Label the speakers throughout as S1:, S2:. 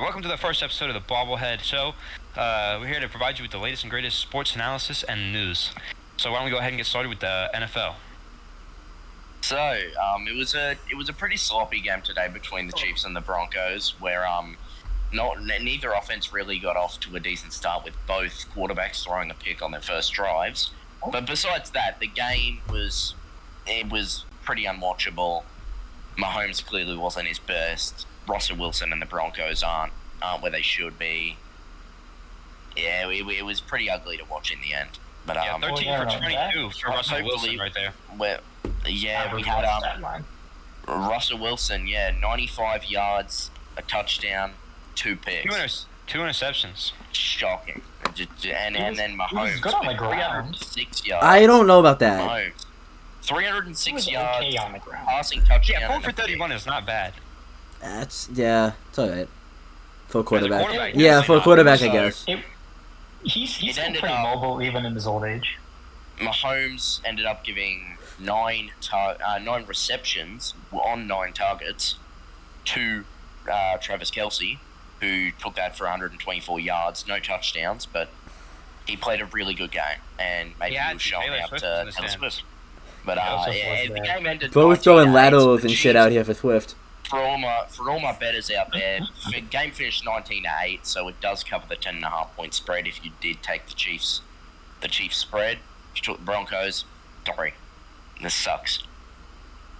S1: welcome to the first episode of the Bobblehead Show. We're here to provide you with the latest and greatest sports analysis and news. So why don't we go ahead and get started with the NFL?
S2: So, it was a pretty sloppy game today between the Chiefs and the Broncos, where neither offense really got off to a decent start with both quarterbacks throwing a pick on their first drives. But besides that, the game was pretty unwatchable. Mahomes clearly wasn't his best. Russell Wilson and the Broncos aren't where they should be. Yeah, it was pretty ugly to watch in the end. But
S1: 13 for 22 for Russell Wilson right there.
S2: We had Russell Wilson, 95 yards, a touchdown, 2 picks.
S1: Two interceptions.
S2: Shocking. And then Mahomes,
S3: good on the ground.
S2: 306 yards.
S4: I don't know about that.
S2: Mahomes, 306 yards,
S3: okay on the ground.
S2: passing touchdown.
S1: Yeah, 4 for 31 is not bad.
S4: It's all right. For a quarterback.
S1: For a
S4: quarterback, I guess.
S3: He's still pretty mobile even in his old age.
S2: Mahomes ended up giving 9 receptions on 9 targets to Travis Kelce, who took that for 124 yards, no touchdowns, but he played a really good game, and maybe he was showing out to Taylor Swift. But the game ended.
S4: Both throwing laterals and shit out here for Swift.
S2: For all my bettors out there, the game finished 19-8, so it does cover the 10.5 point spread. If you did take the Chiefs spread, if you took the Broncos, sorry, this sucks.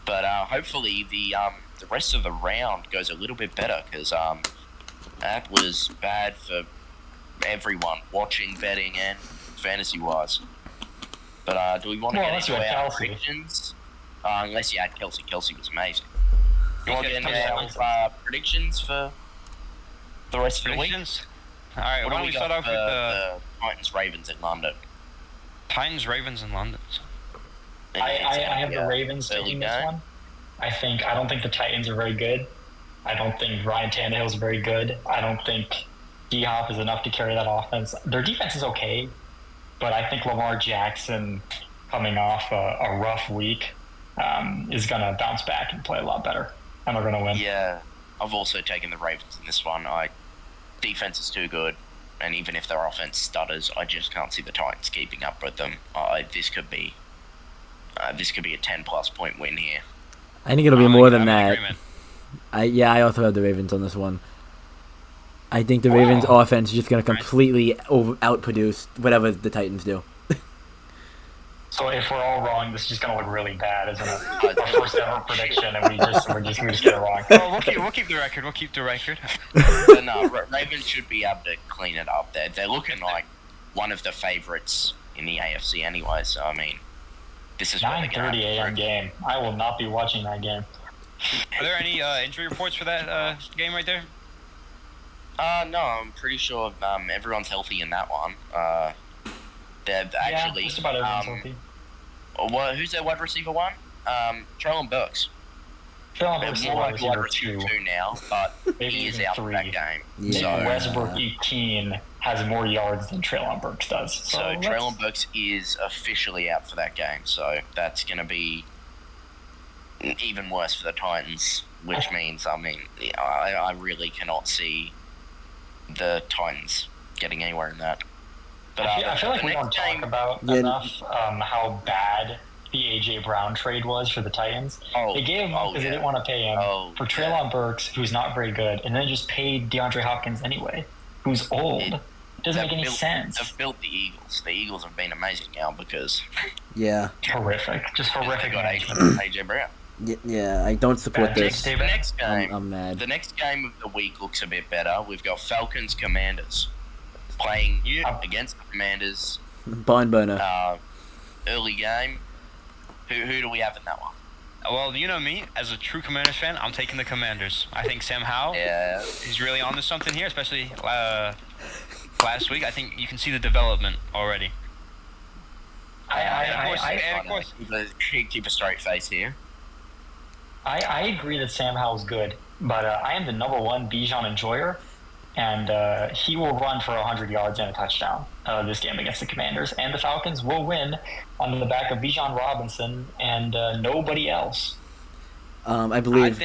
S2: But hopefully the rest of the round goes a little bit better, because that was bad for everyone watching, betting, and fantasy wise. But do we want to get into our predictions? Unless you had Kelce. Kelce was amazing. You want to get into our predictions for the rest of the week?
S1: Alright, why don't we start off with the
S2: Titans, Ravens in London.
S1: Titans, Ravens in London.
S3: I have the Ravens taking this one. I don't think the Titans are very good. I don't think Ryan Tannehill is very good. I don't think D-Hop is enough to carry that offense. Their defense is okay, but I think Lamar Jackson, coming off a rough week, is going to bounce back and play a lot better. And they're going to win.
S2: Yeah, I've also taken the Ravens in this one. Defense is too good, and even if their offense stutters, I just can't see the Titans keeping up with them. This could be a 10-plus point win here.
S4: I think it'll be more than that. I also have the Ravens on this one. I think the Ravens' offense is just going to completely outproduce whatever the Titans do.
S3: So if we're all wrong, this is just going to look really bad, isn't it? Our first ever prediction, and we just get it wrong.
S1: We'll keep the record. We'll keep the record.
S2: But no, Ravens should be able to clean it up. They're looking like one of the favorites in the AFC anyway. So I mean, this is
S3: 9:30 a.m. game. I will not be watching that game.
S1: Are there any injury reports for that game right there?
S2: No, I'm pretty sure everyone's healthy in that one. They're actually
S3: just about everyone's healthy.
S2: Who's their wide receiver one? Treylon Burks.
S3: Treylon Burks is wide receiver
S2: 2 now, but he is out for that game.
S4: Yeah.
S2: So
S3: Westbrook 18 has more yards than Treylon Burks does. So
S2: Treylon Burks is officially out for that game. So that's going to be even worse for the Titans, which means, I really cannot see the Titans getting anywhere in that. But
S3: I feel like we don't talk about enough how bad the A.J. Brown trade was for the Titans. They gave him because they didn't want to pay him for Treylon Burks, who's not very good, and then just paid DeAndre Hopkins anyway, who's old. It doesn't make any sense.
S2: They've built the Eagles. The Eagles have been amazing now because...
S3: Horrific. Just horrific.
S2: Got A.J. Brown.
S4: Yeah, I don't support this.
S2: The next game,
S4: I'm mad.
S2: The next game of the week looks a bit better. We've got Falcons Commanders playing against the Commanders.
S4: Barn burner.
S2: Early game. Who do we have in that one?
S1: Well, you know me, as a true Commanders fan, I'm taking the Commanders. I think Sam Howell is really on to something here, especially last week. I think you can see the development already.
S3: Of
S2: course, keep a straight face here.
S3: I agree that Sam Howell's good, but I am the number one Bijan enjoyer, and he will run for 100 yards and a touchdown this game against the Commanders, and the Falcons will win on the back of Bijan Robinson and nobody else.
S4: I believe.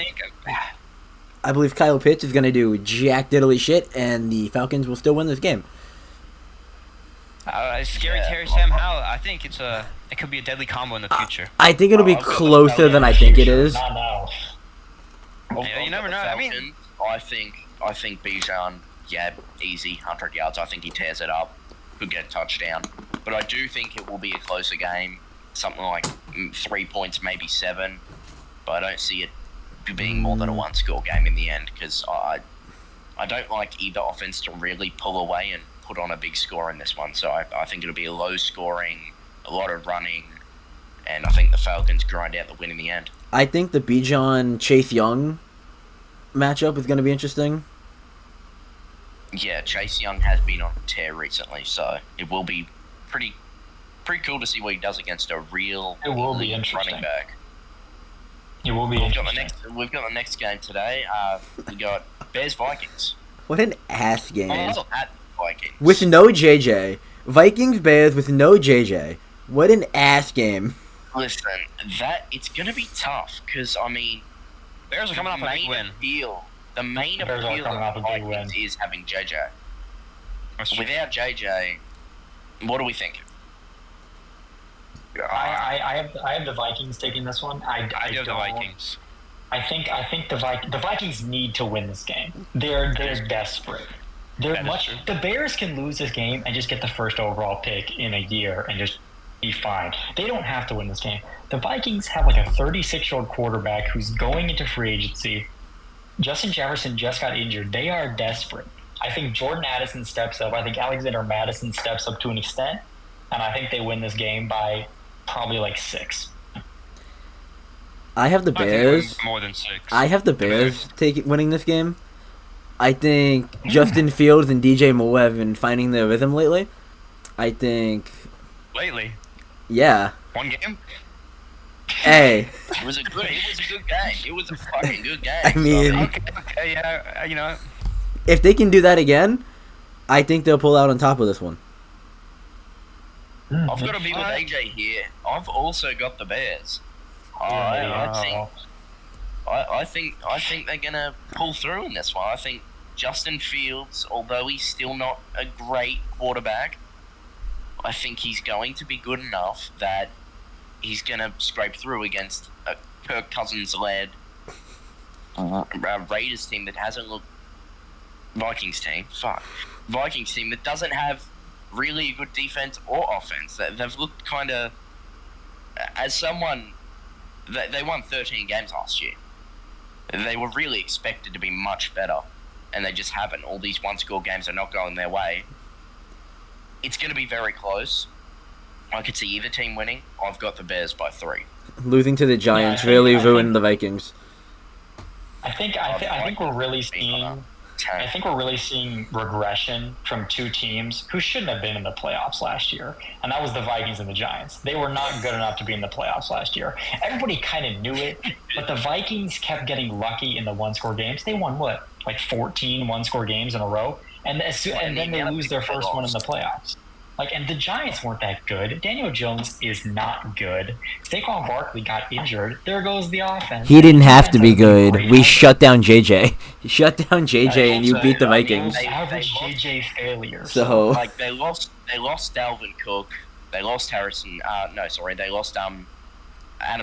S4: I believe Kyle Pitts is going to do jack diddly shit, and the Falcons will still win this game.
S1: Scary Terry Sam Howell. I think it could be a deadly combo in the future.
S4: I think it'll be closer than I think it is.
S3: Not now.
S1: Yeah, you never know.
S2: Falcons, I think Bijan, easy 100 yards. I think he tears it up. Could get a touchdown. But I do think it will be a closer game. Something like 3 points, maybe 7. But I don't see it being more than a one-score game in the end, because I don't like either offense to really pull away and put on a big score in this one. So I think it'll be a low scoring, a lot of running, and I think the Falcons grind out the win in the end.
S4: I think the Bijan Chase Young matchup is going to be interesting.
S2: Yeah, Chase Young has been on a tear recently, so it will be pretty cool to see what he does against a real running back.
S3: It will be interesting.
S2: We've got the next game today. We got Bears-Vikings.
S4: What an ass game.
S2: At Vikings.
S4: With no JJ. Vikings-Bears with no JJ. What an ass game.
S2: Listen, it's going to be tough, because, I mean,
S1: Bears are coming off a big win.
S2: The main appeal of the Vikings is having JJ. Without JJ, what do we think?
S3: I have the Vikings taking this one. I
S1: do have the Vikings.
S3: I think the Vikings need to win this game. They're desperate. The Bears can lose this game and just get the first overall pick in a year and just be fine. They don't have to win this game. The Vikings have like a 36-year-old quarterback who's going into free agency. Justin Jefferson just got injured. They are desperate. I think Jordan Addison steps up. I think Alexander Madison steps up to an extent. And I think they win this game by probably like 6.
S4: I have the Bears.
S1: More than 6.
S4: I have the Bears winning this game. I think Justin Fields and DJ Moore have been finding their rhythm lately. I think...
S1: Lately?
S4: Yeah.
S1: One game?
S4: Hey.
S2: It was a good game. It was a fucking good game.
S4: I mean...
S1: Okay, yeah, you know...
S4: If they can do that again, I think they'll pull out on top of this one.
S2: I've got to be with AJ here. I've also got the Bears. I think they're gonna pull through in this one. I think Justin Fields, although he's still not a great quarterback, I think he's going to be good enough that he's gonna scrape through against a Kirk Cousins-led Raiders team that hasn't looked. Vikings team that doesn't have really a good defense or offense. They've looked kind of as someone. They won 13 games last year. They were really expected to be much better, and they just haven't. All these one-score games are not going their way. It's going to be very close. I could see either team winning. I've got the Bears by 3.
S4: Losing to the Giants really ruined the Vikings.
S3: I think we're really seeing... I think we're really seeing regression from 2 teams who shouldn't have been in the playoffs last year, and that was the Vikings and the Giants. They were not good enough to be in the playoffs last year. Everybody kind of knew it, but the Vikings kept getting lucky in the one-score games. They won, like 14 one-score games in a row, and then they lose their first one in the playoffs. And the Giants weren't that good. Daniel Jones is not good. Saquon Barkley got injured. There goes the offense.
S4: He didn't have to be good. We shut down JJ. Shut down JJ and you beat the Vikings.
S3: Average JJ failure.
S4: So
S2: they lost Dalvin Cook. They lost Harrison. They lost Adam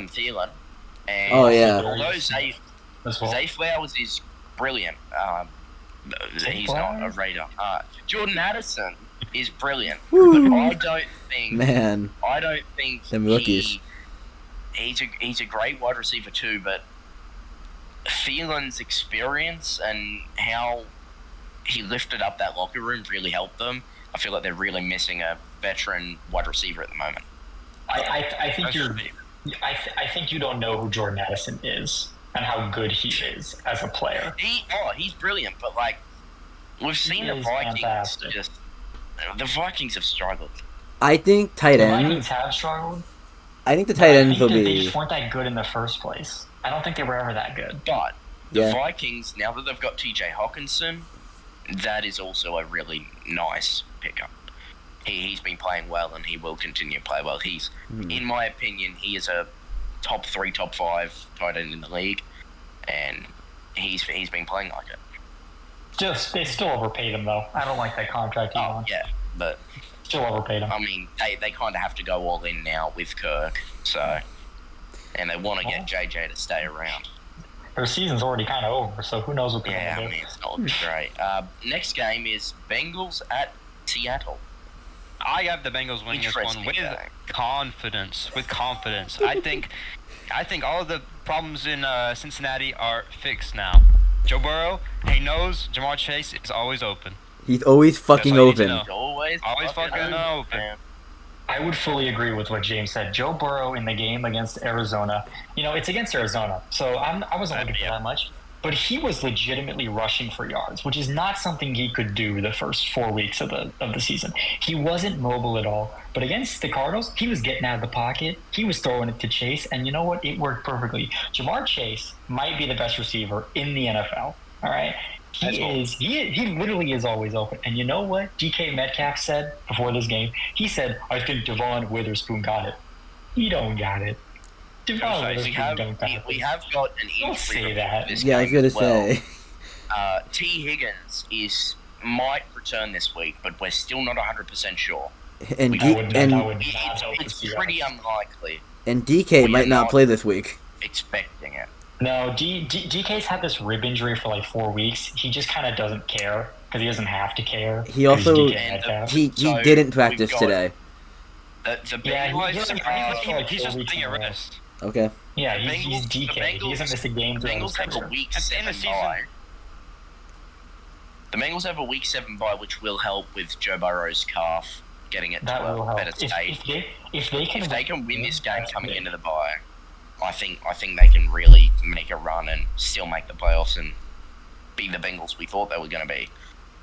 S2: Thielen. And although Zay Flowers is brilliant, he's not a Raider. Jordan Addison is brilliant.
S4: Woo.
S2: But I don't think
S4: them rookies.
S2: He's a great wide receiver too, but Thielen's experience and how he lifted up that locker room really helped them. I feel like they're really missing a veteran wide receiver at the moment.
S3: I think you don't know who Jordan Addison is and how good he is as a player.
S2: He's brilliant, but we've seen the Vikings the Vikings have struggled.
S4: I think tight end.
S3: The Vikings have struggled.
S4: I think the tight ends will be.
S3: They just weren't that good in the first place. I don't think they were ever that good.
S2: But the Vikings, now that they've got TJ Hawkinson, that is also a really nice pickup. He's been playing well, and he will continue to play well. In my opinion, he is a top 3, top 5 tight end in the league, and he's been playing like it.
S3: They still overpaid him though. I don't like that contract.
S2: Yeah, but
S3: still overpaid him.
S2: I mean, they kind of have to go all in now with Kirk, so, and they want to get JJ to stay around.
S3: Their season's already kind of over, so who knows what they're going to do.
S2: Yeah, I mean, it's not looking great. Next game is Bengals at Seattle.
S1: I have the Bengals winning this one with confidence. I think all of the problems in Cincinnati are fixed now. Joe Burrow, he knows Jamar Chase is always open.
S4: He's always fucking open.
S2: Always
S1: fucking open.
S3: I would fully agree with what James said. Joe Burrow in the game against Arizona, it's against Arizona, so I wasn't looking for that much. But he was legitimately rushing for yards, which is not something he could do the first 4 weeks of the season. He wasn't mobile at all. But against the Cardinals, he was getting out of the pocket. He was throwing it to Chase, and you know what? It worked perfectly. Jamar Chase might be the best receiver in the NFL. All right. He literally is always open. And you know what DK Metcalf said before this game? He said, I think Devon Witherspoon got it. He don't got it.
S2: We have got an injury
S3: that.
S2: This
S4: I was going to say.
S2: T. Higgins might return this week, but we're still not 100% sure.
S4: And
S2: it's pretty unlikely.
S4: And DK might not play this week.
S2: Expecting it.
S3: No, DK's had this rib injury for like 4 weeks. He just kind of doesn't care because he doesn't have to care.
S4: He also he didn't practice today.
S1: He's just taking a rest.
S4: Okay.
S3: Yeah, he's DK. He hasn't missed a game.
S2: The Bengals have a week 7 bye. The Bengals have a week 7 bye, which will help with Joe Burrow's calf getting it to a better state.
S3: If they
S2: can win this game coming into the bye, I think they can really make a run and still make the playoffs and be the Bengals we thought they were going to be.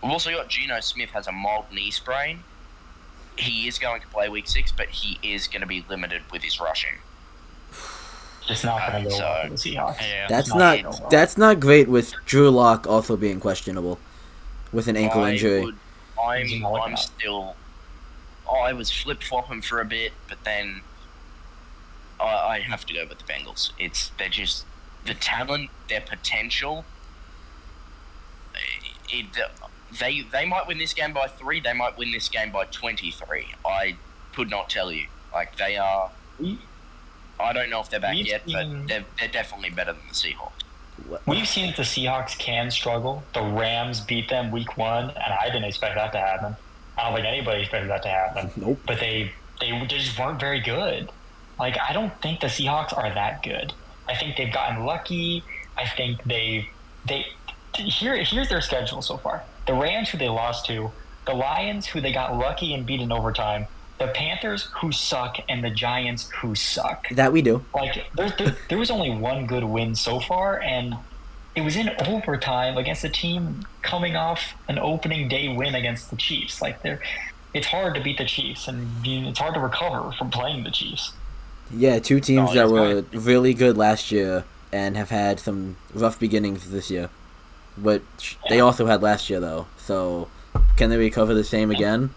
S2: We've also got Geno Smith has a mild knee sprain. He is going to play week 6, but he is going to be limited with his rushing.
S3: Just not going to go well for the Seahawks.
S4: Yeah. That's not great with Drew Lock also being questionable with an ankle injury.
S2: I was flip-flopping for a bit, but then I have to go with the Bengals. They're just the talent, their potential. They might win this game by 3. They might win this game by 23. I could not tell you. Like they are. I don't know if they're back yet, but they're definitely better than the Seahawks.
S3: We've seen that the Seahawks can struggle. The Rams beat them week 1, and I didn't expect that to happen. I don't think anybody expected that to happen.
S4: Nope.
S3: But they just weren't very good. Like, I don't think the Seahawks are that good. I think they've gotten lucky. I think here's their schedule so far. The Rams, who they lost to, the Lions, who they got lucky and beat in overtime, the Panthers, who suck, and the Giants, who suck.
S4: That we do.
S3: Like, there was only one good win so far, and it was in overtime against a team coming off an opening day win against the Chiefs. Like, it's hard to beat the Chiefs, and it's hard to recover from playing the Chiefs.
S4: Yeah, 2 teams that were really good last year and have had some rough beginnings this year. But they also had last year, though. So, can they recover the same again?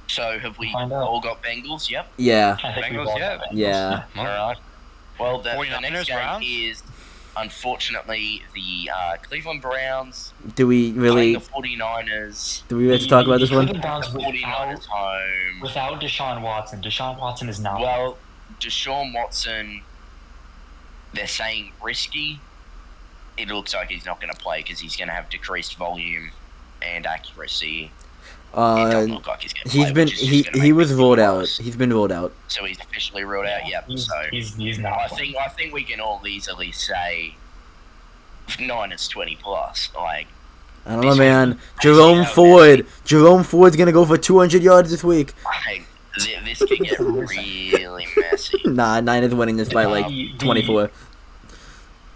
S2: So, have we all got Bengals? Yep.
S4: Yeah.
S1: Bengals,
S4: yeah.
S2: All right. Well, the next game is, unfortunately, the Cleveland Browns.
S4: Do we really?
S2: The 49ers.
S4: Do we have to talk about this one?
S3: The
S2: 49ers home.
S3: Without Deshaun Watson. Deshaun Watson is not.
S2: Well, Deshaun Watson, they're saying risky. It looks like he's not going to play because he's going to have decreased volume and accuracy. It doesn't look like he's going to play.
S4: He was ruled out. He's been ruled out.
S2: So he's officially ruled out. Yep.
S3: He's not.
S2: I think we can all easily say Niners 20 plus. Like,
S4: I don't know, man. Jerome Ford's gonna go for 200 yards this week.
S2: This could get really messy.
S4: Nah, Niners winning this by like 24.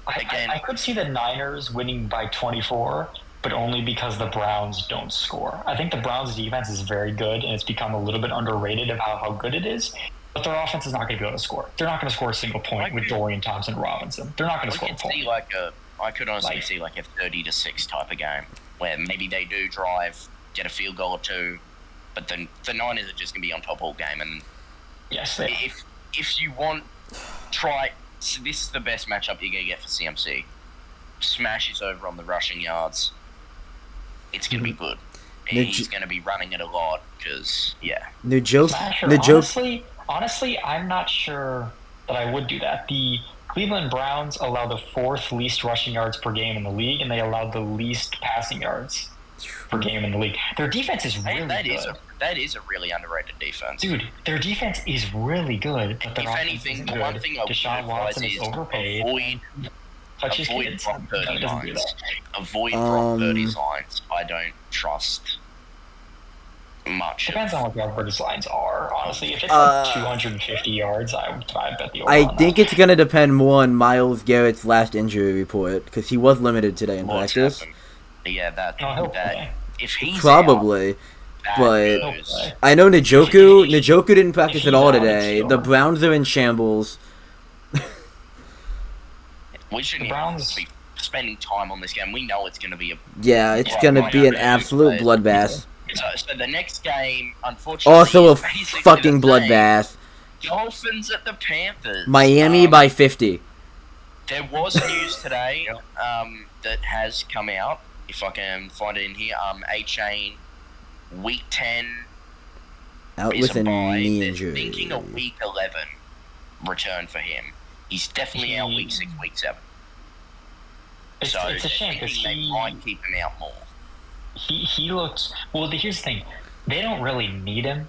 S3: I could see the Niners winning by 24, but only because the Browns don't score. I think the Browns' defense is very good, and it's become a little bit underrated about how good it is. But their offense is not going to be able to score. They're not going to score a single point with Dorian Thompson-Robinson. They're not going to score a point.
S2: I could honestly see like a 30-6 type of game where maybe they do drive, get a field goal or 2, but then the Niners are just going to be on top all game. And
S3: yes,
S2: if you want, so this is the best matchup you're going to get for CMC. smashes over on the rushing yards, it's going to be good. He's going to be running it a lot because, yeah.
S3: Honestly, I'm not sure that I would do that. The Cleveland Browns allow the 4th least rushing yards per game in the league, and they allow the least passing yards per game in the league. Their defense is really good.
S2: That is a really underrated defense.
S3: Dude, their defense is really good. But
S2: if anything, the one thing I would
S3: Deshaun Watson is overpaid.
S2: Avoid Brock Purdy lines. Avoid Brock Purdy's lines. I don't trust much.
S3: Depends on what Brock Purdy's lines are, honestly. If it's like 250 yards, I bet the over
S4: I think it's going to depend more on Myles Garrett's last injury report, because he was limited today in practice.
S2: Yeah, that if he's
S4: probably.
S2: Out,
S4: but I know Njoku didn't practice at all today. The Browns are in shambles.
S2: We shouldn't be spending time on this game. We know it's going to be
S4: it's going to be an absolute bloodbath.
S2: So the next game, unfortunately,
S4: also a fucking bloodbath.
S2: Dolphins at the Panthers.
S4: Miami by 50.
S2: There was news today that has come out. If I can find it in here, A-Chain, Week 10
S4: out
S2: is
S4: with a
S2: bye.
S4: knee
S2: They're
S4: injury.
S2: thinking a Week 11 return for him. He's definitely out Week 6, Week 7.
S3: It's a shame because
S2: they might keep him out more.
S3: He looks... Well, here's the thing. They don't really need him.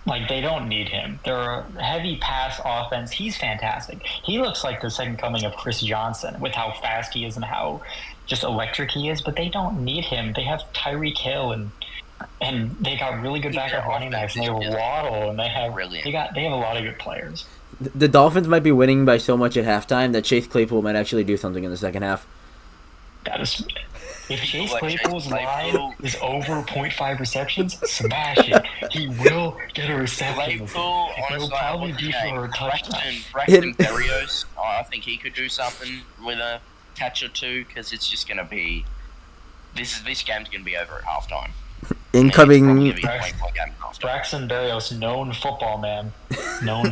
S3: Like, they don't need him. They're a heavy pass offense. He's fantastic. He looks like the second coming of Chris Johnson with how fast he is and how just electric he is, but they don't need him. They have Tyreek Hill and they got really good backup running backs, and they have Waddle, and they have a lot of good players.
S4: The Dolphins might be winning by so much at halftime that Chase Claypool might actually do something in the second half.
S3: That is... If Chase Claypool's line is over 0.5 receptions, smash it. He will get a reception.
S2: Claypool, honestly,
S3: will probably be for a touchdown.
S2: Braxton Berrios, I think he could do something with a catch or two, because it's just going to be... This game's going to be over at halftime.
S4: Incoming...
S3: Braxton Berrios, known football man. Known.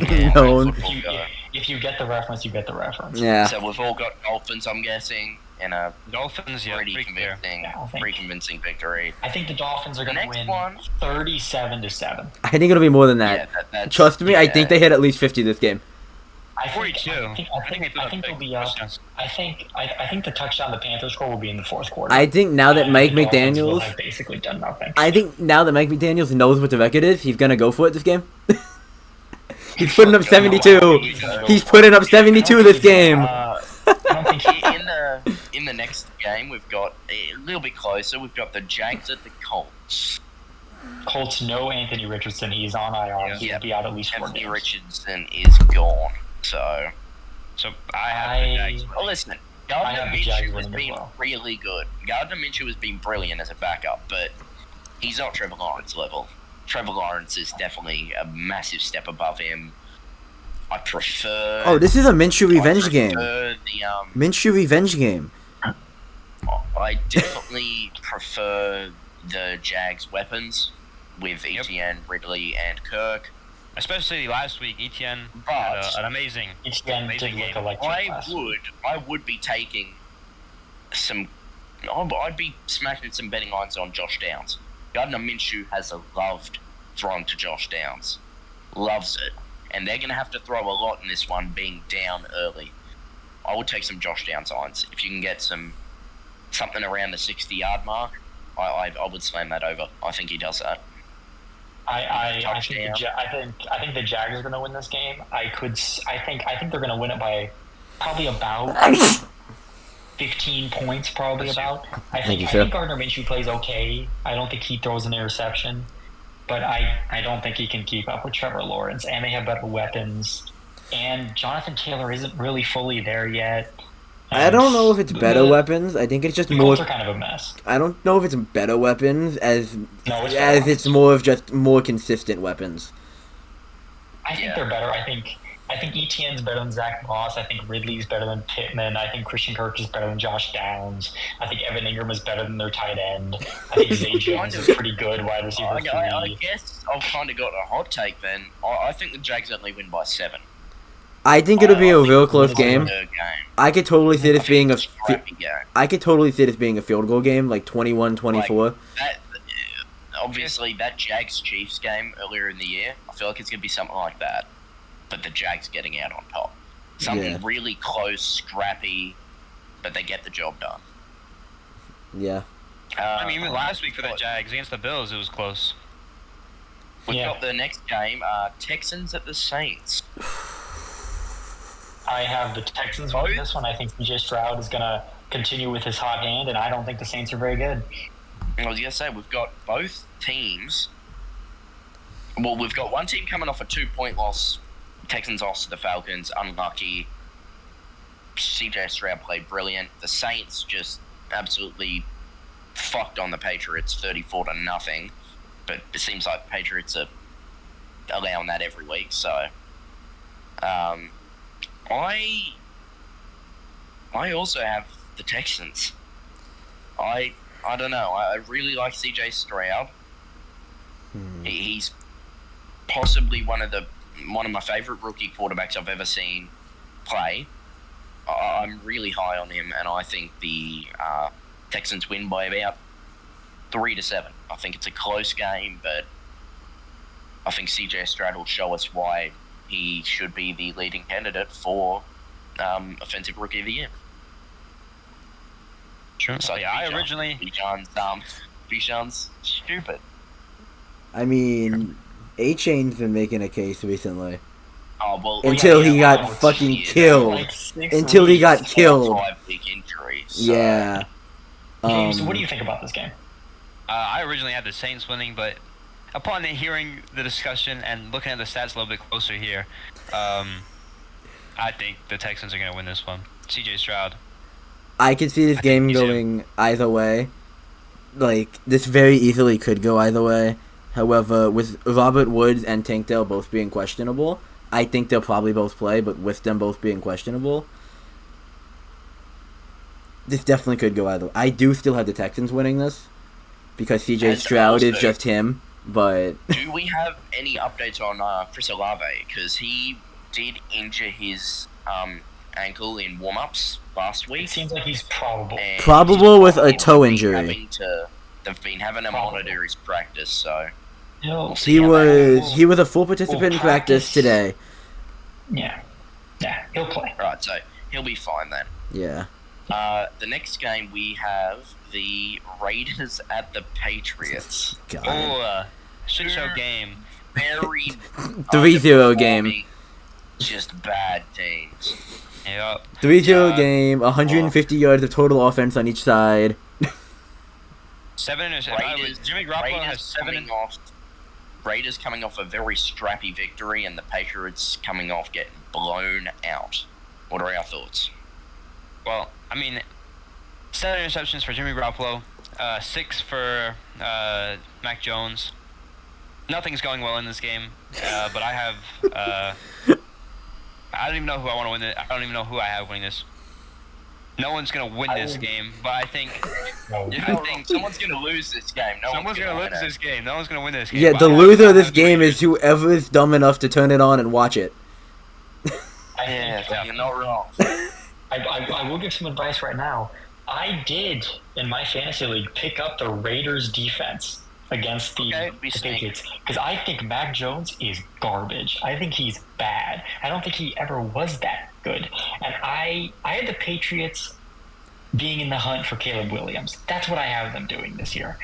S3: If you get the reference, you get the reference.
S4: Yeah.
S2: So we've all got Dolphins, I'm guessing. And a
S1: Dolphins,
S2: pretty convincing victory.
S3: I think the Dolphins are going to win 37-7.
S4: I think it'll be more than that.
S2: Yeah,
S4: Trust me, I think they hit at least 50 this game.
S3: I think they'll be up. I think the touchdown the Panthers score will be in the fourth quarter.
S4: I think now that Mike McDaniels
S3: have basically done nothing.
S4: I think now that Mike McDaniels knows what the record is, he's gonna go for it this game. He's putting up 72. He's putting up 72 this game.
S2: In the next game, we've got a little bit closer. We've got the Jags at the Colts.
S3: Colts, no Anthony Richardson. He's on IR. He'll be out at least 4 games.
S2: Anthony Richardson is gone. So
S1: I have the Jags.
S2: Well, listen, Gardner Minshew has been really good. Gardner Minshew has been brilliant as a backup, but he's not Trevor Lawrence level. Trevor Lawrence is definitely a massive step above him. I prefer...
S4: Oh, this is a Minshew revenge game.
S2: Minshew
S4: revenge game.
S2: I definitely prefer the Jags' weapons with Etienne, Ridley, and Kirk.
S1: Especially last week, Etienne had an amazing game.
S2: I would be taking some... I'd be smashing some betting lines on Josh Downs. Gardner Minshew has loved throwing to Josh Downs. Loves it. And they're going to have to throw a lot in this one, being down early. I would take some Josh Downs lines. If you can get something around the 60-yard mark, I would slam that over. I think he does that.
S3: I think the Jags are going to win this game. I think they're going to win it by probably about 15 points. I think Gardner Minshew plays okay. I don't think he throws an interception. But I don't think he can keep up with Trevor Lawrence, and they have better weapons. And Jonathan Taylor isn't really fully there yet.
S4: I don't know if it's better weapons. I think it's just more...
S3: The Colts are kind of a mess.
S4: I don't know if it's better weapons as it's more of just more consistent weapons.
S3: I think they're better. I think Etienne's better than Zach Moss. I think Ridley's better than Pittman. I think Christian Kirk is better than Josh Downs. I think Evan Ingram is better than their tight end. I think Zay Jones is pretty good wide receiver.
S2: I guess I've kind of got a hot take then. I think the Jags only win by 7.
S4: I think it'll be a real close
S2: It's a
S4: game.
S2: third
S4: I could totally see this being a.
S2: scrappy game.
S4: I could totally see this being a field goal game, like 21-24.
S2: Like, obviously, that Jags-Chiefs game earlier in the year, I feel like it's going to be something like that. But the Jags getting out on top. Something really close, scrappy, but they get the job done.
S4: Yeah.
S1: I mean, even last week for the Jags against the Bills, it was close.
S2: We've got the next game, Texans at the Saints.
S3: I have the Texans winning this one. I think CJ Stroud is going to continue with his hot hand, and I don't think the Saints are very good.
S2: I was going to say, we've got both teams. Well, we've got one team coming off a 2-point loss. Texans lost to the Falcons, unlucky. CJ Stroud played brilliant. The Saints just absolutely fucked on the Patriots 34-0. But it seems like the Patriots are allowing that every week, so... I also have the Texans. I don't know. I really like CJ Stroud. He's possibly one of my favorite rookie quarterbacks I've ever seen play. I'm really high on him, and I think the Texans win by about 3-7. I think it's a close game, but I think CJ Stroud will show us why he should be the leading candidate for Offensive Rookie of the Year.
S1: Sure.
S2: So
S1: yeah,
S2: Bijan's stupid.
S4: I mean, A-Chain's been making a case recently.
S2: Oh, well,
S4: until he got fucking killed. Until he got killed.
S2: 5 big injuries. So.
S4: Yeah.
S3: James, what do you think about this game?
S1: I originally had the Saints winning, but upon hearing the discussion and looking at the stats a little bit closer here, I think the Texans are going to win this one. CJ Stroud.
S4: I could see this game going either way. Like, this very easily could go either way. However, with Robert Woods and Tank Dell both being questionable, I think they'll probably both play, but with them both being questionable, this definitely could go either way. I do still have the Texans winning this, because CJ Stroud is just him, but...
S2: Do we have any updates on Chris Olave? Because he did injure his ankle in warm-ups last week.
S3: It seems like he's probable.
S4: Probable with a toe injury.
S2: They've been having to monitor his practice, so...
S3: We'll
S4: he was a full participant in practice today.
S3: Yeah, he'll play.
S2: Right, so he'll be fine then.
S4: Yeah.
S2: The next game we have the Raiders at the Patriots.
S4: God.
S1: Oh, shit show game.
S2: Very
S4: 3-0 game.
S2: Just bad teams.
S1: Yep.
S4: 3-0 game, 150 yards of total offense on each side.
S1: 7 interceptions. Jimmy Garoppolo has 7.
S2: Raiders coming off a very scrappy victory, and the Patriots coming off getting blown out. What are our thoughts?
S1: Well, I mean, 7 interceptions for Jimmy Garoppolo, 6 for Mac Jones. Nothing's going well in this game, but I have. I don't even know who I want to win it. I don't even know who I have winning this. No one's gonna win this game, but I think
S2: someone's gonna lose this game.
S1: Someone's gonna lose this game. No one's gonna win this game.
S4: Yeah, the loser of this game is whoever is dumb enough to turn it on and watch it.
S2: You're not wrong.
S3: I will give some advice right now. I did, in my fantasy league, pick up the Raiders defense against the Patriots, because I think Mac Jones is garbage. I think he's bad. I don't think he ever was that good. And I had the Patriots being in the hunt for Caleb Williams. That's what I have them doing this year.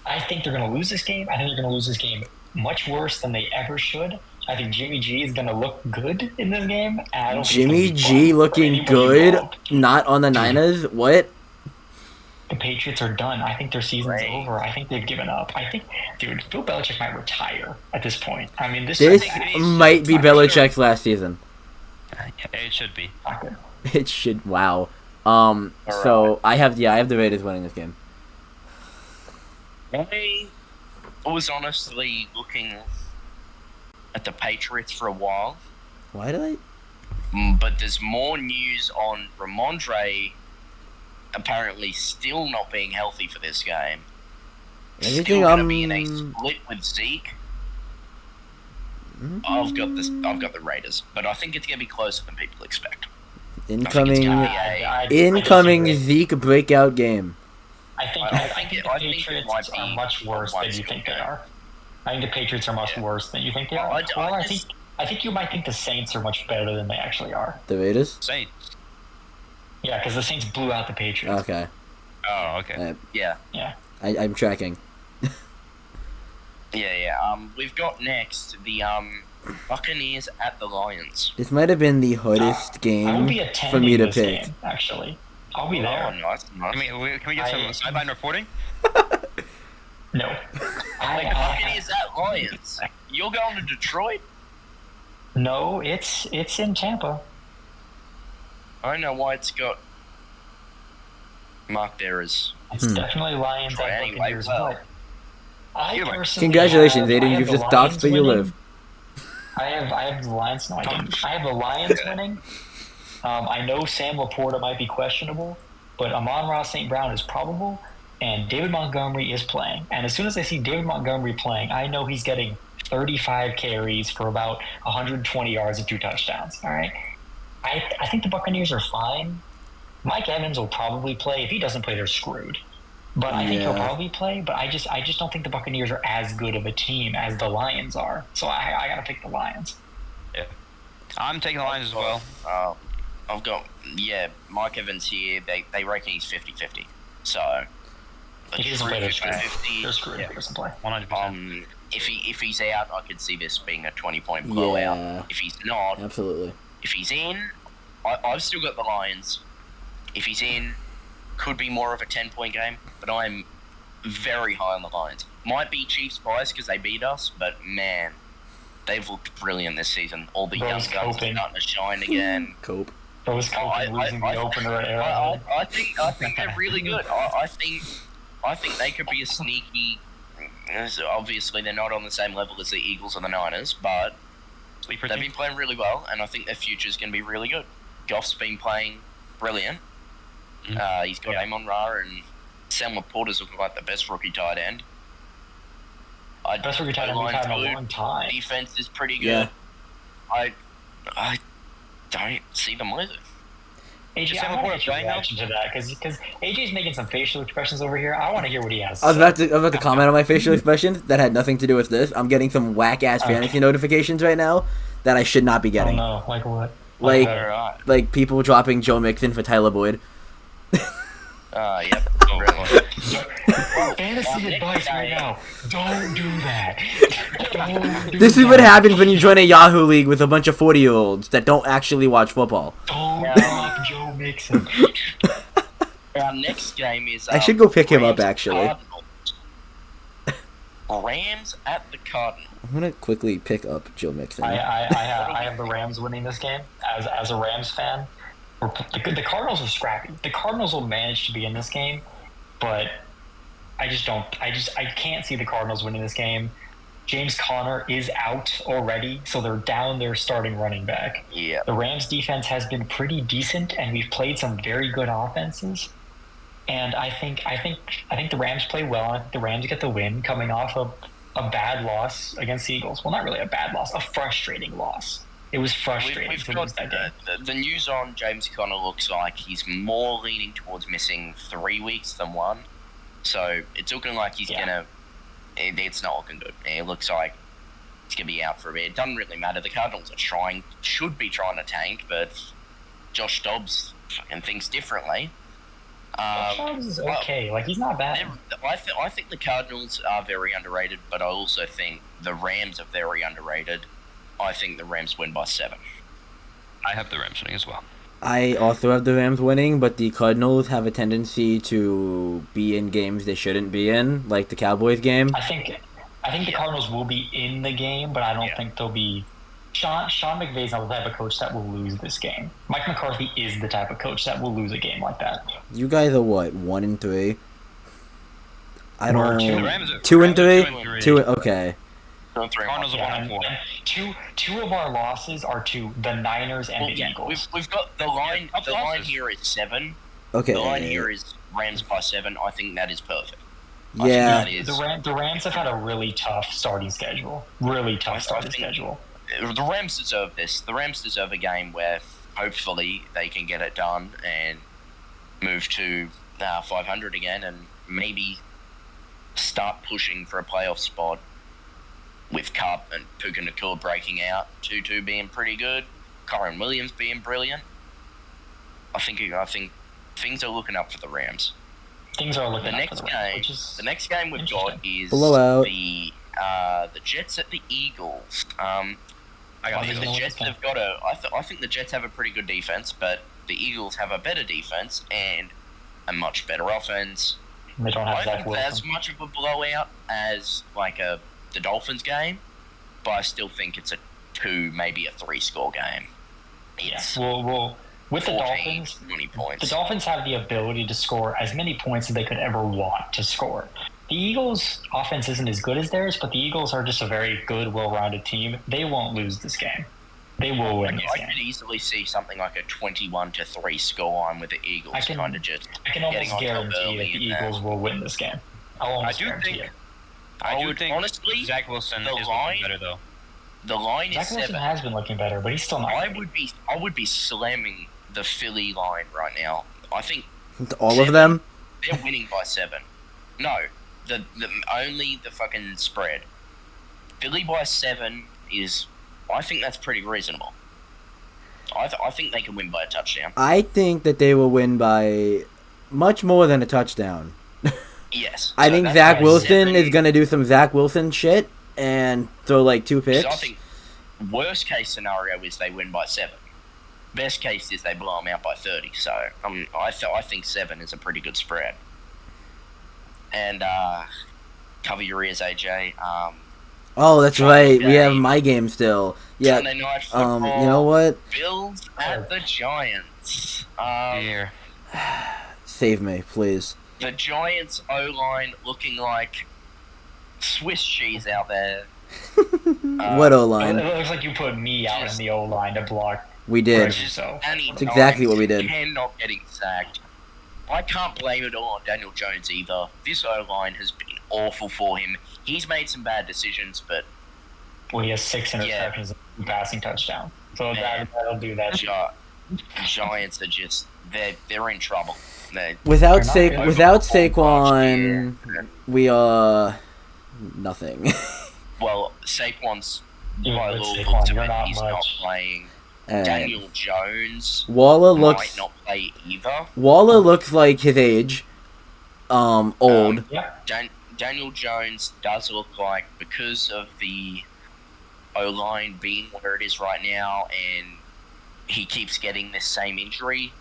S3: I think they're going to lose this game. I think they're going to lose this game much worse than they ever should. I think Jimmy G is going to look good in this game.
S4: Jimmy G looking good? Not on the Niners? What?
S3: The Patriots are done. I think their season's over. I think they've given up. I think, dude, Bill Belichick might retire at this point. I mean, this
S4: might be Belichick's last season.
S1: It should be.
S4: It should. Wow. So I have the Raiders winning this game.
S2: I was honestly looking at the Patriots for a while.
S4: Why did
S2: But there's more news on Ramondre apparently still not being healthy for this game. Still going to be in a split with Zeke. I've got this. I've got the Raiders, but I think it's gonna be closer than people expect.
S4: Incoming Zeke breakout game.
S3: I think the Patriots are much worse than you think they are. I think the Patriots are much worse than you think they are. I think you might think the Saints are much better than they actually are.
S4: The Raiders?
S1: Saints.
S3: Yeah, because the Saints blew out the Patriots.
S4: Okay.
S1: Oh, okay.
S2: Yeah.
S4: I'm tracking.
S2: Yeah. We've got next the Buccaneers at the Lions.
S4: This might have been the hardest game for me to pick.
S3: Game, actually, I'll be there.
S2: Oh, nice.
S1: Can we get some sideline reporting?
S3: No.
S2: Buccaneers at Lions. You're going to Detroit?
S3: No, it's in Tampa.
S2: I don't know why it's got marked there as.
S3: It's definitely Lions at Buccaneers.
S4: Congratulations, Aiden! You've just doxed where you live.
S3: I have the Lions. No, I didn't. I have the Lions winning. I know Sam Laporta might be questionable, but Amon-Ra St. Brown is probable, and David Montgomery is playing. And as soon as I see David Montgomery playing, I know he's getting 35 carries for about 120 yards and 2 touchdowns. All right. I think the Buccaneers are fine. Mike Evans will probably play. If he doesn't play, they're screwed. But I think he'll probably play. But I just don't think the Buccaneers are as good of a team as the Lions are. So I got to pick the Lions.
S1: Yeah. I'm taking the Lions as well.
S2: I've got, Mike Evans here. They reckon he's 50-50. So,
S3: if he doesn't play, they're screwed. If he doesn't play.
S1: 100%.
S2: If he's out, I could see this being a 20-point blowout.
S4: Yeah.
S2: If he's not,
S4: absolutely.
S2: If he's in, I've still got the Lions. If he's in, could be more of a 10-point game, but I'm very high on the Lions. Might be Chiefs bias because they beat us, but man, they've looked brilliant this season. All the young guns are starting to shine again.
S4: Cope.
S3: Rose Cope losing the opener at Arrowhead.
S2: I think they're really good. I think they could be a sneaky. Obviously, they're not on the same level as the Eagles or the Niners, but they've been playing really well, and I think their future's going to be really good. Goff's been playing brilliant. He's got Amon-Ra, and Sam Laporta's looking like the best rookie tight end.
S3: Best rookie tight end we've had in a long time.
S2: Defense is pretty good. Yeah. I don't see them losing.
S3: AJ, I want to get your reaction to that because AJ's making some facial expressions over here. I want to hear what he has.
S4: I was about to comment on my facial expressions that had nothing to do with this. I'm getting some whack ass fantasy notifications right now that I should not be getting.
S3: Oh no, like what?
S4: Like people dropping Joe Mixon for Tyler Boyd.
S2: Yep.
S3: Fantasy advice right now. Don't do that.
S4: This is what happens when you join a Yahoo League with a bunch of 40-year-olds that don't actually watch football.
S3: Don't drop Joe Mixon.
S2: Our next game is.
S4: I should go pick him up, actually.
S2: Rams at the Cardinals.
S4: I'm gonna quickly pick up Joe Mixon.
S3: I have the Rams winning this game as a Rams fan. The Cardinals are scrappy. The Cardinals will manage to be in this game, but I can't see the Cardinals winning this game. James Conner is out already, so they're down their starting running back.
S2: Yeah.
S3: The Rams defense has been pretty decent, and we've played some very good offenses. And I think the Rams play well. I think the Rams get the win coming off of a bad loss against the Eagles. Well, not really a bad loss, a frustrating loss. It was frustrating.
S2: We've got the news on James Conner looks like he's more leaning towards missing 3 weeks than 1. So it's looking like he's gonna. It's not looking good. It looks like he's gonna be out for a bit. It doesn't really matter. The Cardinals should be trying to tank, but Josh Dobbs fucking thinks differently.
S3: Josh Dobbs is okay. Like he's not bad.
S2: I think the Cardinals are very underrated, but I also think the Rams are very underrated. I think the Rams win by 7.
S1: I have the Rams winning as well.
S4: I also have the Rams winning, but the Cardinals have a tendency to be in games they shouldn't be in, like the Cowboys game.
S3: I think the Cardinals will be in the game, but I don't think they'll be. Sean McVay's not the type of coach that will lose this game. Mike McCarthy is the type of coach that will lose a game like that.
S4: You guys are what, 1-3? I don't know.
S1: 2-3?
S4: 2 okay.
S1: Cardinals are 1-4.
S3: Two of our losses are to the Niners and the Eagles.
S2: We've got the line. The line here is 7.
S4: Okay.
S2: The line here is Rams by 7. I think that is perfect.
S4: Yeah.
S3: The Rams have had a really tough starting schedule. Really tough starting schedule.
S2: the Rams deserve this. The Rams deserve a game where hopefully they can get it done and move to 500 again and maybe start pushing for a playoff spot with Cup and Puka Nakua breaking out, Tutu being pretty good, Kyron Williams being brilliant. I think things are looking up for the Rams.
S3: Things are looking
S2: up
S3: for
S2: the
S3: Rams.
S2: Rams. The next game we've got is
S4: Blowout.
S2: the Jets at the Eagles. I think the Jets have got I think the Jets have a pretty good defense, but the Eagles have a better defense and a much better offense.
S3: They don't have
S2: I
S3: Zach
S2: think
S3: Wilson.
S2: as much of a blowout as like the Dolphins game, but I still think it's a 2, maybe a 3-score game.
S3: Yes. Well, with
S2: 14,
S3: the Dolphins,
S2: 20 points.
S3: the Dolphins have the ability to score as many points as they could ever want to score. The Eagles' offense isn't as good as theirs, but the Eagles are just a very good, well-rounded team. They won't lose this game. They will win this game.
S2: I could easily see something like a 21-3 scoreline with the Eagles kind of just.
S3: I can almost guarantee that the Eagles will win this game.
S1: I do think
S2: honestly,
S1: Zach Wilson is looking better though.
S2: The line
S3: Zach
S2: is
S3: Wilson
S2: 7.
S3: has been looking better, but he's still not.
S2: I would be slamming the Philly line right now. I think
S4: All of them?
S2: they're winning by 7. No, the only the fucking spread. Philly by 7 is. I think that's pretty reasonable. I think they can win by a touchdown.
S4: I think that they will win by much more than a touchdown.
S2: Yes.
S4: I think Zach Wilson is going to do some Zach Wilson shit and throw like 2 picks.
S2: So I think worst case scenario is they win by 7. Best case is they blow them out by 30. So I think 7 is a pretty good spread. And cover your ears, AJ.
S4: Oh, that's right. We have my game still. Yeah.
S2: Sunday night football,
S4: you know what?
S2: Bills at the Giants.
S1: Here.
S4: Save me, please.
S2: The Giants O-line looking like Swiss cheese out there.
S4: What
S3: It
S4: O-line?
S3: looks like you put me out in the O-line to block.
S4: We did.
S3: So.
S4: That's exactly what we did.
S2: And not getting sacked. I can't blame it all on Daniel Jones either. This O-line has been awful for him. He's made some bad decisions, but...
S3: Well, he has 6 interceptions and 2 passing touchdowns. So that'll do that.
S2: Giants are just... They're in trouble.
S4: Without
S3: They're not
S4: without
S2: good.
S4: Saquon, we are nothing.
S2: Well, Saquon's
S3: Even
S2: by
S3: with
S2: law
S3: Saquon,
S2: books,
S3: you're not
S2: he's
S3: much.
S2: not playing.
S4: And
S2: Daniel Jones
S4: Waller
S2: might
S4: looks
S2: not play either.
S4: like his age. Old.
S3: Yeah.
S2: Daniel Jones does look like, because of the O-line being where it is right now, and he keeps getting this same injury,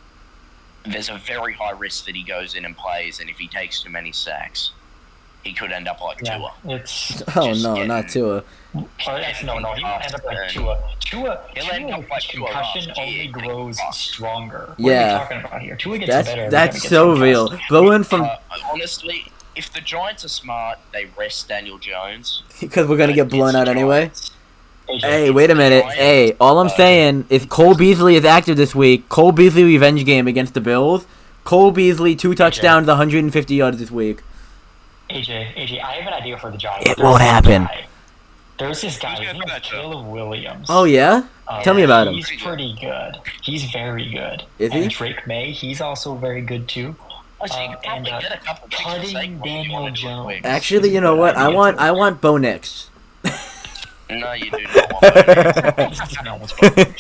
S2: there's a very high risk that he goes in and plays, and if he takes too many sacks, he could end up like Tua.
S3: It's
S4: Oh no, not Tua.
S3: no. He won't end up like Tua.
S2: He'll end up like Tua
S3: concussion
S2: last
S3: only
S2: year.
S3: grows stronger.
S4: Yeah.
S3: What are we talking about here? Tua gets better.
S4: That's so real. Going from
S2: Honestly, if the Giants are smart, they rest Daniel Jones.
S4: because we're gonna get blown out anyway.
S3: AJ,
S4: Hey, wait a minute. Hey, all I'm saying is Cole Beasley is active this week. Cole Beasley revenge game against the Bills. Cole Beasley 2 touchdowns, 150 yards this week.
S3: AJ, I have an idea for the Giants.
S4: It won't happen.
S3: There's this guy.
S1: Who's
S3: His
S1: gonna
S3: name
S1: do
S3: is
S1: that, though?
S3: Caleb Williams.
S4: Oh yeah? Tell me about him.
S3: He's pretty good. He's very good.
S4: Is he?
S3: And Drake May, he's also very good too.
S2: So you could probably get a couple picks for
S3: cutting
S2: Saquon if you
S3: Daniel
S2: wanted to do it
S3: Jones.
S2: quick.
S4: Actually, you know what? I want Bo Nix.
S2: No, you do not want to.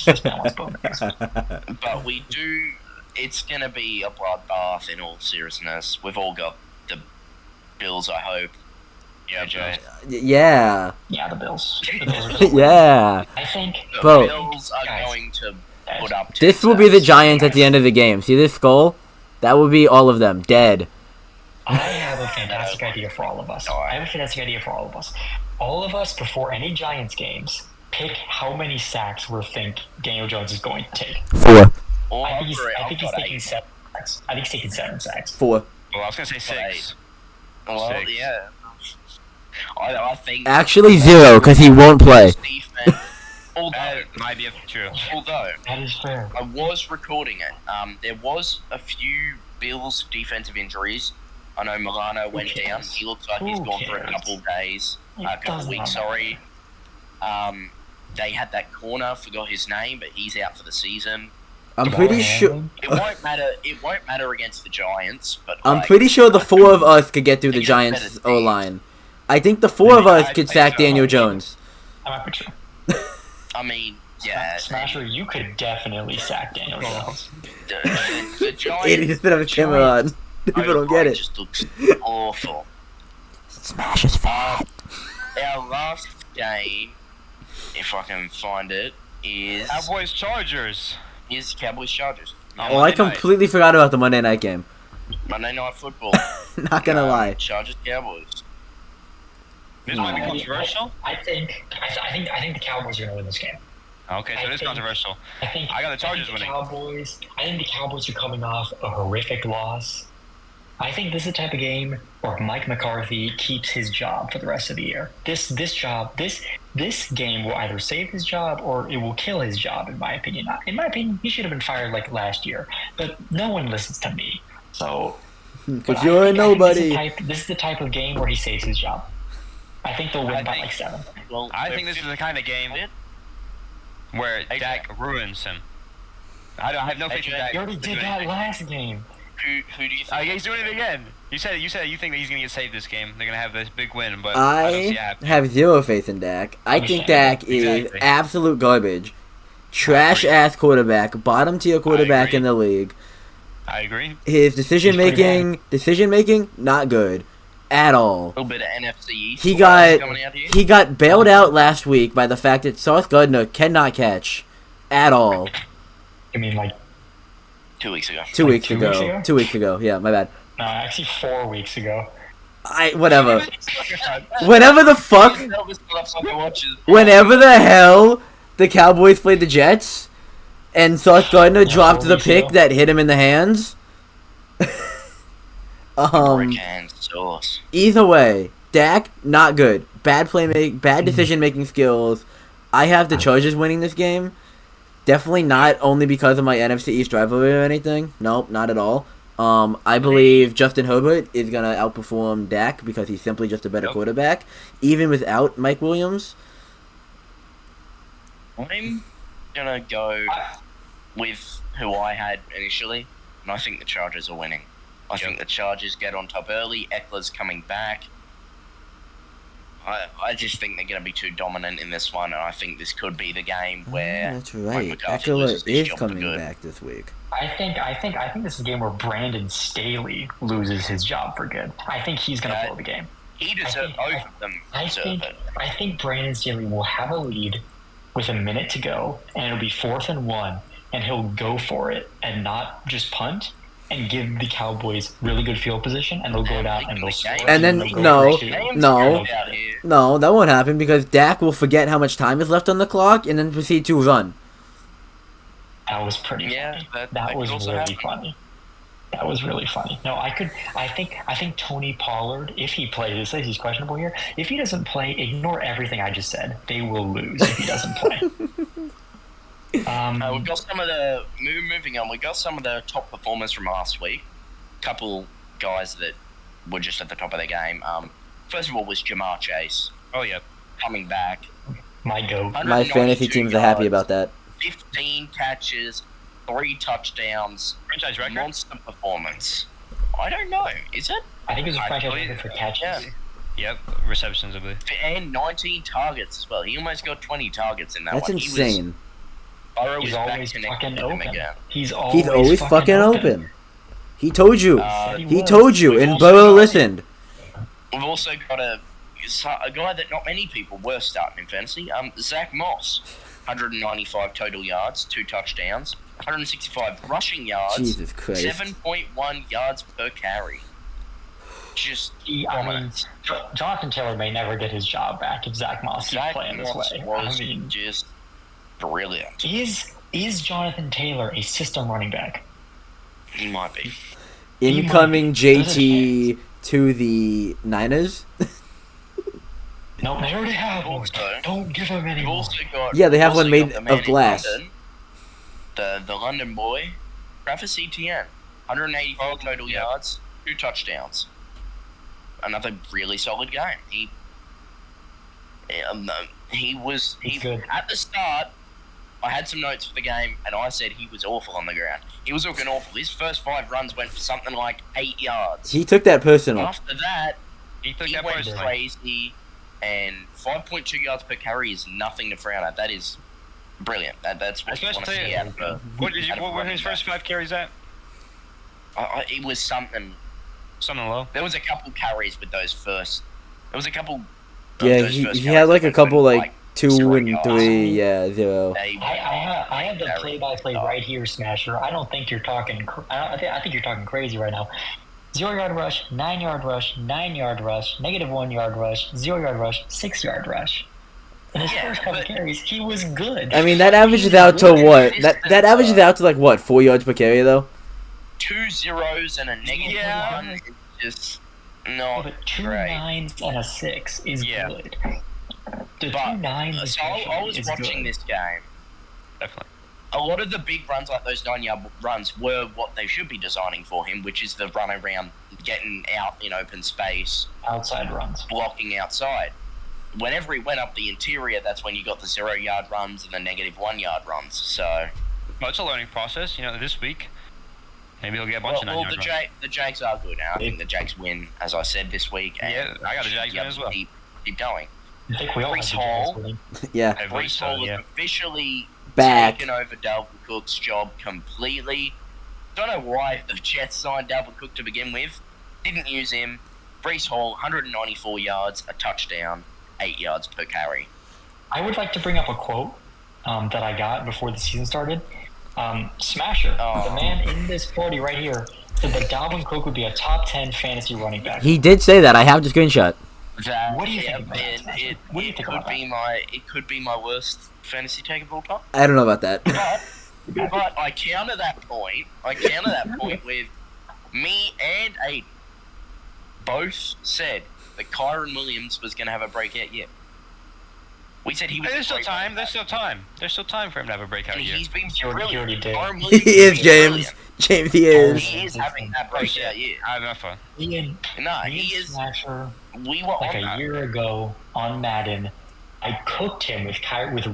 S3: This man wants bonus.
S2: But we do. It's going to be a bloodbath in all seriousness. We've all got the Bills, I hope. Yeah, Jay.
S4: Yeah.
S3: Yeah, the Bills. The Bills are gonna win.
S4: Yeah.
S3: I think.
S2: The
S4: Bro.
S2: Bills are
S3: Guys.
S2: going to put up.
S4: This will be the Giants at the end of the game. See this skull? That will be all of them dead.
S3: I have a fantastic idea for all of us. All of us, before any Giants games, pick how many sacks we think Daniel Jones is going to take.
S4: 4.
S2: Or
S3: I think he's
S2: I've got
S3: taking
S2: 8.
S3: 7 sacks. I think he's taking 7 sacks.
S4: 4.
S1: Well, I was gonna say 6.
S2: Well,
S1: 6.
S2: yeah. I think.
S4: Actually 0 because he won't play.
S2: Defense, although,
S1: That might be true.
S2: although
S3: That is fair.
S2: I was recording it. There was a few Bills defensive injuries. I know Milano went
S3: cares?
S2: down. He looks like he's
S3: Who
S2: gone for a
S3: cares?
S2: couple of days,
S3: It
S2: a couple
S3: does
S2: of weeks.
S3: not
S2: Sorry. they had that corner, forgot his name, but he's out for the season.
S4: I'm pretty sure.
S2: It won't matter. It won't matter against the Giants, but
S4: I'm pretty sure the four of us could get through the Giants' O line. I think the four of us could sack Daniel Jones.
S3: I'm not sure.
S2: I mean, yeah.
S3: Smasher, you could definitely sack Daniel Jones.
S2: The Giants.
S4: He just didn't have a camera on. People don't get it.
S2: Just looks awful.
S4: Smash is fat.
S2: Our last game, if I can find it, is
S1: Cowboys Chargers.
S2: Is Cowboys Chargers.
S4: Oh, I completely forgot about the Monday night game.
S2: Monday Night Football.
S4: Not gonna lie.
S2: Chargers Cowboys.
S1: This might be controversial.
S3: I think the Cowboys are gonna win this game.
S1: Okay, so it is controversial. I got the Chargers winning.
S3: I think the Cowboys are coming off a horrific loss. I think this is the type of game where Mike McCarthy keeps his job for the rest of the year. This game will either save his job or it will kill his job, in my opinion. In my opinion, he should have been fired like last year, but no one listens to me. So,
S4: because you're a nobody.
S3: This is the type of game where he saves his job. I think they'll win by like 7.
S2: Well,
S1: I think this is the kind of game where Dak ruins him. I have no faith in Dak.
S3: You already did that last game.
S2: Who do you think?
S1: He's doing it again. You said you think that he's gonna get saved this game. They're gonna have this big win, but
S4: I
S1: don't see it happening.
S4: have zero faith in Dak. I think Dak is absolute garbage. Trash ass quarterback, bottom tier quarterback in the league.
S1: I agree.
S4: His decision making, not good at all.
S2: A little bit of NFC East.
S4: He got bailed out last week by the fact that Sauce Gardner cannot catch at all.
S3: I mean, like
S2: 2 weeks ago.
S4: 2 weeks ago. 2 weeks ago. Yeah, my bad.
S3: No, actually 4 weeks ago.
S4: Whatever. Whenever the fuck. Whenever the hell the Cowboys played the Jets, and Sauce Gardner dropped the pick that hit him in the hands. Either way, Dak not good. Bad decision making skills. I have the Chargers winning this game. Definitely not only because of my NFC East rivalry or anything. Nope, not at all. I believe Justin Herbert is gonna outperform Dak because he's simply just a better quarterback, even without Mike Williams.
S2: I'm gonna go with who I had initially, and I think the Chargers are winning. I think the Chargers get on top early. Eckler's coming back. I just think they're going to be too dominant in this one, and I think this could be the game where
S4: that's right. Eckler is coming back this week.
S3: I think this is a game where Brandon Staley loses his job for good. I think he's going to blow the game.
S2: He deserves both of them.
S3: I think Brandon Staley will have a lead with a minute to go, and it'll be 4th and 1, and he'll go for it and not just punt and give the Cowboys really good field position, and they'll go down and they'll score.
S4: And then no, that won't happen because Dak will forget how much time is left on the clock and then proceed to run.
S3: That was pretty funny. That was really funny. That was really funny. No, I think Tony Pollard, if he plays, he's questionable here. If he doesn't play, ignore everything I just said. They will lose if he doesn't play.
S2: We've got some of the moving on. We got some of the top performers from last week. Couple guys that were just at the top of their game. First of all was Jamar Chase.
S1: Oh yeah,
S2: coming back.
S3: My go.
S4: My fantasy teams are happy about that.
S2: 15 catches, 3 touchdowns.
S1: Franchise record.
S2: Monster performance. I don't know. Is it?
S3: I think it was a franchise record for catches.
S2: Yeah.
S1: Yep, receptions, I believe.
S2: And 19 targets as well. He almost got 20 targets in that one.
S4: That's insane.
S3: He's always fucking open. He's
S4: always fucking open. He told you. He told you, and Burrow listened.
S2: We've also got a guy that not many people were starting in fantasy. Zach Moss, 195 total yards, 2 touchdowns, 165 rushing yards,
S4: Jesus Christ.
S2: 7.1 yards per carry. Just dominance.
S3: Jonathan Taylor may never get his job back if Zach Moss keeps playing this way.
S2: Just brilliant.
S3: Is Jonathan Taylor a system running back?
S2: He might be.
S4: Incoming JT to the Niners?
S3: No, they already have one. Don't give him any more.
S4: Yeah, they have one made of glass.
S2: The London boy, Travis Etienne, 184 total yards, 2 touchdowns. Another really solid game. he
S3: good.
S2: at the start. I had some notes for the game, and I said he was awful on the ground. He was looking awful. His first 5 runs went for something like 8 yards.
S4: He took that personal.
S2: After that,
S1: He took
S2: he
S1: that
S2: went
S1: personally.
S2: crazy, and 5.2 yards per carry is nothing to frown at. That is brilliant. That's what you want to see out of a.
S1: What were his first 5 carries at?
S2: It was something.
S1: Something low.
S2: There was a couple carries with those first. There was a couple.
S4: Yeah, he had like a couple like 2
S2: 0
S4: and
S2: yards.
S4: 3. Yeah, 0.
S3: I have the play-by-play right here, Smasher. I don't think you're talking. I think you're talking crazy right now. 0-yard rush, 9-yard rush, 9-yard rush, -1 yard rush, 0-yard rush, 6-yard rush. In his first couple carries, he was good.
S4: I mean, that averages out to what? That averages out to like what? 4 yards per carry though.
S2: 2 zeros and a -1 is just not
S3: but 2
S2: great.
S3: 9s and a 6 is good. The 2 9s.
S2: So I was watching this game.
S1: Definitely.
S2: A lot of the big runs, like those 9-yard runs, were what they should be designing for him, which is the run around, getting out in open space,
S3: Outside runs,
S2: blocking outside. Whenever he went up the interior, that's when you got the 0-yard runs and the -1 yard runs. So,
S1: Well, it's a learning process. This week, maybe he'll get a bunch of 9-yard runs.
S2: the Jags are good, and I think the Jags win, as I said this week. And
S1: Yeah, I got the Jags win as well.
S2: Keep going.
S3: I think we all have
S2: Brees
S3: the
S2: Hall.
S3: Jags winning.
S4: Yeah.
S2: Brees Hall is officially
S4: Back.
S2: taken over Dalvin Cook's job completely. Don't know why the Jets signed Dalvin Cook to begin with. Didn't use him. Brees Hall, 194 yards, a touchdown, 8 yards per carry.
S3: I would like to bring up a quote that I got before the season started. Smasher, the man in this party right here, said that Dalvin Cook would be a top 10 fantasy running back.
S4: He did say that. I have the screenshot.
S3: What do you think about that?
S2: It could be my worst fantasy take of all time.
S4: I don't know about that.
S2: But I counter that point. With me and Aiden both said that Kyron Williams was going to have a breakout year. We said he was.
S1: There's still time. There's still time. There's still time for him to have a breakout
S2: And
S1: year.
S2: he's been
S3: He already
S2: brilliant.
S3: did.
S2: Kyron Williams
S4: He is,
S2: has been
S4: James.
S2: brilliant.
S4: James, he is.
S2: He is having that breakout year.
S1: I have enough fun.
S3: Ian,
S2: He is.
S3: Smasher,
S2: We were
S3: like
S2: on
S3: a
S2: that.
S3: year ago on Madden, I cooked him with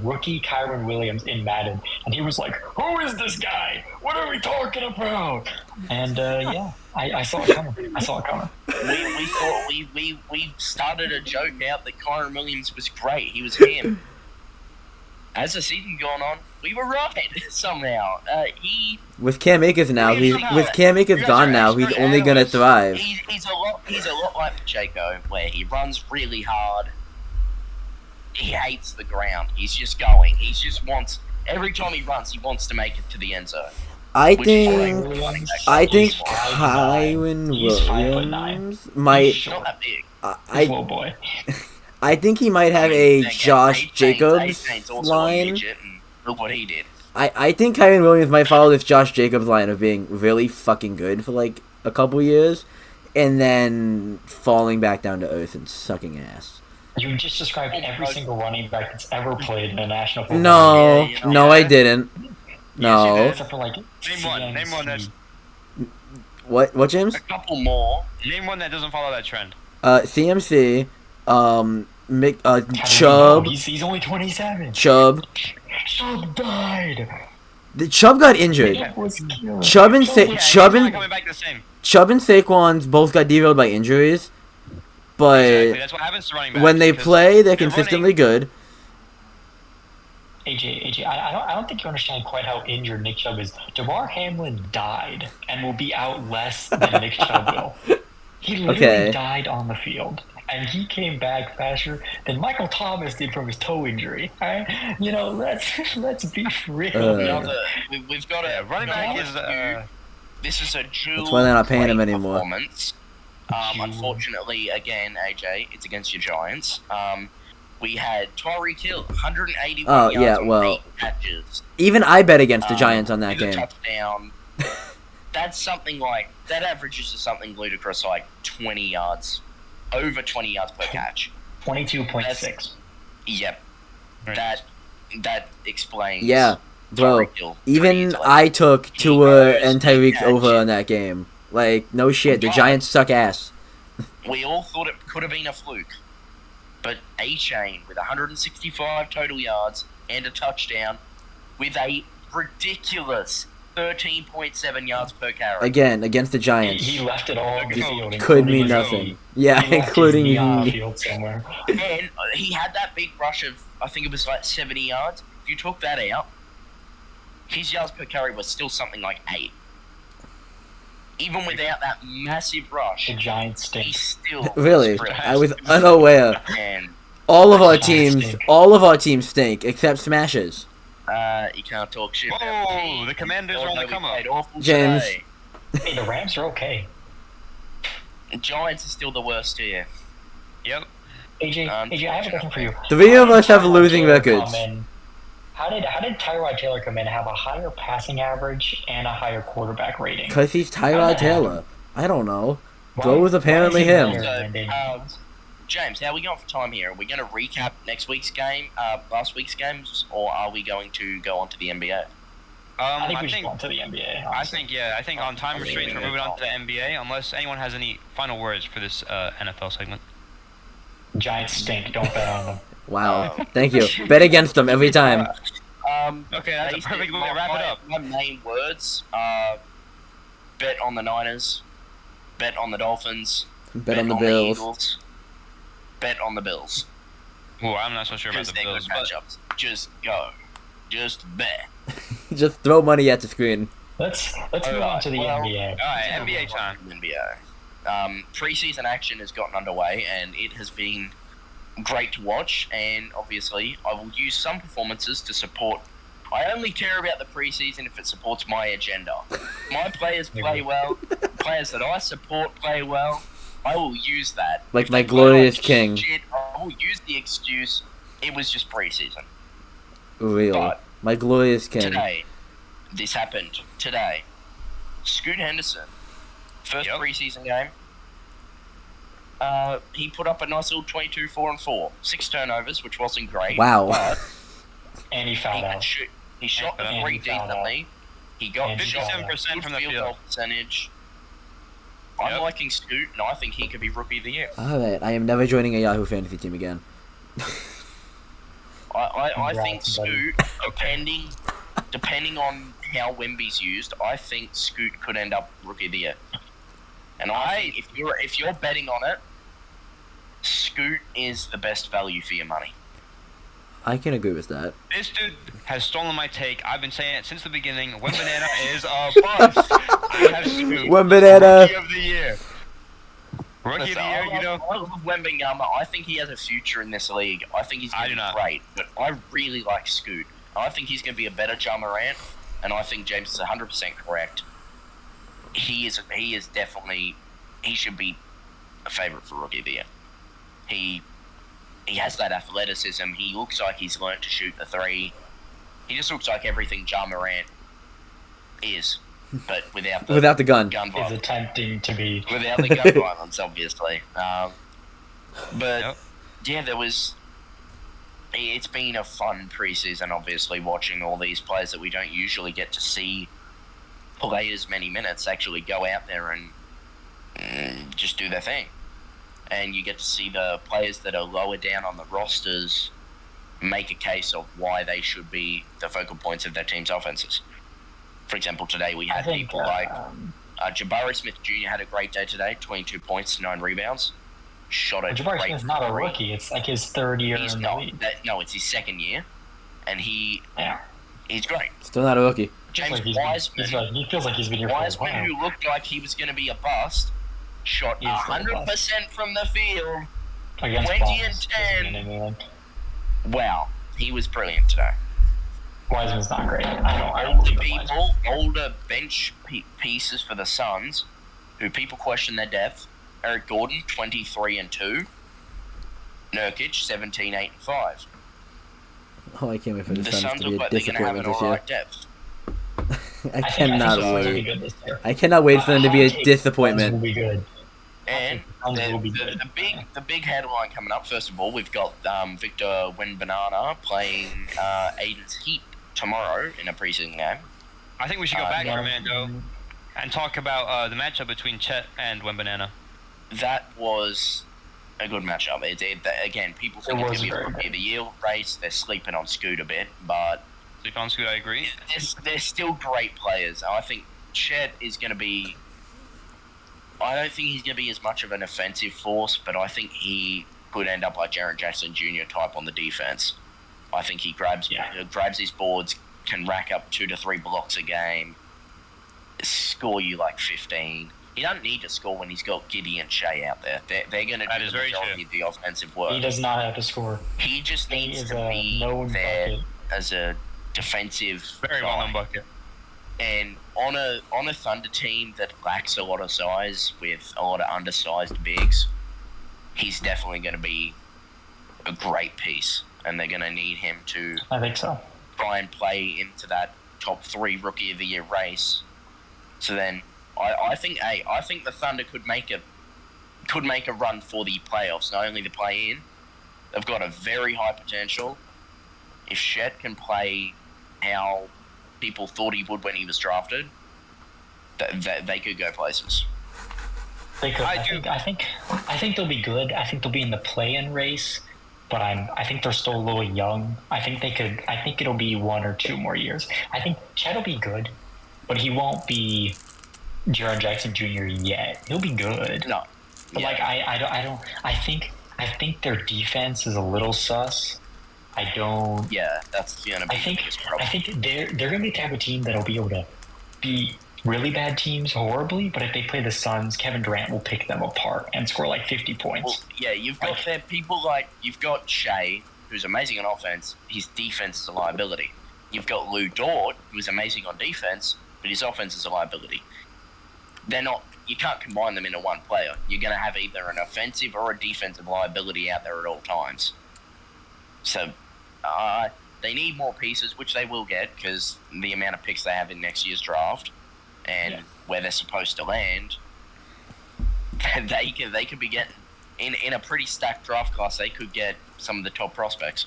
S3: rookie Kyron Williams in Madden, and he was like, "Who is this guy? What are we talking about?" And yeah, I saw it coming.
S2: We thought we started a joke out that Kyron Williams was great. He was him. As the season gone on, we were right somehow.
S4: With Cam Akers now, with Cam Akers gone now, he's only gonna thrive.
S2: He's a lot like Pacheco, where he runs really hard. He hates the ground. He's just going. He just wants, every time he runs, he wants to make it to the end zone.
S4: I
S2: Which is
S4: think Kyron Williams might.
S2: He's not that big.
S3: Whoa, boy.
S4: I think he might have a Josh Jacobs
S2: Saints also a
S4: line.
S2: midget, and look what he did.
S4: I think Kyron Williams might follow this Josh Jacobs line of being really fucking good for like a couple years, and then falling back down to earth and sucking ass.
S3: You just described every single running back that's ever played in the National Football League.
S4: No, I didn't. No.
S3: Except for like
S1: Name one that's
S4: What, James?
S2: A couple more.
S1: Name one that doesn't follow that trend.
S4: CMC, Chubb.
S3: He's only 27.
S4: Chubb
S3: died.
S4: The Chubb got injured. Chubb and
S1: Coming back the same.
S4: Chubb and Saquon's both got derailed by injuries, but
S1: Exactly. That's what happens to running backs.
S4: when they
S1: because
S4: play, they're consistently good.
S3: AJ, I don't think you understand quite how injured Nick Chubb is. DeMar Hamlin died and will be out less than Nick Chubb will. He literally died on the field, and he came back faster than Michael Thomas did from his toe injury. Right? You know, let's be real.
S2: We've got a
S1: running back is.
S2: This is a dual.
S4: That's why they're not paying him anymore.
S2: Performance. Unfortunately, again, AJ, it's against your Giants. We had Tyreek Hill, 181 yards on 8 catches.
S4: Even I bet against the Giants on that game.
S2: Touchdown. That's something like, that averages to something ludicrous like 20 yards, over 20 yards per catch.
S3: 22.6.
S2: Yep. That explains.
S4: Yeah, bro.
S2: Hill
S4: Even I took Tua and Tyreek over on that game. Like, no shit. The Giants suck ass.
S2: We all thought it could have been a fluke. But A-Chain with 165 total yards and a touchdown with a ridiculous 13.7 yards per carry.
S4: Again, against the Giants.
S3: He left it all on the field.
S4: Could mean nothing. Yeah, including
S3: on the field somewhere.
S2: And he had that big rush of, I think it was like 70 yards. If you took that out, his yards per carry was still something like 8. Even without that massive rush,
S3: the Giants stink.
S2: He still
S4: really? I was unaware.
S2: And
S4: all of our teams stink except Smashes.
S2: You can't talk shit.
S1: Oh, the Commanders are on the come up.
S4: James.
S3: Hey, the Rams are okay.
S2: The Giants are still the worst here.
S1: Yep.
S3: AJ, I have a question for you.
S4: 3 of us have losing records.
S3: How did Tyrod Taylor come in and have a higher passing average and a higher quarterback rating?
S4: Because he's Tyrod Taylor. I don't know. Go with apparently him.
S2: James, how are we going for time here? Are we going to recap next week's game, last week's games, or are we going to go on to the NBA?
S3: I think we should go on to the NBA.
S1: Honestly. I think on time restraints we're moving on to the NBA, unless anyone has any final words for this NFL segment.
S3: Giants stink. Don't bet on them.
S4: Wow. Thank you. Bet against them every time.
S1: Okay, that's a perfect way to wrap it up.
S2: My main words are bet on the Niners, bet on the Dolphins,
S4: bet on the Bills.
S2: The Eagles, bet on the Bills.
S1: Ooh, I'm not so sure about the Bills.
S2: Matchups. Just go. Just bet.
S4: Just throw money at the screen.
S3: Let's move on to the NBA.
S1: All right, NBA time.
S2: NBA. Preseason action has gotten underway, and it has been great to watch. And obviously, I will use some performances to support. I only care about the preseason if it supports my agenda. My players play well. Players that I support play well. I will use that.
S4: Like my glorious king.
S2: Shit, I will use the excuse. It was just preseason.
S4: Real. But my glorious king.
S2: Today, this happened. Today, Scoot Henderson, first preseason game. He put up a nice little 22, 4 and 4, 6 turnovers, which wasn't great.
S4: Wow.
S2: But
S3: and he fouled out.
S2: He shot the three decently. He got
S1: 57% from the field
S2: goal percentage. I'm liking Scoot, and I think he could be Rookie of the Year.
S4: Alright, I am never joining a Yahoo fantasy team again.
S2: I think Scoot, depending on how Wemby's used, I think Scoot could end up Rookie of the Year. And I think if you're betting on it, Scoot is the best value for your money.
S4: I can agree with that.
S1: This dude has stolen my take. I've been saying it since the beginning. Wembanana is a bust. I have Scoot.
S4: Wembanana.
S1: Rookie of the Year. Rookie of the Year, you know.
S2: I love Wembanyama. I think he has a future in this league. I think he's going to be great. But I really like Scoot. I think he's going to be a better Ja Morant. And I think James is 100% correct. He is definitely, he should be a favorite for Rookie of the Year. He has that athleticism. He looks like he's learnt to shoot the three. He just looks like everything Ja Morant is, but without
S4: the gun.
S3: He's attempting to be
S2: without the gun violence, obviously. But there was. It's been a fun preseason, obviously, watching all these players that we don't usually get to see play as many minutes actually go out there and just do their thing. And you get to see the players that are lower down on the rosters make a case of why they should be the focal points of their team's offenses. For example, today we had people like Jabari Smith Jr. had a great day today, 22 points, 9 rebounds. Shot a
S3: Jabari Smith's not a rookie. It's like his third year in the league.
S2: No, it's his second year. And he's great.
S4: Still not a rookie.
S2: James Wiseman.
S3: He feels like he's been here for a while.
S2: Wiseman, who looked like he was going to be a bust, shot 100% from the field.
S3: Against
S2: 20 and 10. Wow, he was brilliant today.
S3: Wiseman's not great. I don't
S2: older bench pieces for the Suns, who people question their depth. Eric Gordon, 23 and 2. Nurkic, 17, 8 and 5.
S4: Oh, I can't wait for the
S2: Suns
S4: to be a disappointment this year.
S2: Depth.
S4: I cannot wait. I cannot wait for them to be a disappointment.
S3: Will be good.
S2: And the big headline coming up, first of all, we've got Victor Wembanyama playing Aiden's Heat tomorrow in a preseason game.
S1: I think we should go back, Armando, and talk about the matchup between Chet and Wembanyama.
S2: That was a good matchup. Again, people think it's going to be a Rookie of the Year race. They're sleeping on Scoot a bit, but
S1: sleep on Scoot, I agree.
S2: They're still great players. I think Chet is going to be. I don't think he's going to be as much of an offensive force, but I think he could end up like Jaren Jackson Jr. type on the defense. I think he grabs his boards, can rack up 2 to 3 blocks a game, score you like 15. He doesn't need to score when he's got Giddy and Shea out there. They're going to do the majority of the offensive work.
S3: He does not have to score.
S2: He just needs to be there as a defensive
S1: very well-known bucket.
S2: And on a Thunder team that lacks a lot of size with a lot of undersized bigs, he's definitely going to be a great piece, and they're going to need him to.
S3: I think so.
S2: Try and play into that top 3 Rookie of the Year race. So then, I think the Thunder could make a run for the playoffs, not only the play-in. They've got a very high potential. If Chet can play how people thought he would when he was drafted, they could go places.
S3: They could. I think they'll be good. I think they'll be in the play-in race, but I think they're still a little young. I think it'll be 1 or 2 more years. I think Chet will be good, but he won't be Jaren Jackson Jr. yet. He'll be good.
S2: No.
S3: But I think their defense is a little sus. I don't.
S2: Yeah, that's gonna be.
S3: I think they're gonna be the type of team that'll be able to beat really bad teams horribly, but if they play the Suns, Kevin Durant will pick them apart and score like 50 points.
S2: Well, yeah, you've got people like you've got Shea, who's amazing on offense. His defense is a liability. You've got Lou Dort, who's amazing on defense, but his offense is a liability. They're not. You can't combine them into one player. You're going to have either an offensive or a defensive liability out there at all times. So, they need more pieces, which they will get because the amount of picks they have in next year's draft and where they're supposed to land, they could be getting in a pretty stacked draft class. They could get some of the top prospects.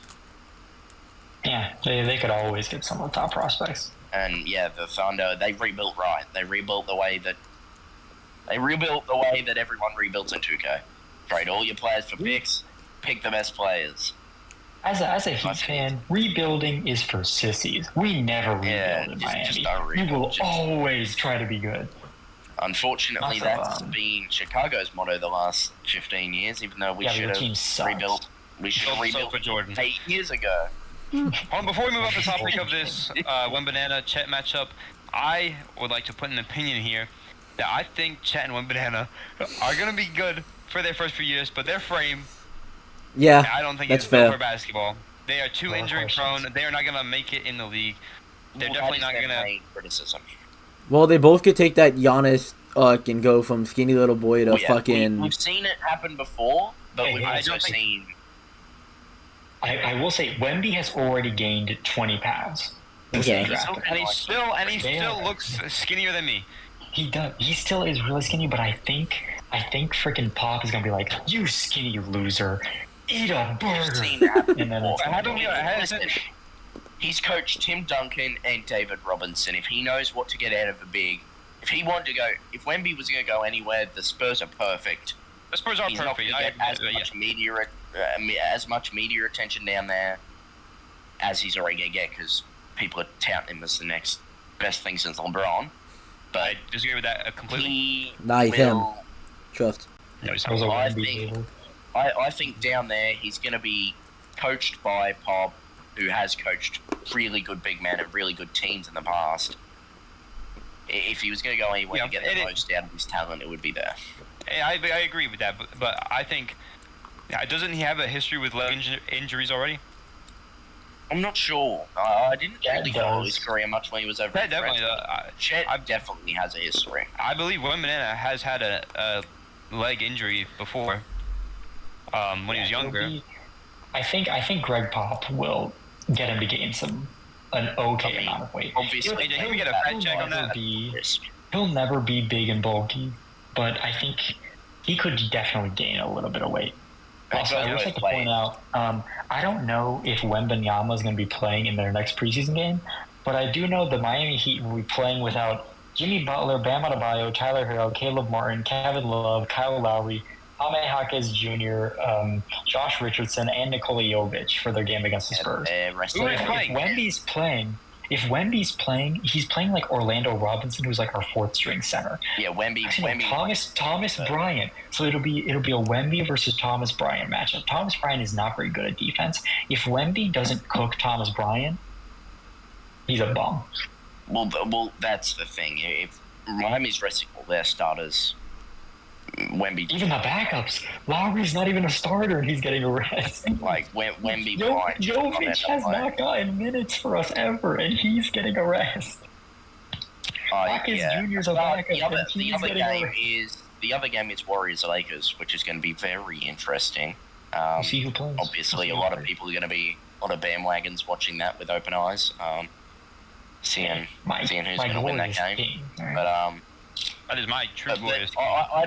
S3: Yeah, they could always get some of the top prospects.
S2: And the Thunder, they rebuilt right. They rebuilt the way that everyone rebuilds in 2K. Trade all your players for picks. Pick the best players.
S3: As a Heat fan, rebuilding is for sissies. We never rebuild in Miami.
S2: Just don't rebuild.
S3: We will always try to be good.
S2: Unfortunately, that's been Chicago's motto the last 15 years, even though we should have rebuilt. We should have rebuilt
S1: for Jordan
S2: 8 years ago.
S1: Before we move off the topic of this Wembanyama Chet matchup, I would like to put an opinion here that I think Chet and Wembanyama are going to be good for their first few years, but their frame, I don't think it's built for basketball. They are too injury prone. They are not going to make it in the league. They're definitely not going to.
S2: Criticism.
S4: Well, they both could take that Giannis and go from skinny little boy to fucking.
S2: We've seen it happen before, but we've also seen.
S3: I will say, Wemby has already gained 20 pounds.
S4: Okay.
S1: And he still looks skinnier than me.
S3: He does. He still is really skinny, but I think freaking Pop is gonna be like, "You skinny loser, eat a burger."
S2: And then he's coached Tim Duncan and David Robinson. If he knows what to get out of a big, if Wemby was gonna go anywhere, the Spurs are perfect.
S1: The Spurs are perfect.
S2: He's not gonna get as much media attention down there as he's already gonna get because people are touting him as the next best thing since LeBron. But
S1: I disagree with that completely.
S4: Trust.
S2: I think down there he's going to be coached by Pop, who has coached really good big men and really good teams in the past. If he was going to go anywhere to get the most out of his talent, it would be there.
S1: I agree with that, but I think doesn't he have a history with leg injuries already?
S2: I'm not sure. I didn't really follow his career much when he was over at Chet definitely has a history.
S1: I believe Wembanyama has had a leg injury before when he was younger.
S3: I think Greg Pop will get him to gain an okay amount of weight.
S1: Obviously, can we get a fact check on that?
S3: He'll never be big and bulky, but I think he could definitely gain a little bit of weight. Also, I wish I could point out, I don't know if Wembanyama is going to be playing in their next preseason game, but I do know the Miami Heat will be playing without Jimmy Butler, Bam Adebayo, Tyler Hero, Caleb Martin, Kevin Love, Kyle Lowry, Jaime Jaquez Jr., Josh Richardson, and Nikola Jovic for their game against the Spurs.
S2: If
S3: Wemby's playing, he's playing like Orlando Robinson, who's like our fourth string center.
S2: Yeah, Wemby.
S3: Thomas Bryant. So it'll be a Wemby versus Thomas Bryant matchup. Thomas Bryant is not very good at defense. If Wemby doesn't cook Thomas Bryant, he's a bum.
S2: Well, that's the thing. If Miami's resting all their starters, Wemby.
S3: Even the backups. Lowry's not even a starter, and he's getting a rest.
S2: Like Wemby.
S3: Jovic has not gotten minutes for us ever, and he's getting a rest. Jaquez Jr.'s a backup,
S2: the other game is Warriors Lakers, which is going to be very interesting.
S3: We'll see who plays.
S2: Obviously, a lot of bandwagons watching that with open eyes. Seeing who's going to win that game.
S3: Right.
S2: But
S1: that is my true Warriors.
S2: I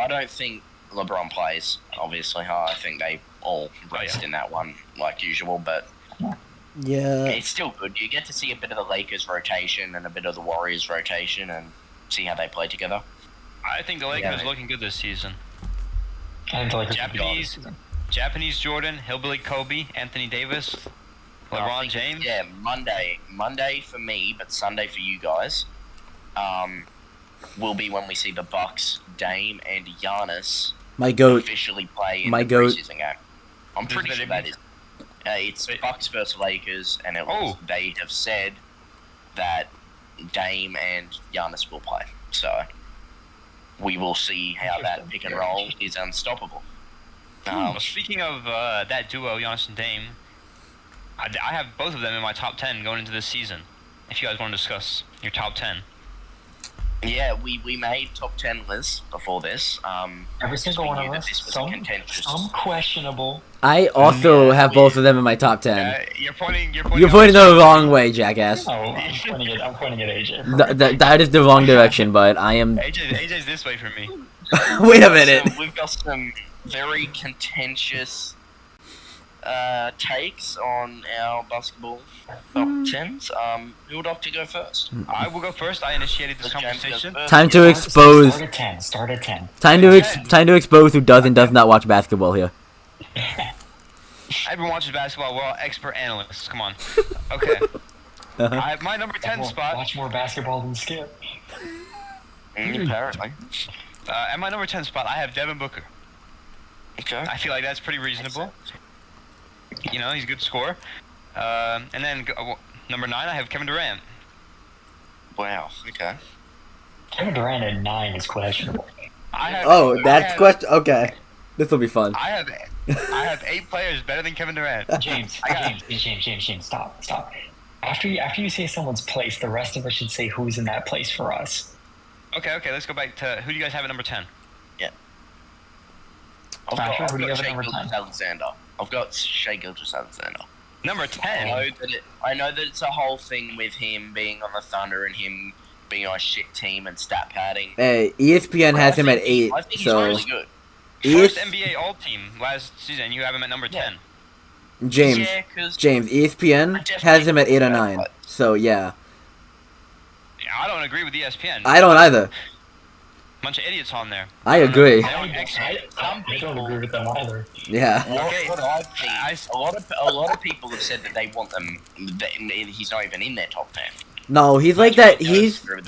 S2: don't think LeBron plays. Obviously, I think they all rest in that one like usual. But
S4: yeah,
S2: it's still good. You get to see a bit of the Lakers rotation and a bit of the Warriors rotation and see how they play together.
S1: I think the Lakers are looking good this season. Japanese Jordan, Hillbilly Kobe, Anthony Davis, LeBron James.
S2: Yeah, Monday for me, but Sunday for you guys. Will be when we see the Bucks, Dame, and Giannis officially play in the preseason game. I'm pretty sure that is. It's Bucks versus Lakers, and they have said that Dame and Giannis will play. So we will see how that pick and roll is unstoppable.
S1: Speaking of that duo, Giannis and Dame, I have both of them in my top 10 going into this season. If you guys want to discuss your top 10.
S2: Yeah, we made top 10 lists before this.
S3: Every single one of us. Some questionable.
S4: I also have both of them in my top 10.
S1: You're pointing
S4: the wrong way, jackass.
S3: Oh, I'm pointing at AJ.
S4: That is the wrong direction, but I am.
S1: AJ's this way from me.
S4: Wait a minute.
S2: We've got some very contentious takes on our basketball top 10s. Who would like to go first?
S1: I will go first. I initiated this conversation.
S4: Time to expose.
S3: Start at 10.
S4: Time to expose who does and does not watch basketball here.
S1: Everyone watches basketball. We're all expert analysts. Come on. Okay. I have my number 10 spot.
S3: Watch more basketball than Skip.
S2: Apparently.
S1: At my number 10 spot, I have Devin Booker.
S2: Okay.
S1: I feel like that's pretty reasonable. You know, he's a good scorer. And then number 9, I have Kevin Durant.
S2: Wow. Okay.
S3: Kevin Durant at 9 is questionable.
S4: Okay. This will be fun.
S1: I have 8 players better than Kevin Durant.
S3: James, stop. After you say someone's place, the rest of us should say who's in that place for us.
S1: Okay, let's go back to who do you guys have at number 10?
S2: Yeah. I've got Shai Gilgeous-Alexander.
S1: Number 10?
S2: I know that it's a whole thing with him being on the Thunder and him being on a shit team and stat padding.
S4: Hey, ESPN has him at 8,
S2: I think he's
S4: so...
S2: really good.
S1: First NBA All-Team last season, you have him at number 10.
S4: James, ESPN has him at 8 or 9, so yeah.
S1: Yeah, I don't agree with ESPN.
S4: I don't either.
S1: Bunch of idiots on there.
S4: I agree.
S3: I don't agree with them either.
S4: Yeah.
S2: Okay. A lot of people have said that they want them. He's not even in their top 10.
S4: No, he's like that.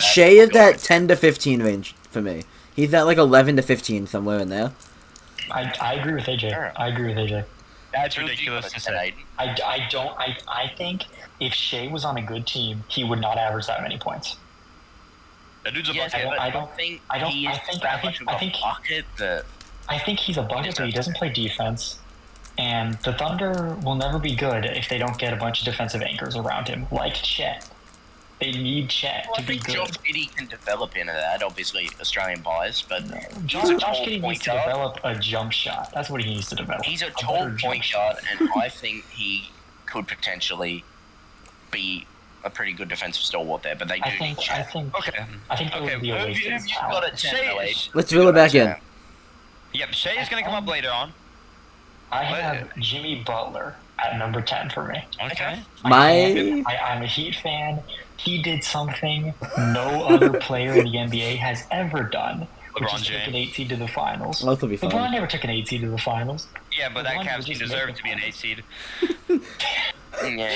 S4: Shai is that 10 to 15 range for me. He's at like 11 to 15 somewhere in there.
S3: I agree with AJ.
S1: That's ridiculous to say.
S3: I think if Shai was on a good team, he would not average that many points.
S1: That dude's a bucket.
S3: I think he's a bucket, but he doesn't play defense. And the Thunder will never be good if they don't get a bunch of defensive anchors around him, like Chet. They need Chet to be good.
S2: Josh Giddey can develop into that, obviously Australian bias, but
S3: Josh Giddey needs to develop a jump shot. That's what he needs to develop.
S2: He's a tall point guard, and I think he could potentially be a pretty good defensive stalwart there, but they do need Chet.
S3: I think it would be a waste of talent.
S4: Let's reel it back in.
S1: Yep, Shai is going to come up later on.
S3: I have Jimmy Butler at number 10 for me.
S1: Okay.
S3: I'm a Heat fan. He did something no other player in the NBA has ever done, which
S1: LeBron
S3: is take an
S1: James.
S3: 8 seed to the finals.
S4: Well, that'll be fun.
S3: LeBron never took an 8 seed to the finals.
S1: Yeah, but that
S3: LeBron
S1: Cavs
S3: would
S1: team
S3: just
S1: deserved
S3: make
S1: to be an
S3: the
S1: 8 seed.
S2: Yeah.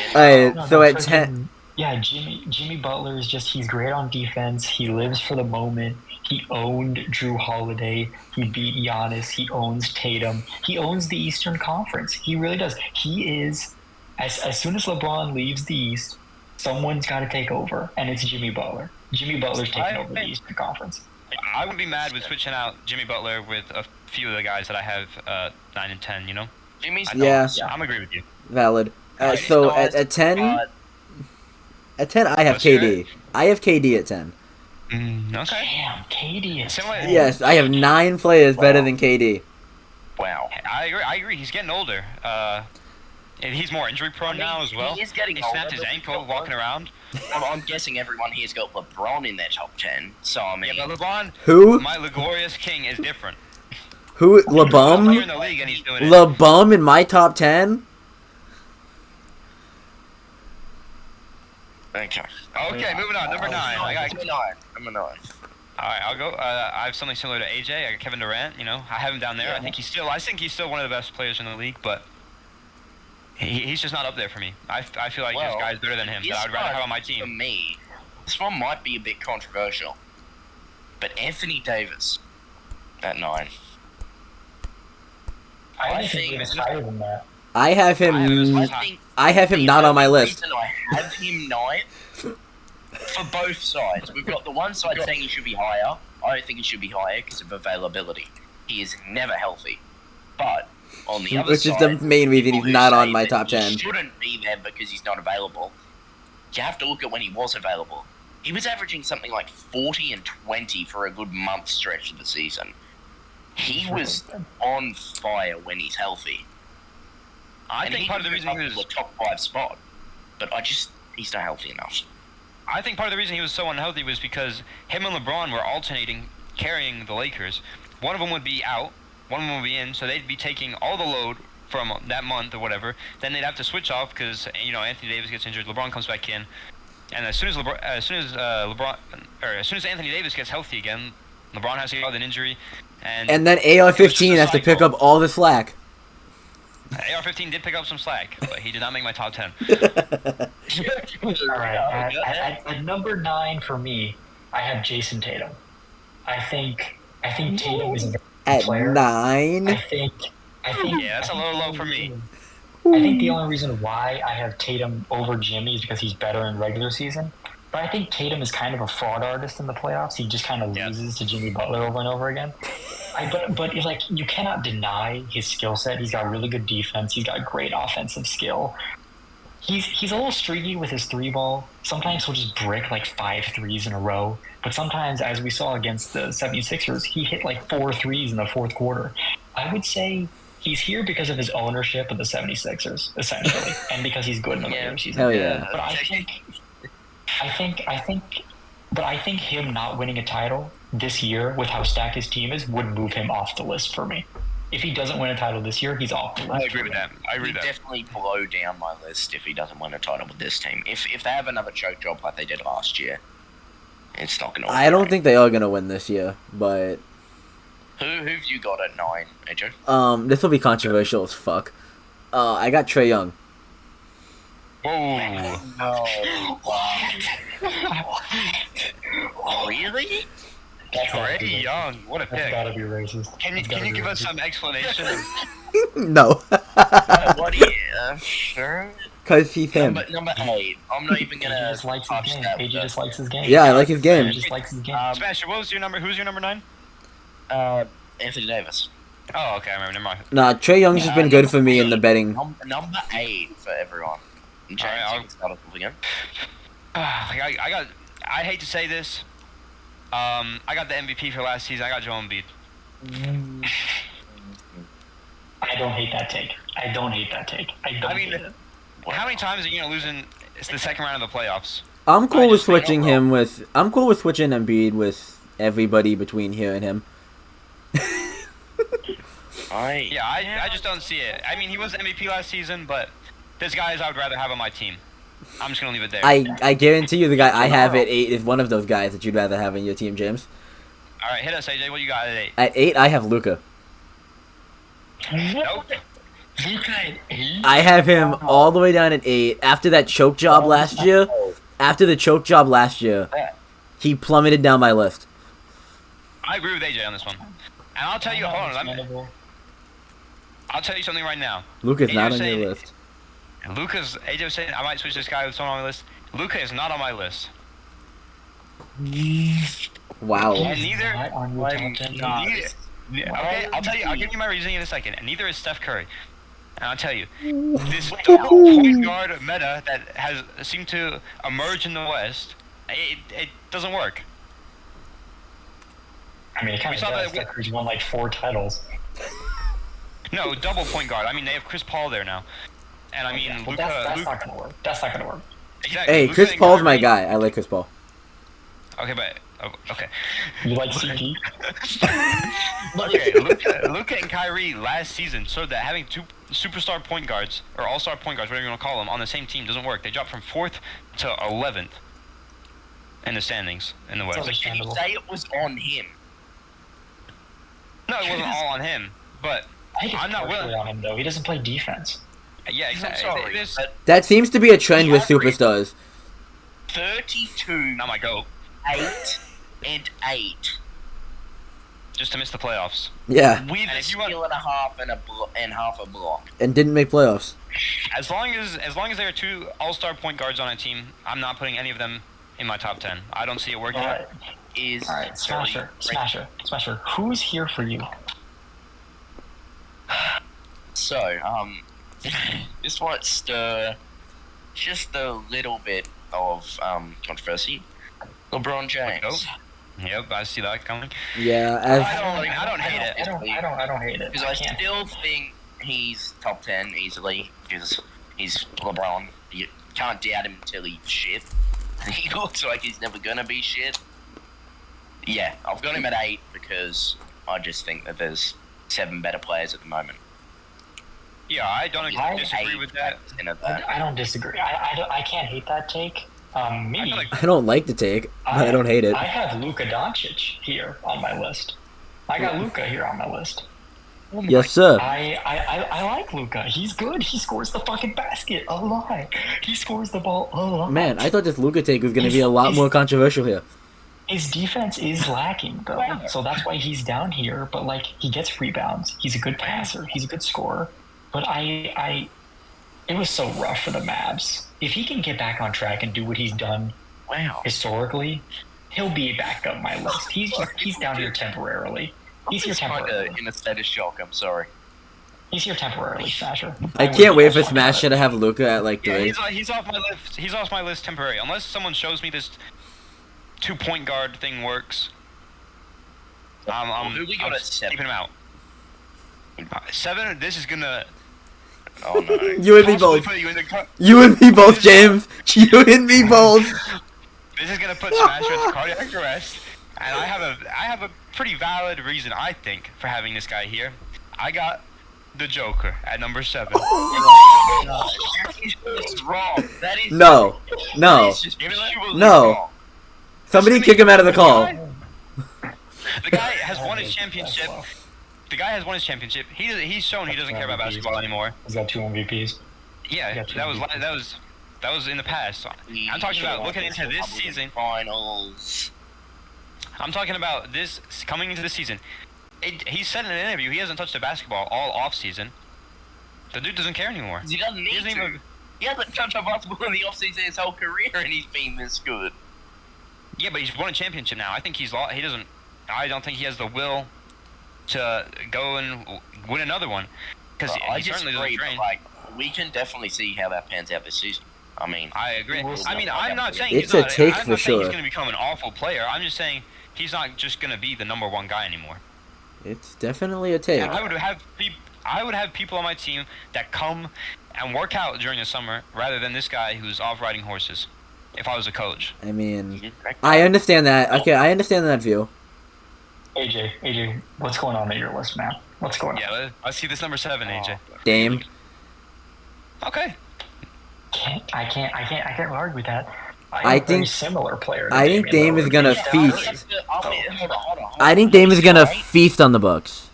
S4: Alright, so at 10.
S3: freaking- Yeah, Jimmy Butler is just, he's great on defense. He lives for the moment. He owned Drew Holiday. He beat Giannis. He owns Tatum. He owns the Eastern Conference. He really does. He is, as soon as LeBron leaves the East, someone's got to take over, and it's Jimmy Butler. Jimmy Butler's taking over the Eastern Conference.
S1: I would be mad with switching out Jimmy Butler with a few of the guys that I have 9 and 10, you know?
S2: Jimmy's
S4: Yeah.
S2: nice,
S1: I'm agree with you.
S4: Valid.
S2: Jimmy's
S4: So
S2: nice,
S4: at 10,
S2: but
S4: at 10, I have
S1: What's your-
S4: KD. I have KD at 10.
S1: Okay.
S3: Damn, KD is
S1: Similar-
S4: Yes, I have 9 players better than KD.
S2: wow.
S1: I agree. He's getting older. And he's more injury prone now as well.
S2: He is getting
S1: He snapped
S2: older,
S1: his
S2: but
S1: ankle walking around.
S2: I'm guessing everyone here's got LeBron in their top 10. So I mean,
S1: Yeah, but LeBron,
S4: Who?
S1: my Laborious King, is different.
S4: Who?
S1: Player in
S4: LeBum?
S1: the league and he's doing it.
S4: LeBum in my top 10?
S2: okay.
S1: Okay, moving on. Number 9. I got.
S2: Number 9.
S1: All right, I'll go. I have something similar to AJ. I got Kevin Durant. You know, I have him down there.
S2: Yeah.
S1: I think he's still one of the best players in the league, but he's just not up there for me. I feel like there's guys better than him that I'd rather have on my
S2: For
S1: team.
S2: me, this one might be a bit controversial, but Anthony Davis at 9.
S3: I
S2: I
S3: think
S2: think-
S3: Davis higher than that.
S4: I have him.
S2: I think
S4: him not on my
S2: the
S4: list.
S2: reason I have him 9 for both sides. We've got the one side saying he should be higher. I don't think he should be higher because of availability. He is never healthy. But on the other
S4: Which is
S2: side,
S4: the main reason
S2: people
S4: he's
S2: who
S4: not
S2: say
S4: on my
S2: that
S4: top
S2: he
S4: 10.
S2: shouldn't be there because he's not available. You have to look at when he was available. He was averaging something like 40 and 20 for a good month stretch of the season. He was on fire when he's healthy.
S1: I think part of the reason he
S2: was
S1: was.
S2: a top 5 spot, but he's not healthy enough.
S1: I think part of the reason he was so unhealthy was because him and LeBron were alternating carrying the Lakers. One of them would be out, one of them would be in, so they'd be taking all the load from that month or whatever. Then they'd have to switch off because Anthony Davis gets injured, LeBron comes back in, and as soon as Anthony Davis gets healthy again, LeBron has to get out with an injury, and
S4: And then AR-15 has to pick up all the slack.
S1: AR-15 did pick up some slack, but he did not make my top 10.
S3: All right, at number 9 for me, I have Jason Tatum. I think Tatum is a very good
S4: At
S3: player.
S4: 9?
S3: I think.
S1: Yeah, that's a little low for me.
S3: I think the only reason why I have Tatum over Jimmy is because he's better in regular season. But I think Tatum is kind of a fraud artist in the playoffs. He just kind of loses to Jimmy Butler over and over again. But it's like, you cannot deny his skill set. He's got really good defense. He's got great offensive skill. He's a little streaky with his 3-ball. Sometimes he'll just brick like 5 threes in a row. But sometimes, as we saw against the 76ers, he hit like 4 threes in the fourth quarter. I would say he's here because of his ownership of the 76ers, essentially, and because he's good in the regular season.
S4: Hell yeah.
S3: But I think him not winning a title this year with how stacked his team is would move him off the list for me. If he doesn't win a title this year, he's off the list.
S1: I agree with that.
S2: He'd definitely blow down my list if he doesn't win a title with this team. If they have another choke job like they did last year, it's not going to.
S4: I don't think they are going to win this year, but
S2: Who've you got at 9, AJ?
S4: this will be controversial as fuck. I got Trae Young.
S1: Whoa.
S2: No. Really?
S1: Trae Young, what a
S3: That's
S1: pick.
S3: gotta be racist.
S1: Can you give us some explanation?
S4: No.
S2: What do you? Sure.
S4: Because he's him.
S2: Number 8. I'm not even gonna.
S3: AJ just likes his game. AJ just likes his game.
S4: Yeah, I like his game.
S3: AJ just likes his game.
S1: Smasher, who's your number 9?
S2: Anthony Davis.
S1: Oh, okay, I remember. Never mind.
S4: Nah, Trae Young's just been good for me in the betting.
S2: Number 8 for everyone. James,
S1: Alright,
S2: you can start off again.
S1: I hate to say this. I got the MVP for last season. I got Joel Embiid.
S3: I don't hate that take. I don't hate it.
S1: How many times are you gonna lose in the second round of the playoffs?
S4: I'm cool
S2: I
S4: with
S2: just think
S4: switching him with. I'm cool with switching Embiid with everybody between here and him.
S1: I just don't see it. I mean, he was MVP last season, but there's guys I would rather have on my team. I'm just gonna leave it there.
S4: I guarantee you the guy I have at 8 is one of those guys that you'd rather have in your team, James.
S1: All right, hit us, AJ. What you got at 8?
S4: At 8, I have Luka.
S1: Nope.
S3: Luka at 8?
S4: I have him all the way down at 8. After that choke job last year, he plummeted down my list.
S1: I agree with AJ on this one. And I'll tell you, hold on. I'll tell you something right now.
S4: Luka's not on
S1: saying-
S4: your list.
S1: AJ was saying I might switch this guy with someone on my list. Luka is not on my list.
S4: Wow.
S1: And neither.
S3: Not on your top 10.
S1: Okay, I'll give you my reasoning in a second. And neither is Steph Curry. And I'll tell you, this double point guard meta that has seemed to emerge in the West, it doesn't work.
S3: I mean, it kind of does. Steph Curry's won like 4 titles.
S1: No, double point guard. I mean, they have Chris Paul there now. And I mean, Luka.
S3: That's not gonna work. That's not gonna work.
S1: Exactly.
S4: Hey,
S1: Luka
S4: Chris
S1: and
S4: Paul's my
S1: Kyrie-
S4: guy. I like Chris Paul.
S1: Okay, but okay.
S3: You like CP?
S1: Okay, Luka and Kyrie last season showed that having 2 superstar point guards or all-star point guards, whatever you want to call them, on the same team doesn't work. They dropped from 4th to 11th in the standings in the West.
S2: Can you say it was on him?
S1: No, it wasn't all on him, but
S3: I think it's
S1: I'm not
S3: partially
S1: willing.
S3: on him though. He doesn't play defense.
S1: Yeah,
S2: I'm
S1: exactly.
S2: sorry,
S1: It is
S2: but
S4: That seems to be a trend with superstars.
S2: 32,
S1: not my goal.
S2: 8, and 8.
S1: Just to miss the playoffs.
S4: Yeah,
S2: With
S1: And
S2: a
S1: if you want-
S2: steal and a half and half a block.
S4: and didn't make playoffs.
S1: As long as there are 2 all-star point guards on a team, I'm not putting any of them in my top 10. I don't see it working.
S3: All right,
S2: Is
S3: all right, Smasher. Who's here for you?
S2: So, this might stir just a little bit of controversy. LeBron James.
S1: Yep, I see that coming.
S4: Yeah,
S1: I don't hate it.
S3: I don't hate it.
S2: Because I still think he's top 10 easily. Because he's LeBron. You can't doubt him until he's shit. He looks like he's never gonna be shit. Yeah, I've got him at 8 because I just think that there's 7 better players at the moment.
S1: Yeah, I don't disagree with that.
S3: I don't disagree. I can't hate that take. Me,
S1: I feel like
S4: I don't like the take, but I don't hate it.
S3: I have Luka Doncic here on my list. I got Luka here on my list.
S4: Yes, sir.
S3: I like Luka. He's good. He scores the fucking basket a lot. He scores the ball a lot.
S4: Man, I thought this Luka take was going to be a lot more controversial here.
S3: His defense is lacking, though, so that's why he's down here. But like, he gets rebounds. He's a good passer. He's a good scorer. But it was so rough for the Mavs. If he can get back on track and do what he's done historically, he'll be back up my list. He's down here temporarily. He's here temporarily.
S2: In a state of shock, I'm sorry.
S3: He's here temporarily, Smasher.
S4: I can't wait for Smasher to have Luka at like 3.
S1: Yeah, he's off my list. He's off my list temporarily. Unless someone shows me this 2-point guard thing works.
S2: Who we got
S1: I'm
S2: at 7?
S1: keeping him out. 7. This is gonna.
S2: Oh no.
S4: You and me
S1: possibly
S4: both.
S1: put you in the
S4: You and me both, James. You and me both.
S1: This is gonna put Smasher into cardiac arrest, and I have a pretty valid reason, I think, for having this guy here. I got the Joker at number 7.
S2: That's wrong. That is
S4: No.
S2: That is just purely
S4: No.
S2: wrong.
S4: Somebody kick him out of the call.
S1: The guy has won his championship. The guy has won his championship. He's shown he doesn't care about basketball anymore.
S3: He's got 2 MVPs.
S1: Yeah, that was in the past. I'm talking about looking into this season.
S2: Finals.
S1: I'm talking about this coming into the season. He said in an interview he hasn't touched a basketball all off season. The dude doesn't care anymore.
S2: He doesn't need
S1: doesn't
S2: to.
S1: even-
S2: He hasn't touched a basketball in the offseason his whole career, and he's been this good.
S1: Yeah, but he's won a championship now. I think he doesn't. I don't think he has the will to go and win another one because
S2: I
S1: he certainly
S2: disagree,
S1: doesn't
S2: but
S1: train.
S2: like, we can definitely see how that pans out this season. I mean,
S1: I agree.
S3: We'll
S1: I mean, I'm not saying
S4: It's
S1: he's
S4: a
S1: not,
S4: take
S1: I'm
S4: for
S1: not saying he's
S4: sure.
S1: going to become an awful player. I'm just saying he's not just going to be the number 1 guy anymore.
S4: It's definitely a take.
S1: I would have people on my team that come and work out during the summer rather than this guy who's off riding horses. If I was a coach.
S4: I mean, I understand that. Okay, I understand that view.
S3: AJ, what's going on at your list, man? What's going on?
S1: Yeah, let's see this number 7, AJ.
S4: Dame.
S1: Okay.
S3: I can't argue with that. I think similar player.
S4: I think Dame is gonna feast.
S2: Hold on.
S4: I think Dame is gonna feast on the Bucks.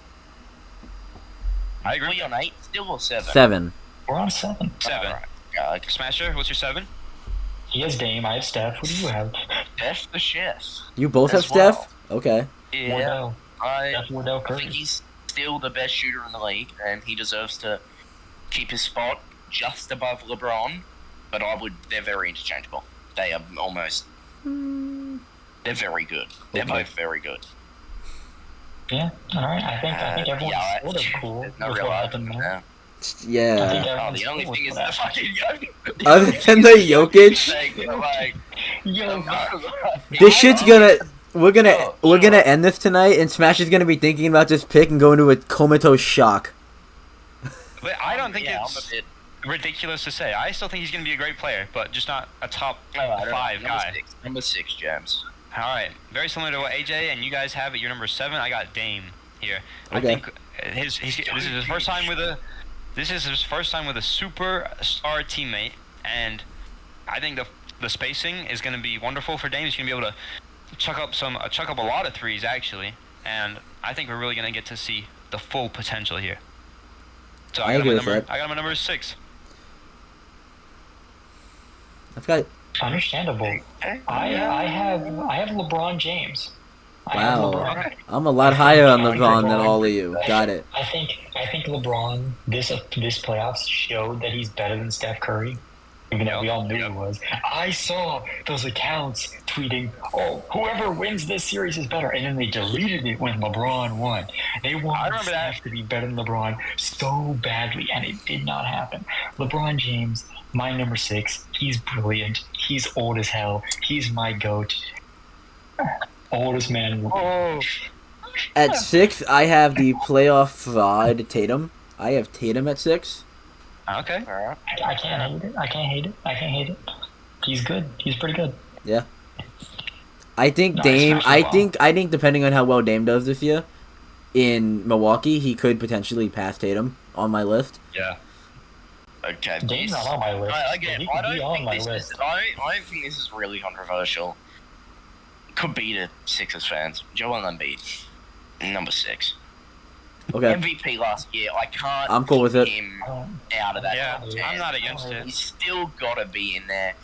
S1: I agree.
S2: Are we on 8 still or 7?
S4: 7.
S3: We're on 7.
S1: 7.
S2: Right.
S1: Smasher, what's your 7?
S3: He has Dame. I have Steph. What do you have?
S2: Steph the chef.
S4: You both have
S2: As well.
S4: Steph? Okay.
S2: Yeah,
S3: Wardell.
S2: I
S3: Wardell
S2: think
S3: Curry.
S2: he's still the best shooter in the league, and he deserves to keep his spot just above LeBron. But they're very interchangeable. They are almost. They're very good. They're both very good.
S3: Yeah. All right. I think everyone's sort of cool.
S2: There's no
S3: with
S2: real
S3: what
S2: argument
S3: happened there.
S2: there.
S4: Yeah.
S2: The only thing is the fucking
S4: Other than the Jokic,
S2: like,
S4: this shit's gonna. We're gonna end this tonight, and Smash is gonna be thinking about this pick and go into a comatose shock.
S1: But I don't think
S2: I'm
S1: it's
S2: a bit.
S1: ridiculous to say. I still think he's going to be a great player, but just not a top
S2: I don't know.
S1: 5 guy.
S2: Number 6, James.
S1: All right, very similar to what AJ and you guys have at your number 7. I got Dame here.
S4: Okay.
S1: I think this is his first time with a superstar teammate, and I think the spacing is going to be wonderful for Dame. He's going to be able to chuck up a lot of threes actually, and I think we're really going to get to see the full potential here. So I got my number 6.
S4: I've got.
S3: Understandable. I have LeBron James.
S4: Wow. I'm a lot higher on LeBron than all of you. Got it.
S3: I think LeBron this playoffs showed that he's better than Steph Curry. Even though we all knew he was. I saw those accounts tweeting, "Oh, whoever wins this series is better," and then they deleted it when LeBron won. They wanted Steph to be better than LeBron so badly, and it did not happen. LeBron James, my number 6. He's brilliant. He's old as hell. He's my GOAT. Oldest man.
S1: Oh.
S4: At 6, I have the playoff fraud Tatum. I have Tatum at 6.
S1: Okay.
S3: I can't hate it. He's good. He's pretty good.
S4: Yeah. I think Dame. I think depending on how well Dame does this year in Milwaukee, he could potentially pass Tatum on my list.
S1: Yeah.
S2: Okay.
S3: Dame's not on my list.
S2: I don't think this is really controversial. Could be to Sixers fans. Joel Embiid, number 6.
S4: Okay.
S2: MVP last year. I can't.
S4: I'm cool with it.
S2: Him out of that.
S1: Yeah,
S2: top 10.
S1: I'm not against it.
S2: He's still got to be in there.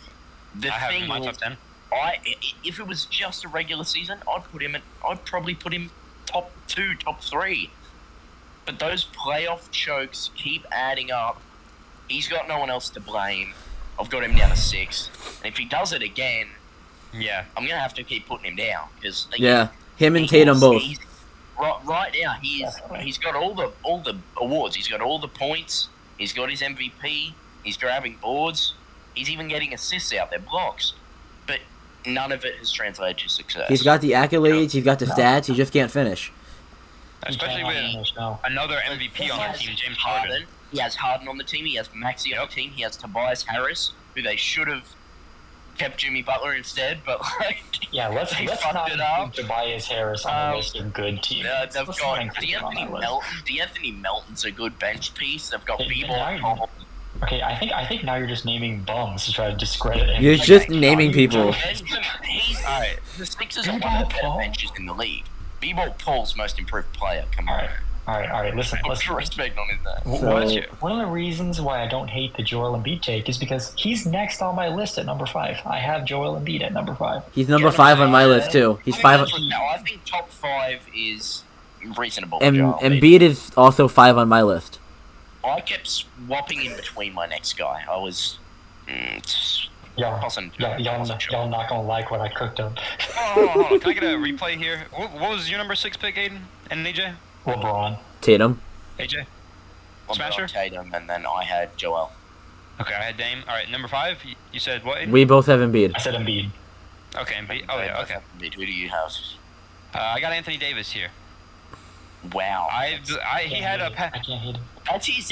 S1: I have him in my top 10.
S2: If it was just a regular season, I'd probably put him top 2, top 3. But those playoff chokes keep adding up. He's got no one else to blame. I've got him down to 6. And if he does it again,
S1: yeah,
S2: I'm gonna have to keep putting him down because
S4: him and Tatum both.
S2: Right now, he's got all the awards. He's got all the points. He's got his MVP. He's grabbing boards. He's even getting assists out there, blocks. But none of it has translated to success.
S4: He's got the accolades. He's got the stats. He just can't finish.
S1: Especially with another MVP on the team, James Harden.
S2: He has Harden on the team. He has Maxey on the team. He has Tobias Harris, who they should have kept Jimmy Butler instead, but
S3: let's not put Tobias Harris on the list of good teams.
S2: They've got D'Anthony Melton's a good bench piece. They've got B-Ball.
S3: Okay, I think now you're just naming bums to try to discredit him.
S4: You're just naming people.
S2: Alright, the Sixers are one of the better benches in the league. B-Ball Paul's most improved player. Come on.
S3: All right. Listen.
S2: Respect on his name.
S4: So,
S3: one of the reasons why I don't hate the Joel Embiid take is because he's next on my list at number 5. I have Joel Embiid at number 5.
S4: He's number 5 on my list too. He's 5.
S2: I think top 5 is reasonable.
S4: Embiid is also 5 on my list.
S2: I kept swapping in between my next guy. I was.
S3: Y'all not gonna like what I cooked up.
S1: Hold on. Can I get a replay here? What was your number 6 pick, Aiden and AJ?
S3: LeBron.
S4: Tatum.
S1: AJ? Smasher?
S2: Tatum, and then I had Joel.
S1: Okay, I had Dame. All right, number 5. You said what? Aiden?
S4: We both have Embiid.
S3: I said Embiid.
S1: Okay, Embiid. Oh yeah, okay.
S2: Embiid. Who do you have?
S1: I got Anthony Davis here.
S2: Wow.
S1: He had a.
S3: I can't hate him.
S2: That's his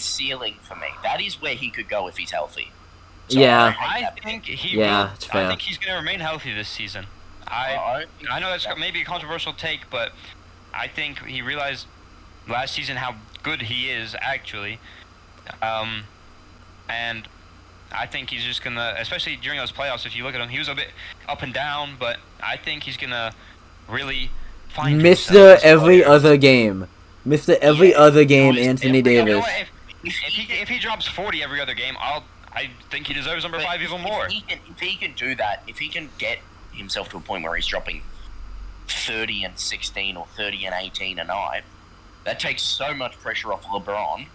S2: ceiling for me. That is where he could go if he's healthy.
S4: So I
S1: think
S4: it's
S1: I
S4: fair.
S1: think he's going to remain healthy this season. I know that's maybe a controversial take, but I think he realized last season how good he is actually, and I think he's just gonna, especially during those playoffs. If you look at him, he was a bit up and down, but I think he's gonna really find
S4: Mr.
S1: himself.
S4: Every other game. Mr. Every other game, Anthony Davis.
S1: You know what? If he drops 40 every other game, I think he deserves number 5 even more.
S2: If he can do that, if he can get himself to a point where he's dropping 30 and 16 or 30 and 18 a night, that takes so much pressure off LeBron.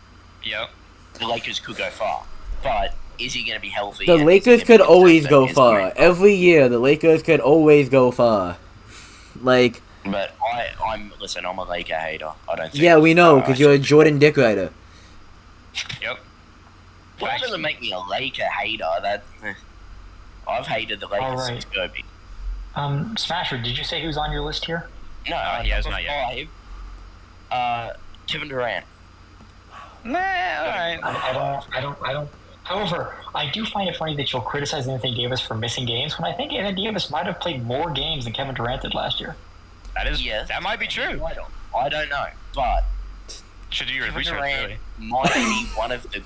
S1: Yep.
S2: The Lakers could go far, but is he going to be healthy?
S4: The Lakers could always go far. Every year, the Lakers could always go far. Like.
S2: But I'm a Laker hater. I don't think.
S4: Yeah, we know, because you're a Jordan Dick Rider.
S1: Yep.
S2: Well, that doesn't make me a Laker hater. I've hated the Lakers since Kobe.
S3: Smasher, did you say who's on your list here?
S2: No,
S1: he has not yet.
S2: 5, Kevin Durant.
S1: Nah, alright.
S3: I don't. However, I do find it funny that you'll criticize Anthony Davis for missing games when I think Anthony Davis might have played more games than Kevin Durant did last year.
S1: That might be true.
S2: I don't know, but
S1: should do your
S2: Kevin
S1: research.
S2: Durant
S1: Really.
S2: might be one of the.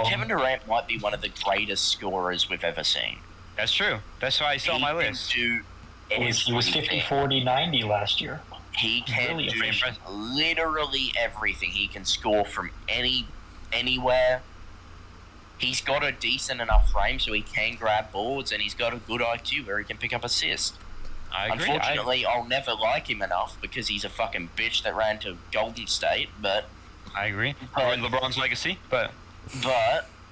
S2: Kevin Durant might be one of the greatest scorers we've ever seen.
S1: That's true. That's why he's still on my list.
S3: He was 50, 40, 90 last year.
S2: He can do literally everything. He can score from anywhere. He's got a decent enough frame so he can grab boards, and he's got a good IQ where he can pick up assists.
S1: I agree.
S2: Unfortunately, I'll never like him enough because he's a fucking bitch that ran to Golden State, but...
S1: I agree. Ruined LeBron's legacy, but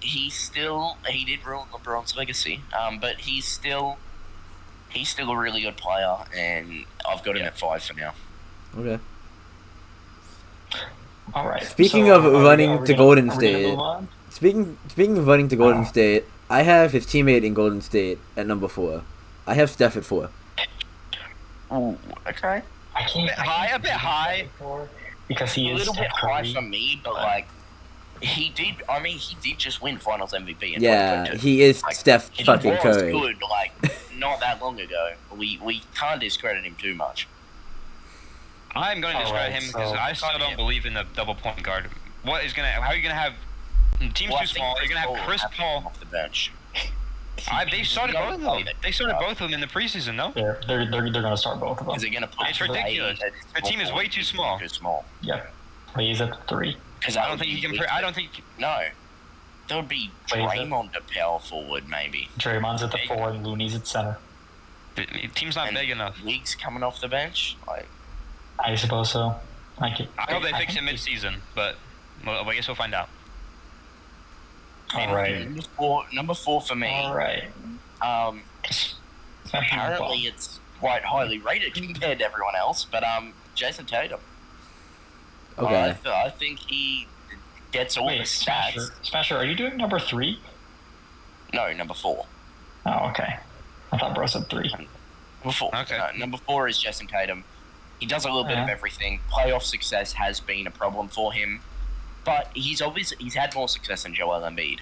S2: he did ruin LeBron's legacy, but he's still a really good player, and I've got him at 5 for now.
S4: Okay.
S3: All right.
S4: Speaking of running to Golden State, speaking of running to Golden State, I have his teammate in Golden State at number 4. I have Steph at 4.
S2: Ooh, okay.
S1: A bit high.
S3: Because he is
S2: a little bit high
S3: Curry.
S2: for me, but like he did just win Finals MVP.
S4: Yeah, he is Steph fucking Curry.
S2: He was good, like not that long ago. We can't discredit him too much.
S1: I'm going to discredit him because I still don't believe in the double point guard. How are you gonna have teams too small? You're gonna have Chris Paul
S2: off the bench.
S1: They started both of them. They started both of them in the preseason, no?
S3: They're gonna start both of them.
S2: Is it gonna put
S1: It's ridiculous. The team is way too small.
S3: Yep. He's at 3.
S2: Because
S1: I don't think you can. I don't think.
S2: No. That would be Draymond at power forward, maybe.
S3: Draymond's at the 4 and Looney's at center.
S1: The team's not big enough.
S2: League's coming off the bench.
S3: I suppose so.
S1: I hope they fix it mid-season, but I guess we'll find out.
S3: All right.
S2: Number four for me.
S3: All right.
S2: Apparently it's quite highly rated compared to everyone else, but Jason Tatum.
S4: Okay.
S2: I think he gets all the stats.
S3: Smasher, are you doing number 3?
S2: No, number 4.
S3: Oh, okay. I thought bro said 3.
S2: Number 4.
S1: Okay.
S2: Number 4 is Jason Tatum. He does a little bit of everything. Playoff success has been a problem for him, but he's had more success than Joel Embiid.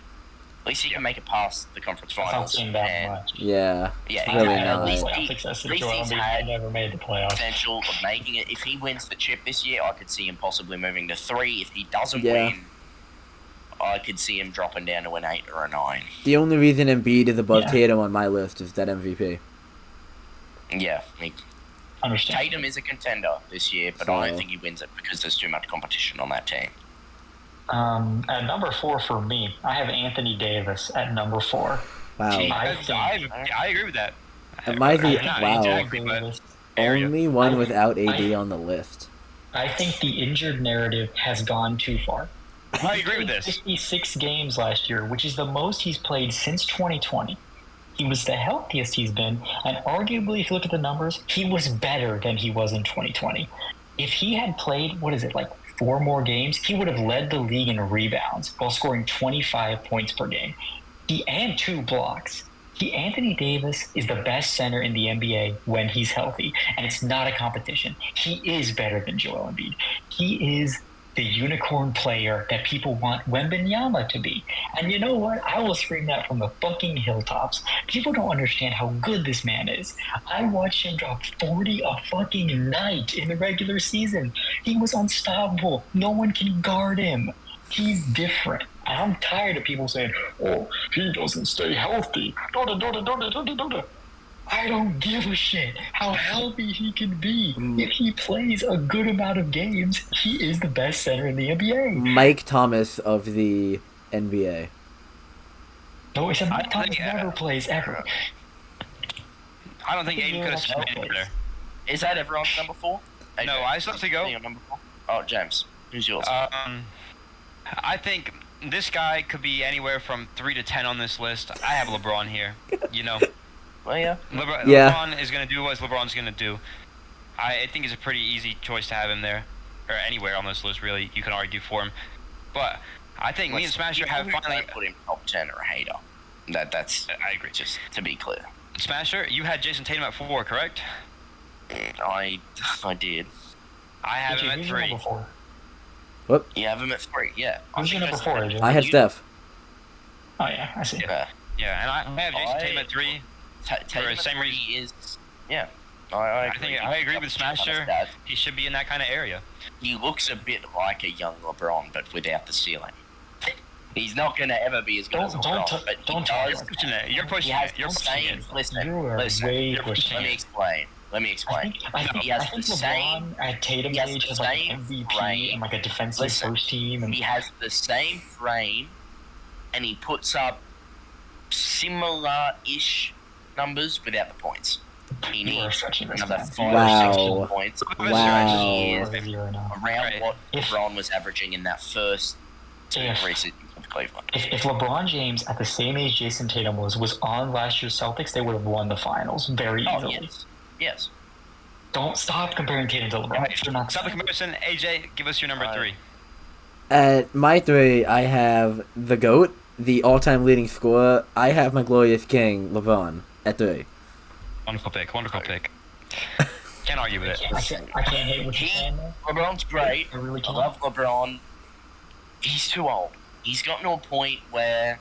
S2: At least he can make it past the conference finals.
S3: Not that much.
S4: Yeah.
S2: Yeah,
S4: really
S2: at least
S3: he's had never made the playoffs.
S2: Potential of making it. If he wins the chip this year, I could see him possibly moving to 3. If he doesn't win, I could see him dropping down to an 8 or a 9.
S4: The only reason Embiid is above Tatum on my list is that MVP.
S2: Yeah.
S3: Understand.
S2: Tatum is a contender this year, but I don't think he wins it because there's too much competition on that team.
S3: At number 4 for me, I have Anthony Davis at number 4.
S4: Wow.
S1: I agree with that.
S4: Wow. Only one without AD on the list.
S3: I think the injured narrative has gone too far.
S1: I agree with this.
S3: 56 games last year, which is the most he's played since 2020. He was the healthiest he's been, and arguably, if you look at the numbers, he was better than he was in 2020. If he had played, 4 more games, he would have led the league in rebounds while scoring 25 points per game. And 2 blocks. Anthony Davis is the best center in the NBA when he's healthy, and it's not a competition. He is better than Joel Embiid. He is the unicorn player that people want Wembanyama to be. And you know what? I will scream that from the fucking hilltops. People don't understand how good this man is. I watched him drop 40 a fucking night in the regular season. He was unstoppable. No one can guard him. He's different. I'm tired of people saying, "Oh, he doesn't stay healthy." I don't give a shit how healthy he can be. If he plays a good amount of games, he is the best center in the NBA.
S4: Mike Thomas of the NBA.
S3: No, except Mike Thomas never plays ever.
S1: I don't think Aiden could have spent there.
S2: Is that everyone's number 4?
S1: No, I still have to go.
S2: Number 4? Oh, James, who's yours?
S1: I think this guy could be anywhere from 3 to 10 on this list. I have LeBron here. You know.
S2: Well, yeah.
S1: LeBron is going to do what LeBron's going to do. I think it's a pretty easy choice to have him there. Or anywhere on this list, really. You can argue for him. But I think me and Smasher have finally...
S2: put him top 10 or a hater. That's...
S1: I agree.
S2: Just to be clear.
S1: Smasher, you had Jason Tatum at 4, correct?
S2: I did.
S1: I have him at 3.
S4: What?
S2: You have him at 3, yeah.
S3: Who's your number 4, AJ?
S4: I have Steph.
S3: Oh, yeah, I see.
S1: Yeah, and I have Jason Tatum at 3. For the same reason.
S2: Is... Yeah. I agree.
S1: I agree with Smasher. He should be in that kind of area.
S2: He looks a bit like a young LeBron, but without the ceiling. He's not going to ever be as good as LeBron, but he does.
S1: You're pushing it. You're pushing it.
S2: Listen.
S1: You're pushing
S2: Let me explain.
S3: I think LeBron at Tatum's age has like an MVP and like a defensive first team. And
S2: he has the same frame, and he puts up similar-ish numbers without the points. He needs another 5 or 6 points. He is around what LeBron was averaging in that first preseason with Cleveland.
S3: If LeBron James, at the same age Jason Tatum was on last year's Celtics, they would have won the finals very easily.
S2: Yes.
S3: Don't stop comparing Tatum to LeBron.
S1: Stop the comparison. AJ, give us your number 3.
S4: At my 3, I have the GOAT, the all-time leading scorer. I have my glorious king, LeBron, at 3.
S1: Wonderful pick. Can't argue with it.
S3: I can't hate what you're saying, though.
S2: LeBron's great.
S3: I really can't.
S2: I love LeBron. He's too old. He's gotten to a point where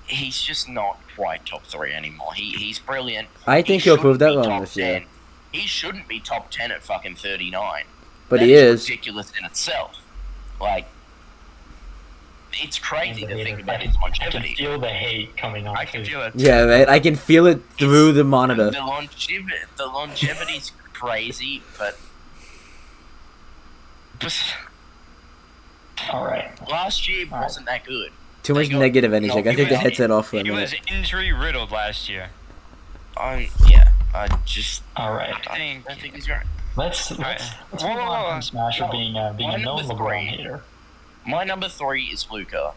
S2: he's just not quite top 3 anymore. He's brilliant.
S4: I think he'll prove that wrong this year.
S2: He shouldn't be top 10 at fucking 39.
S4: But he is.
S2: That's ridiculous in itself. Like, it's crazy to think about his longevity.
S3: I can feel the hate coming on.
S1: I can feel it.
S4: Yeah, right? I can feel it through the monitor.
S2: The longevity's crazy, but...
S3: Alright.
S2: Last year wasn't that good.
S4: Too much negative energy. I think the headset off for a
S1: minute. He was injury-riddled last year.
S2: I
S3: Alright.
S2: don't think he's right.
S3: Let's move on from Smasher being a known LeBron hater.
S2: My number 3 is Luka.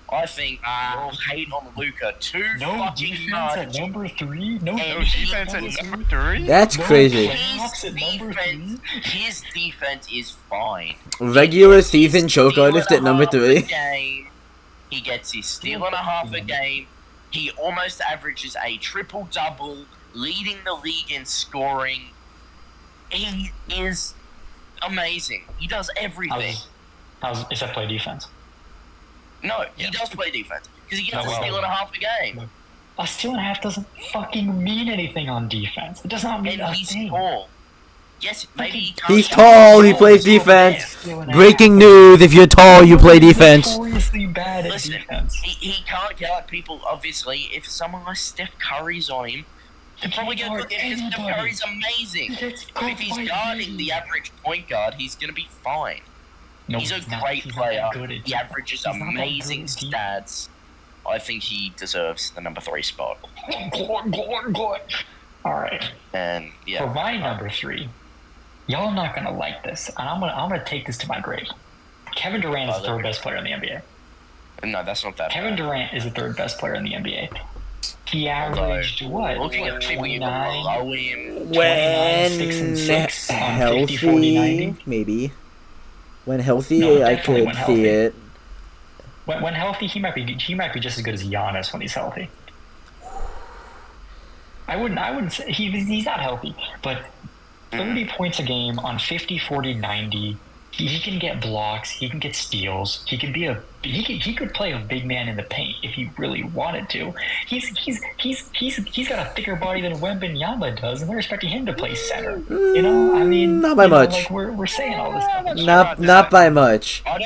S2: I think you'll hate on Luka too fucking much.
S3: At number 3? No
S1: defense at number 3?
S4: That's crazy.
S2: His defense is fine.
S4: Regular season choke artist at number 3.
S2: He gets his steal and a half a game. He almost averages a triple-double, leading the league in scoring. He is amazing. He does everything.
S3: Is that play defense?
S2: No, he does play defense. Because he gets a steal and a half a game.
S3: A steal and a half doesn't fucking mean anything on defense. It does not mean
S2: anything. And he's tall. Yes, maybe he can't.
S4: He's tall, he plays defense. Breaking news, if you're tall, you play defense.
S3: Notoriously bad at defense.
S2: He can't guard people, obviously. If someone like Steph Curry's on him, they're probably going to look at him because Steph Curry's amazing. But if he's guarding the average point guard, he's going to be fine. No, he's a great player. He averages amazing stats. I think he deserves the number 3 spot.
S3: Alright.
S2: And yeah.
S3: For my number 3, y'all are not gonna like this, and I'm gonna take this to my grave. Kevin Durant is the 3rd best player in the NBA.
S2: No, that's not that.
S3: Kevin Durant is the 3rd best player in the NBA. He averaged what?
S2: Looking at people you can below him.
S4: When
S3: 6 and 6 on
S4: healthy,
S3: 50, 40, 90.
S4: maybe. When healthy, I could see it.
S3: When healthy, he might be just as good as Giannis when he's healthy. I wouldn't say he's not healthy, but 30 points a game on 50, 40, 90. He can get blocks. He can get steals. He could play a big man in the paint if he really wanted to. He's got a thicker body than Wembanyama does, and they're expecting him to play center. You know, I mean,
S4: not by much.
S3: Like we're saying all this stuff.
S4: Not by much.
S2: I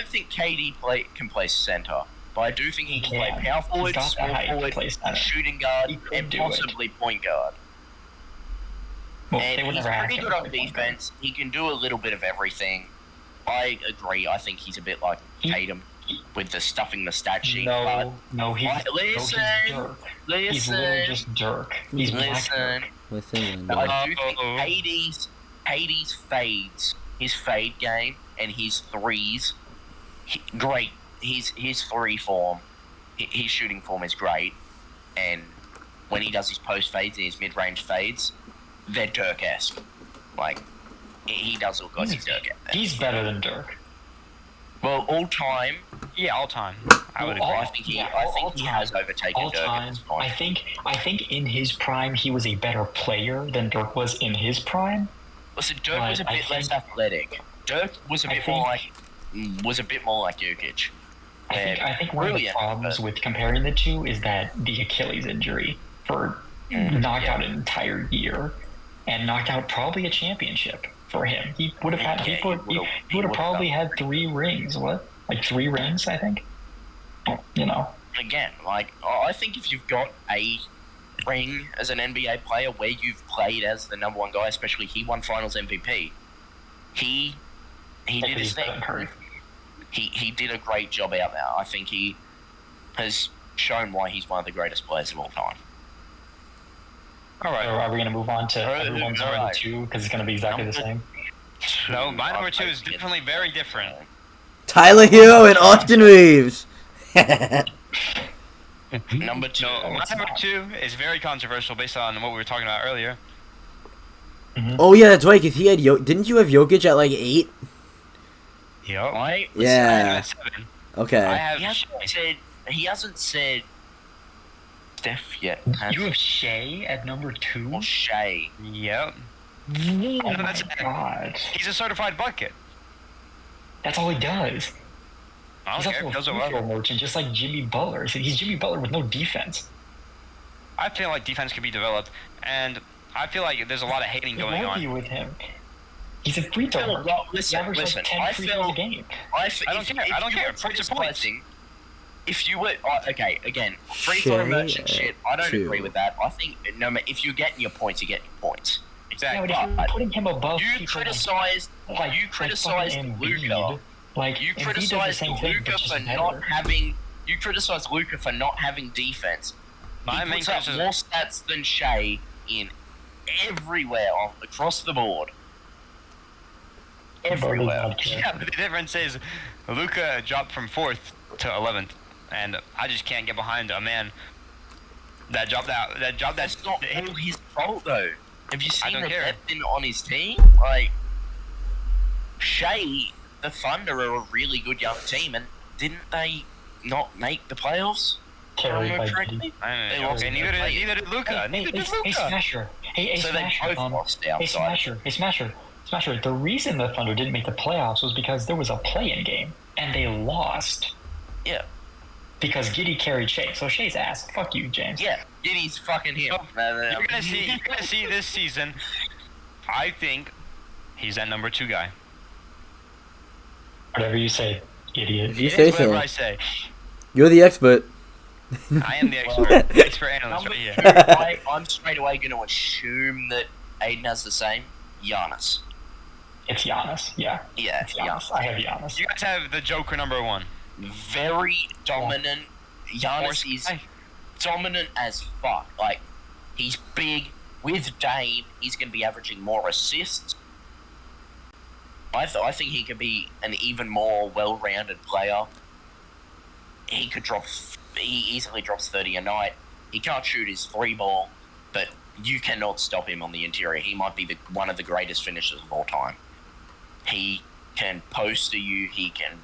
S2: think KD can play center, but I do think he can play power forward, small forward, shooting guard, and possibly point guard.
S3: Well,
S2: and he's pretty good on defense. He can do a little bit of everything. I agree. I think he's a bit like Tatum with the stuffing the stat sheet.
S3: No, he's Dirk.
S2: Listen.
S3: He's literally just Dirk. He's
S2: listen. I do think Hades fades. His fade game and his threes, great. His three form, his shooting form is great. And when he does his post fades and his mid range fades, they're Dirk-esque. Like, he does look like he's Dirk.
S3: He's better than Dirk.
S2: Well, all time.
S1: Yeah, all time. I would agree.
S2: I think he has overtaken Dirk at this point.
S3: I think in his prime he was a better player than Dirk was in his prime.
S2: Listen, Dirk was a bit less athletic. Dirk was a bit more like Jokic.
S3: I think one of the problems with comparing the two is that the Achilles injury knocked out an entire year and knocked out probably a championship for him. He would have had. He would have probably had 3 rings. What? Like 3 rings, I think. You know.
S2: Again, like I think if you've got a ring as an NBA player where you've played as the number 1 guy, especially he won Finals MVP. He did his thing. He did a great job out there. I think he has shown why he's one of the greatest players of all time.
S3: All right. So are we going to move on to everyone's number 2 because it's going to be exactly the same?
S1: No, my number 2 is definitely very different.
S4: Tyler Hero and Austin Reeves.
S2: Number 2.
S1: No, my number 2 is very controversial based on what we were talking about earlier.
S4: Mm-hmm. Oh yeah, that's right. Cause he had didn't you have Jokic at like 8?
S1: Yep.
S4: Yeah.
S1: 7.
S4: Okay.
S2: He hasn't said Steph yet.
S3: You have Shea at number 2?
S2: Or Shea.
S1: Yep.
S3: Oh my god.
S1: He's a certified bucket.
S3: That's all he does.
S1: I don't care.
S3: He's also a merchant, just like Jimmy Butler. He's Jimmy Butler with no defense.
S1: I feel like defense could be developed, and I feel like there's a lot of hating going on.
S3: With him. He's a free throw.
S2: Listen.
S3: Like 10 free throws a game.
S1: I don't care.
S2: If you were again, free throw merchant shit. I don't agree with that. I think if you're getting your points, you're getting your points.
S1: Exactly.
S3: Yeah, but putting him above.
S2: You criticized Luka.
S3: Like
S2: you criticized Luka for not having. You criticized Luka for not having defense. He puts up more stats than Shea in everywhere across the board. Everywhere.
S1: Yeah, but the difference is Luka dropped from 4th to 11th, and I just can't get behind a man that dropped that.
S2: That's not all his fault though. Have you seen the depth on his team? Like Shea, the Thunder are a really good young team, and didn't they not make the playoffs?
S3: Carried by
S1: neither did Luka.
S3: Hey, Smasher. Hey,
S2: so
S3: Smasher.
S2: They both lost outside.
S3: Hey, Smasher. The reason the Thunder didn't make the playoffs was because there was a play-in game, and they lost.
S2: Yeah.
S3: Because Giddey carried Shea. So Shea's ass. Fuck you, James.
S2: Yeah, Giddey's fucking him.
S1: You're gonna see this season. I think he's that number 2 guy.
S3: Whatever you say, idiot.
S4: You say
S1: whatever
S4: so.
S1: I say.
S4: You're the expert.
S1: I am the expert. Expert analyst right here.
S2: I'm straight away going to assume that Aiden has the same. Giannis.
S3: It's Giannis, yeah.
S2: Yeah,
S3: it's Giannis. I have Giannis.
S1: You guys have the Joker number 1.
S2: Very dominant. Giannis is dominant as fuck. Like, he's big. With Dame, he's going to be averaging more assists. I think he could be an even more well-rounded player. He easily drops 30 a night. He can't shoot his 3-ball, but you cannot stop him on the interior. He might be one of the greatest finishers of all time. He can poster you. He can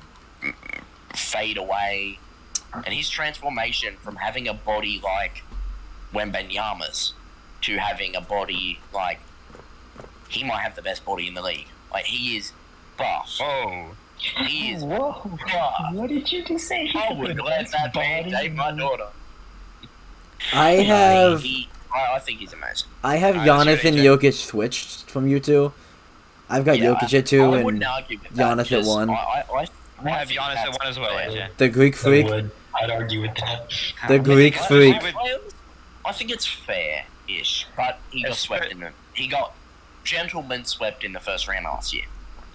S2: fade away. And his transformation from having a body like Wembanyama's to having a body like... He might have the best body in the league. Like, he is buff.
S1: Oh.
S2: He is
S3: buff. What did you just say?
S2: I would let that man date my daughter.
S4: I
S2: think he's amazing.
S4: I have Giannis and Jokic switched from you two. I've got Jokic at 2 and Giannis at 1.
S1: I have Giannis at 1 as well, AJ.
S4: The Greek freak.
S3: I'd argue with that.
S4: The Greek freak.
S2: I think it's fair-ish, but he got swept in he got gentleman swept in the first round last year.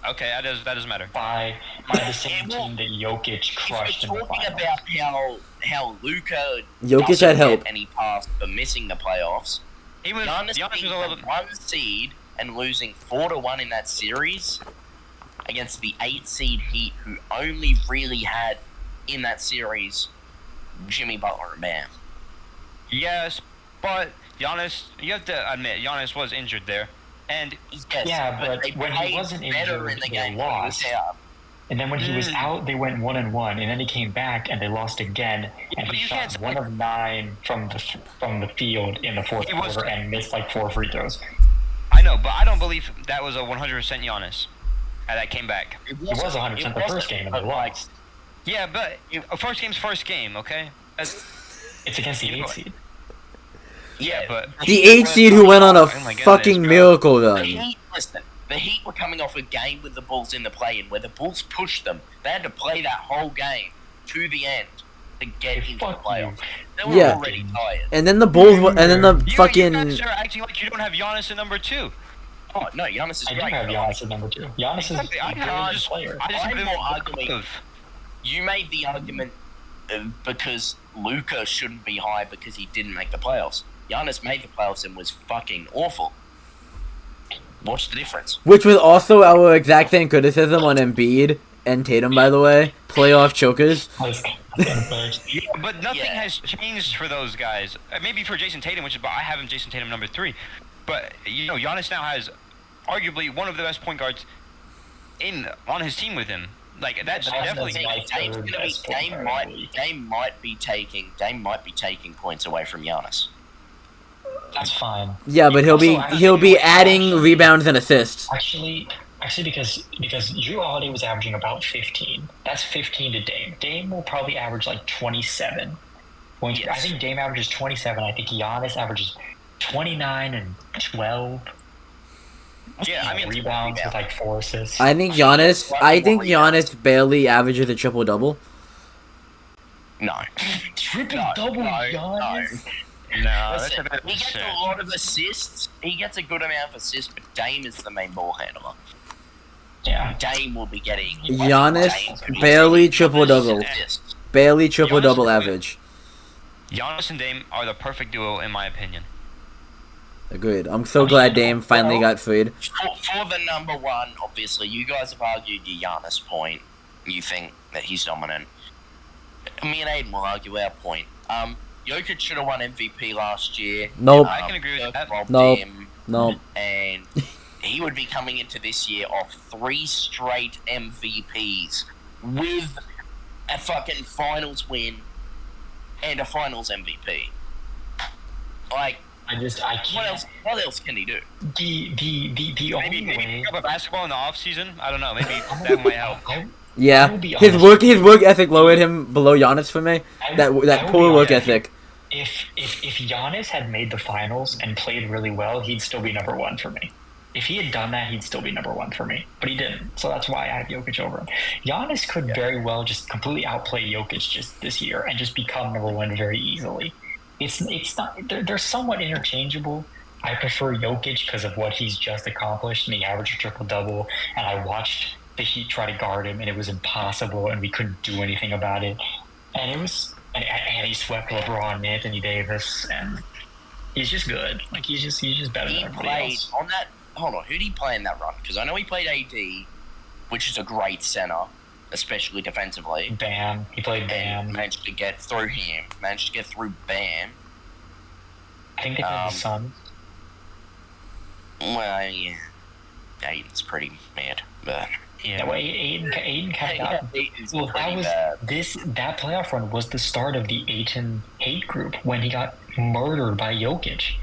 S1: Okay, that doesn't matter.
S3: By the same team that Jokic crushed in the finals.
S2: If we're talking about how Luka
S4: Jokic had help,
S2: and he passed for missing the playoffs.
S1: Giannis was a little
S2: 1 seed and losing 4-1 in that series against the 8 seed Heat, who only really had in that series Jimmy Butler and Bam.
S1: Yes, but Giannis, you have to admit, Giannis was injured there. And
S3: yes, but when he wasn't injured, they lost. And then when he was out, they went 1-1, and then he came back and they lost again. And he shot 1 of 9 from the field in the fourth quarter and missed like 4 free throws.
S1: I know, but I don't believe that was a 100% Giannis that came back.
S3: It was 100% the first game and they lost.
S1: Yeah, but first game's first game, okay?
S3: It's against the 8 seed.
S1: Yeah, but
S4: the 8 seed who went on a fucking miracle run.
S2: The Heat were coming off a game with the Bulls in the play-in where the Bulls pushed them. They had to play that whole game to the end to get into the playoffs. They were already tired.
S4: And then the Bulls, and then the fucking.
S1: You guys are acting like you don't have Giannis at number 2.
S2: Oh no, Giannis is great.
S3: I do have Giannis at number 2. Giannis is a good player.
S2: You made the argument because Luka shouldn't be high because he didn't make the playoffs. Giannis made the playoffs and was fucking awful. What's the difference?
S4: Which was also our exact same criticism on Embiid and Tatum, by the way. Playoff chokers.
S1: Yeah, but nothing has changed for those guys. Maybe for Jason Tatum, but I have him Jason Tatum number 3. But, Giannis now has arguably one of the best point guards on his team with him. Like, that's definitely...
S2: Dame might be taking points away from Giannis.
S3: That's fine.
S4: Yeah, but he'll be adding rebounds and assists.
S3: Actually, because Jrue Holiday was averaging about 15. That's 15 to Dame. Dame will probably average like 27 points. Yes. I think Dame averages 27. I think Giannis averages 29 and 12.
S2: Yeah, I mean
S3: rebounds with like 4 assists.
S4: I think Giannis barely averages a triple double.
S2: No.
S3: Triple double, Giannis.
S1: No,
S2: listen, he gets a lot of assists. He gets a good amount of assists, but Dame is the main ball handler.
S3: Yeah.
S2: Dame will be getting...
S4: Giannis, barely triple-double. Barely triple-double average.
S1: Giannis and Dame are the perfect duo, in my opinion.
S4: Agreed. I'm so glad Dame finally got freed.
S2: For the number 1, obviously, you guys have argued your Giannis point. You think that he's dominant. Me and Aiden will argue our point. Jokic should have won MVP last year.
S4: Nope.
S1: I can agree with that.
S4: Nope.
S2: And he would be coming into this year off 3 straight MVPs with a fucking finals win and a finals MVP. Like,
S3: I can't.
S2: What else can he do?
S3: The only way.
S1: Maybe pick up a basketball in the off season. I don't know. Maybe that might help.
S4: Yeah, his work ethic lowered him below Giannis for me. That poor work ethic.
S3: If Giannis had made the finals and played really well, he'd still be number 1 for me. If he had done that, he'd still be number 1 for me. But he didn't, so that's why I have Jokic over him. Giannis could very well just completely outplay Jokic just this year and just become number 1 very easily. It's not. They're somewhat interchangeable. I prefer Jokic because of what he's just accomplished, and he averaged a triple-double, and I watched the Heat try to guard him, and it was impossible, and we couldn't do anything about it. And it was, and he swept LeBron and Anthony Davis, and he's just good. Like he's just better than everybody else.
S2: On that. Hold on, who did he play in that run? Because I know he played AD, which is a great center, especially defensively.
S3: Bam, he played Bam.
S2: Managed to get through him. Managed to get through Bam.
S3: I think they played the Suns.
S2: Well, yeah, Aiden's pretty mad, but.
S3: Yeah, well, Aiden kept up. Well, that playoff run was the start of the Ayton hate group when he got murdered by Jokic.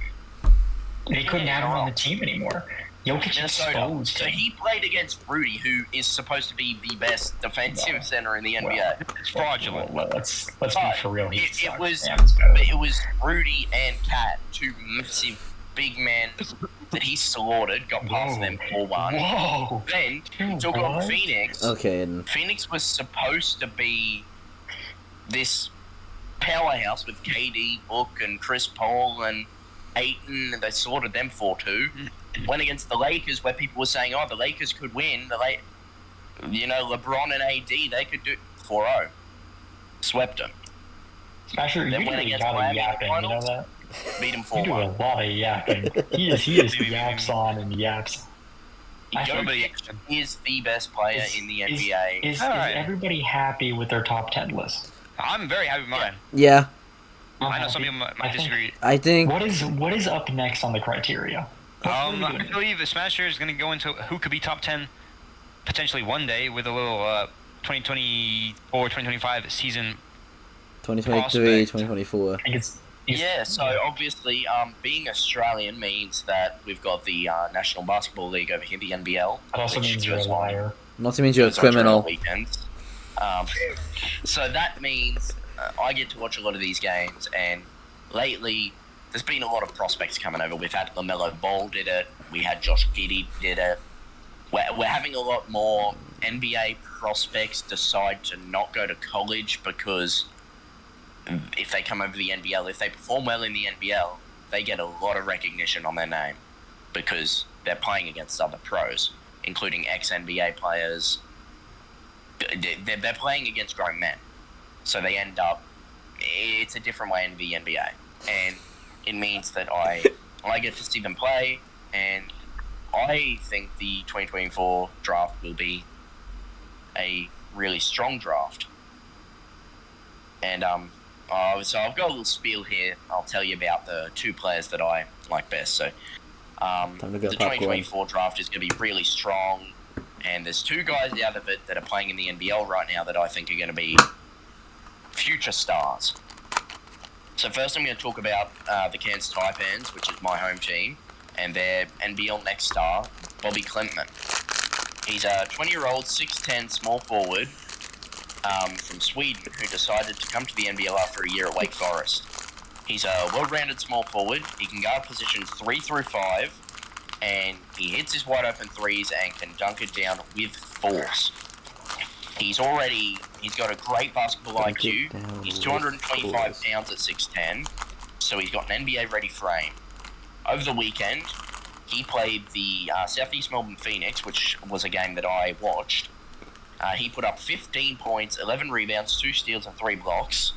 S3: They couldn't have him on the team anymore. Jokic exposed.
S2: So he played against Rudy, who is supposed to be the best defensive center in the NBA.
S1: It's fraudulent.
S3: Let's be for real.
S2: It was Rudy and Cat, 2 massive big men that he slaughtered, got past them 4-1.
S3: Whoa!
S2: Then he took on Phoenix.
S4: Okay.
S2: Phoenix was supposed to be this powerhouse with KD, Book, and Chris Paul and Ayton, and they slaughtered them 4-2. Went against the Lakers, where people were saying, "Oh, the Lakers could win." LeBron and AD, they could do 4-0. Swept them.
S3: Smasher,
S2: Then
S3: you
S2: went
S3: do a
S2: against
S3: lot of
S2: Miami
S3: yapping, you know
S2: finals.
S3: that?
S2: Beat them
S3: You do a
S2: 4-1.
S3: lot of yapping. He is yaps on and yaps.
S2: Jokic is the best player in the NBA.
S3: Is everybody happy with their top 10 list?
S1: I'm very happy with mine.
S4: Yeah.
S1: I know some people might disagree.
S4: I think.
S3: What is up next on the criteria?
S1: I believe the Smasher is going to go into who could be top 10 potentially one day with a little 2024, 2025 season.
S4: 2023, 2024.
S3: I think it's
S2: so obviously, being Australian means that we've got the National Basketball League over here, the NBL.
S3: That also means you're a liar.
S4: Not to mean you're a criminal.
S2: Weekends. So that means I get to watch a lot of these games, and lately there's been a lot of prospects coming over. We've had LaMelo Ball did it. We had Josh Giddey did it. We're having a lot more NBA prospects decide to not go to college because if they come over to the NBL, if they perform well in the NBL, they get a lot of recognition on their name because they're playing against other pros, including ex-NBA players. They're playing against grown men. So they end up, it's a different way in the NBA. And it means that I get to see them play, and I think the 2024 draft will be a really strong draft. And so I've got a little spiel here. I'll tell you about the two players that I like best. So the 2024 draft is going to be really strong, and there's two guys out of it that are playing in the NBL right now that I think are going to be future stars. So first I'm going to talk about the Kansas Taipans, which is my home team, and their NBL next star, Bobby Klintman. He's a 20-year-old, 6'10", small forward from Sweden who decided to come to the NBL after a year at Wake Forest. He's a well-rounded small forward. He can guard positions 3 through 5, and he hits his wide-open threes and can dunk it down with force. He's got a great basketball IQ. He's 225 pounds at 6'10", so he's got an NBA-ready frame. Over the weekend, he played the Southeast Melbourne Phoenix, which was a game that I watched. He put up 15 points, 11 rebounds, 2 steals, and 3 blocks.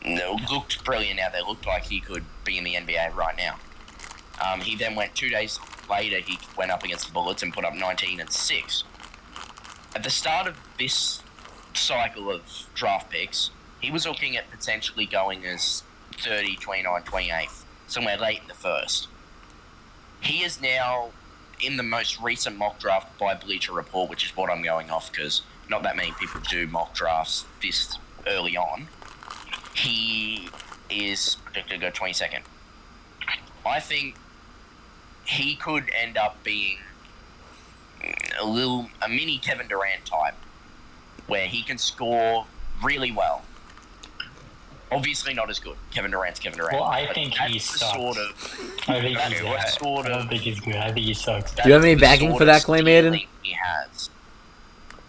S2: It looked brilliant out there. It looked like he could be in the NBA right now. He then went 2 days later, he went up against the Bullets and put up 19 and 6. At the start of this cycle of draft picks, he was looking at potentially going as 30, 29, 28, somewhere late in the first. He is now in the most recent mock draft by Bleacher Report, which is what I'm going off because not that many people do mock drafts this early on. He is predicted to go 22nd. I think he could end up being a mini Kevin Durant type, where he can score really well. Obviously not as good. Kevin Durant's Kevin Durant.
S3: Well, I think he sucks. I don't think he's good. I think he sucks.
S4: Do you have any backing for that claim, Aiden?
S2: He has.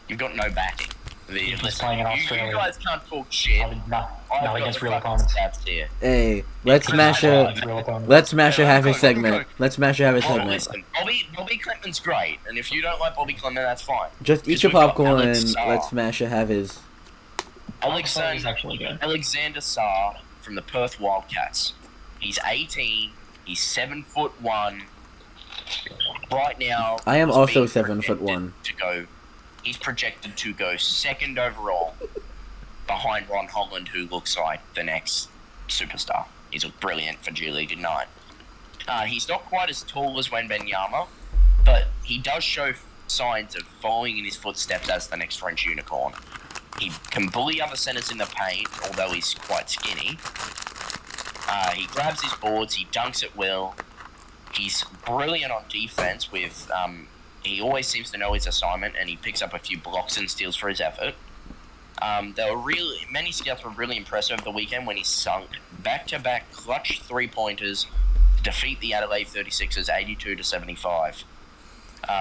S2: You've got no backing.
S3: He's playing in Australia.
S2: You guys can't talk shit.
S3: Not against real opponents.
S4: Hey, let's Smasher have his segment. Let's Smasher have his segment.
S2: Listen, Bobby Klintman's great, and if you don't like Bobby Klintman, that's fine.
S4: Just eat your popcorn and let's Smasher have his.
S2: Alexander Sarr from the Perth Wildcats. He's 18. He's 7'1". Right now,
S4: I am also 7'1".
S2: He's projected to go second overall behind Ron Holland, who looks like the next superstar. He's brilliant for G League Ignite. He's not quite as tall as Wembanyama, but he does show signs of following in his footsteps as the next French unicorn. He can bully other centers in the paint, although he's quite skinny. He grabs his boards, he dunks at will. He's brilliant on defense with... he always seems to know his assignment, and he picks up a few blocks and steals for his effort. Many scouts were really impressed over the weekend when he sunk back-to-back clutch 3-pointers defeat the Adelaide 36ers 82-75.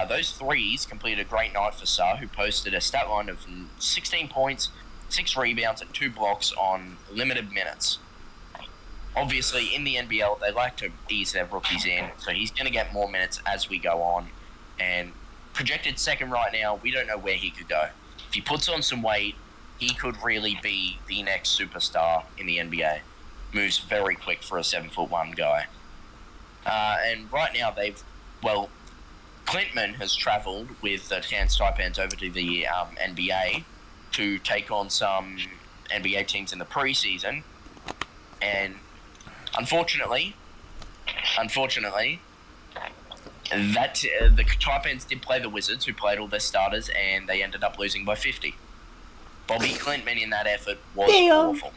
S2: Those threes completed a great night for Sa, who posted a stat line of 16 points, 6 rebounds, and 2 blocks on limited minutes. Obviously, in the NBL, they like to ease their rookies in, so he's going to get more minutes as we go on. And projected second right now, we don't know where he could go. If he puts on some weight, he could really be the next superstar in the NBA. Moves very quick for a 7'1" guy. And right now, Clintman has travelled with the Cairns Taipans over to the NBA to take on some NBA teams in the preseason. And unfortunately, that the Taipans did play the Wizards, who played all their starters, and they ended up losing by 50. Bobby Clintman in that effort was awful.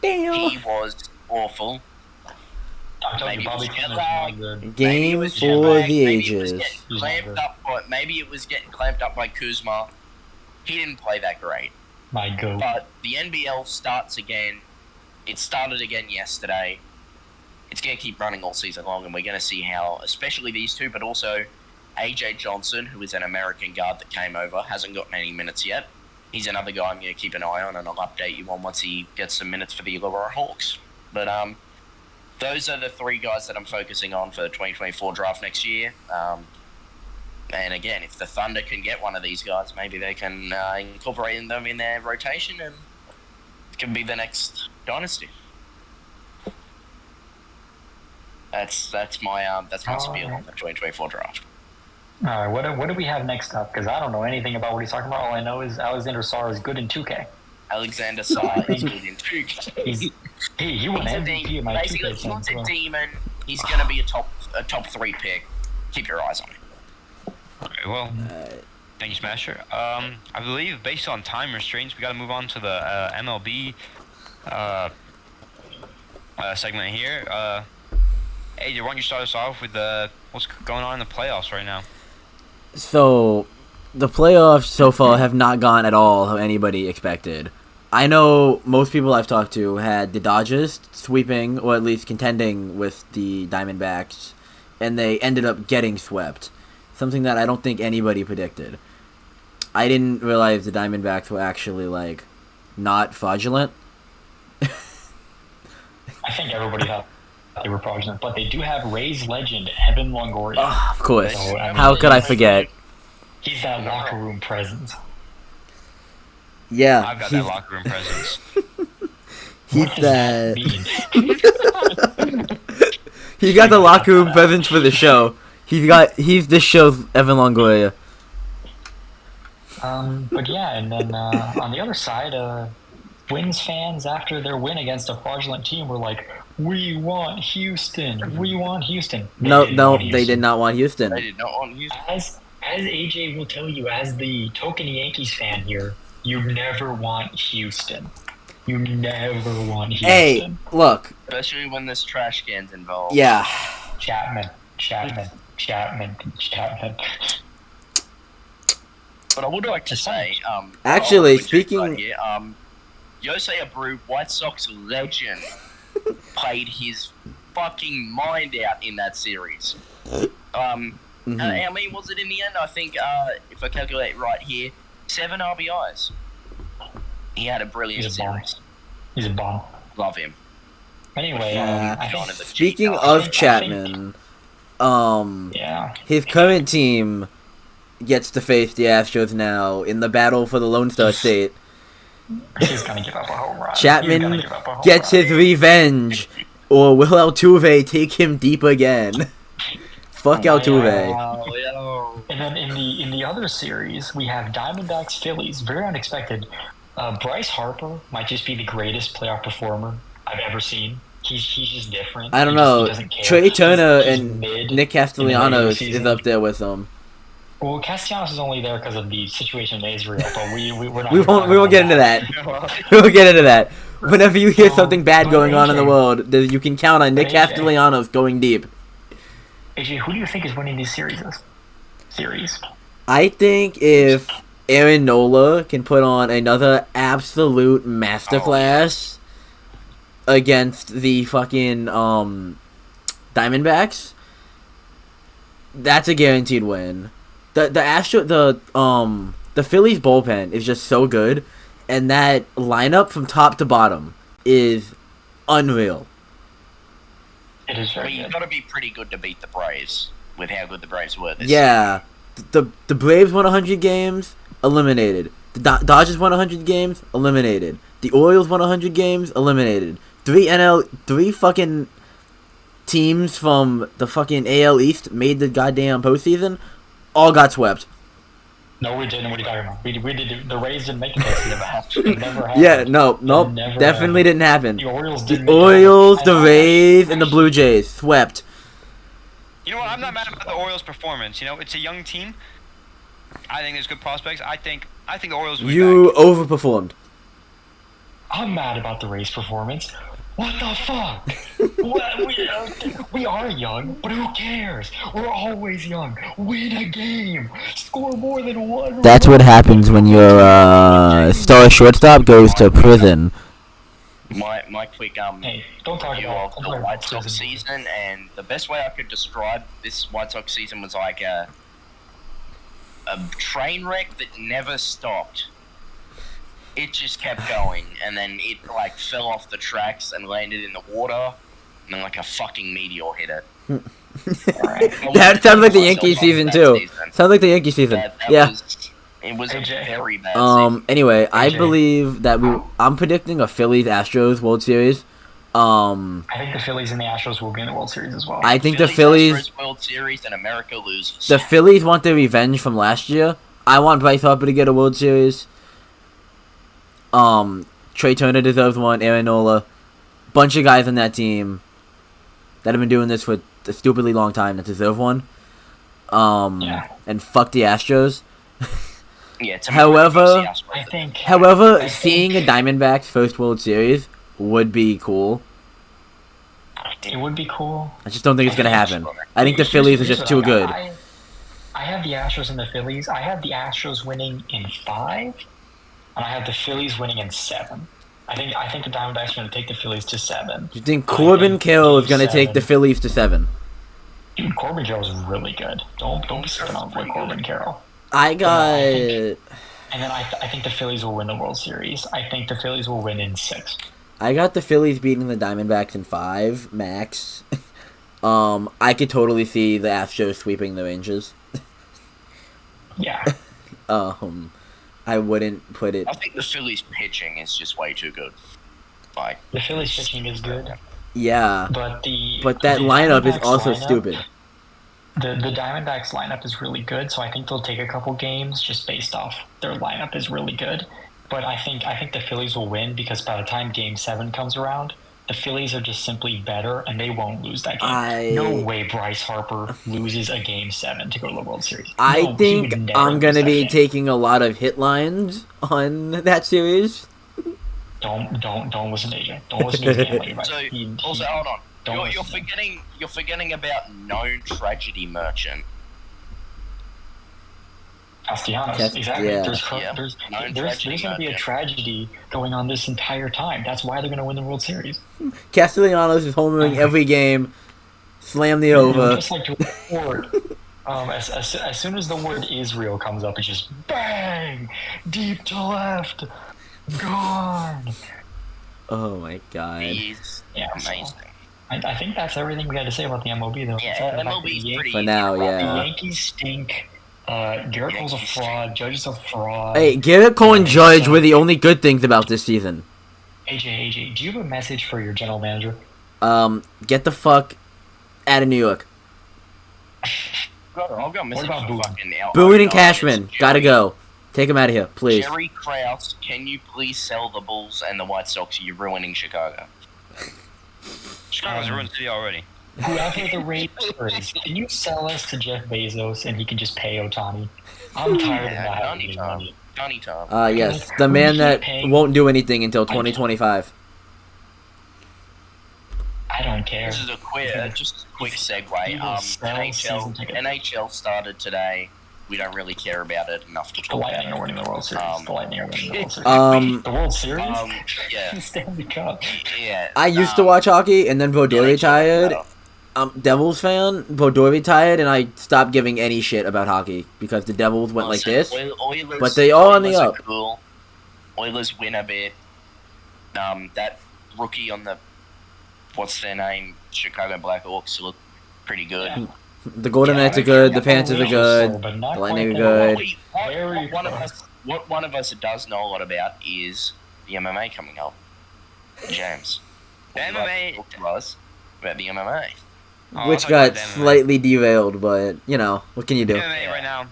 S2: He was awful. Maybe it was jet lag.
S4: Game for the ages.
S2: Maybe it was getting clamped up by Kuzma. He didn't play that great.
S3: My God.
S2: But the NBL starts again. It started again yesterday. It's going to keep running all season long, and we're going to see how, especially these two, but also AJ Johnson, who is an American guard that came over, hasn't gotten any minutes yet. He's another guy I'm going to keep an eye on, and I'll update you on once he gets some minutes for the Illawarra Hawks. But those are the 3 guys that I'm focusing on for the 2024 draft next year. And again, if the Thunder can get one of these guys, maybe they can incorporate them in their rotation, and it can be the next dynasty. That's my spiel on the 2024 draft.
S3: All right, what do we have next up? Because I don't know anything about what he's talking about. All I know is Alexander Sarr is good in 2K.
S2: Alexander Sarr is good in 2K.
S3: He won MVP in my 2K.
S2: Basically, he's a demon. He's going to be a top 3 pick. Keep your eyes on him.
S1: Okay, well, thank you, Smasher. I believe based on time restraints, we got to move on to the MLB segment here. AJ, why don't you start us off with what's going on in the playoffs right now?
S4: So, the playoffs so far have not gone at all how anybody expected. I know most people I've talked to had the Dodgers sweeping, or at least contending with the Diamondbacks, and they ended up getting swept. Something that I don't think anybody predicted. I didn't realize the Diamondbacks were actually, not fraudulent.
S3: I think everybody thought they were fraudulent, but they do have Rays legend Evan Longoria.
S4: Oh, of course. So, how could I forget?
S3: He's that locker room presence.
S4: Yeah.
S1: I've got that locker room presence.
S3: He's that.
S4: He got the locker room presence for the show. He's this show's Evan Longoria.
S3: But yeah, and then on the other side, Twins fans, after their win against a fraudulent team, were like, "We want Houston. We want Houston."
S4: They did not want Houston.
S2: They did not want Houston.
S3: As AJ will tell you, as the token Yankees fan here, you never want Houston. You never want Houston.
S4: Hey, look.
S2: Especially when there's trash cans involved.
S4: Yeah.
S3: Chapman.
S2: But I would like to say,
S4: actually, speaking,
S2: here, Yosei Abreu, White Sox legend, played his fucking mind out in that series. How many was it in the end? I think, if I calculate right here, 7 RBIs. He had a brilliant series.
S3: He's a bomb.
S2: Love him.
S3: Anyway,
S4: speaking of Chapman, his current team gets to face the Astros now in the battle for the Lone Star State.
S3: He's gonna give up a home run.
S4: Chapman gets his revenge, or will Altuve take him deep again? Fuck Altuve.
S3: And then in the other series, we have Diamondbacks Phillies. Very unexpected. Bryce Harper might just be the greatest playoff performer I've ever seen. He's just different.
S4: I don't know. Trey Turner and Nick Castellanos is up there with them.
S3: Well, Castellanos is only there because of the situation in Israel, but we're not.
S4: we won't get into that. We won't get into that. Whenever you hear something bad going on in the world, you can count on Nick Castellanos going deep.
S3: AJ, who do you think is winning these series?
S4: I think if Aaron Nola can put on another absolute masterclass against the fucking Diamondbacks, that's a guaranteed win. The Phillies bullpen is just so good, and that lineup from top to bottom is unreal.
S3: It is very
S2: you've got to be pretty good to beat the Braves with how good the Braves were this
S4: year. The Braves won 100 games, eliminated. The Dodgers won 100 games, eliminated. The Orioles won 100 games, eliminated. Three fucking teams from the fucking AL East made the goddamn postseason, all got swept.
S3: No, we didn't. What are you talking about? We did. The Rays didn't make the postseason. It never happened.
S4: Yeah, nope, definitely didn't happen.
S3: The Orioles
S4: didn't. The Orioles, the Rays, and the Blue Jays swept.
S1: You know what? I'm not mad about the Orioles' performance. You know, it's a young team. I think there's good prospects. I think the Orioles will be back.
S4: Overperformed.
S3: I'm mad about the Rays' performance. What the fuck? We are young, but who cares? We're always young. Win a game. Score more than one.
S4: That's what happens when your star shortstop goes to prison.
S2: My quick
S3: hey, don't talk about
S2: the White Sox season, and the best way I could describe this White Sox season was like a train wreck that never stopped. It just kept going, and then it like fell off the tracks and landed in the water, and then like a fucking meteor hit it.
S4: That sounds like the Yankee season too. Sounds like the Yankee season.
S2: It was very bad.
S4: Anyway,
S3: AJ.
S4: I believe that I'm predicting a Phillies Astros World Series.
S3: I think the Phillies and the Astros will be in the World Series as well.
S4: I think the Phillies
S2: Astros World Series and America loses.
S4: The Phillies want their revenge from last year. I want Bryce Harper to get a World Series. Trey Turner deserves one. Aaron Nola, bunch of guys on that team that have been doing this for a stupidly long time that deserve one. And fuck the Astros.
S2: Yeah.
S4: However,
S3: I think
S4: seeing a Diamondbacks first World Series would be cool.
S3: It would be cool.
S4: I just don't think it's gonna happen. I think the Phillies are just too good.
S3: I have the Astros and the Phillies. I have the Astros winning in 5. And I have the Phillies winning in 7. I think the Diamondbacks are going to take the Phillies to 7.
S4: You think Corbin Carroll is going to take the Phillies to 7?
S3: Dude, Corbin Carroll is really good. Don't be sleeping on Corbin Carroll.
S4: And
S3: then I think the Phillies will win the World Series. I think the Phillies will win in 6.
S4: I got the Phillies beating the Diamondbacks in 5 max. I could totally see the Astros sweeping the Rangers.
S3: Yeah.
S4: I wouldn't put it.
S2: I think the Phillies pitching is just way too good. Like
S3: the Phillies pitching is good.
S4: Yeah.
S3: But
S4: that lineup is also stupid.
S3: The Diamondbacks lineup is really good, so I think they'll take a couple games just based off their lineup is really good. But I think the Phillies will win because by the time Game 7 comes around, the Phillies are just simply better, and they won't lose that game. No way Bryce Harper loses a Game 7 to go to the World Series.
S4: I think I'm going to be taking a lot of hit lines on that series.
S3: Don't listen to AJ. Don't listen to his gambling advice.
S2: So, also, hold on. You're forgetting about known tragedy merchant.
S3: Castellanos, exactly.
S4: Yeah.
S3: There's going to be a tragedy going on this entire time. That's why they're going to win the World Series.
S4: Castellanos is homering every game. Slam the over.
S3: Just like the word. As soon as the word Israel comes up, it's just bang, deep to left, gone.
S4: Oh my god.
S2: He's amazing.
S3: So, I think that's everything we had to say about the MLB, though.
S2: Yeah, MLB's pretty
S4: for now. Yeah.
S3: The Yankees stink. Garrett Cole's a fraud. Judge is a fraud.
S4: Hey, Garrett Cole and Judge were the only good things about this season.
S3: AJ, do you have a message for your general manager?
S4: Get the fuck out of New York.
S2: I've got a message for fucking
S4: Boone and Cashman, gotta go. Take him out of here, please.
S2: Jerry Krause, can you please sell the Bulls and the White Sox? You're ruining Chicago.
S1: Chicago's ruined city already.
S3: Whoever the Raiders, can you sell us to Jeff Bezos and he can just pay Ohtani? I'm tired of not having any money.
S2: Johnny Tom.
S4: Yes, the man that won't do anything until 2025.
S3: I don't care.
S2: This is a quick segue. NHL started today. We don't really care about it enough to talk
S3: about. The Lightning
S2: are
S3: winning the World Series. The Lightning are winning the World Series. The World Series?
S2: Yeah.
S3: Stanley Cup.
S2: Yeah.
S4: I used to watch hockey, and then Brodeur retired, Devils fan. Bodor retired, and I stopped giving any shit about hockey because the Devils went like this.
S2: Oilers,
S4: but they all on the
S2: Oilers
S4: up.
S2: are cool. Oilers win a bit. That rookie on the what's their name? Chicago Blackhawks look pretty good.
S3: Yeah.
S4: The Golden Knights are good. The Panthers are good. The Lightning are good.
S2: What one of us does know a lot about is the MMA coming up. James.
S1: The MMA.
S2: Talk to us about the MMA.
S4: Which got slightly derailed, but you know, what can you do?
S1: MMA right now,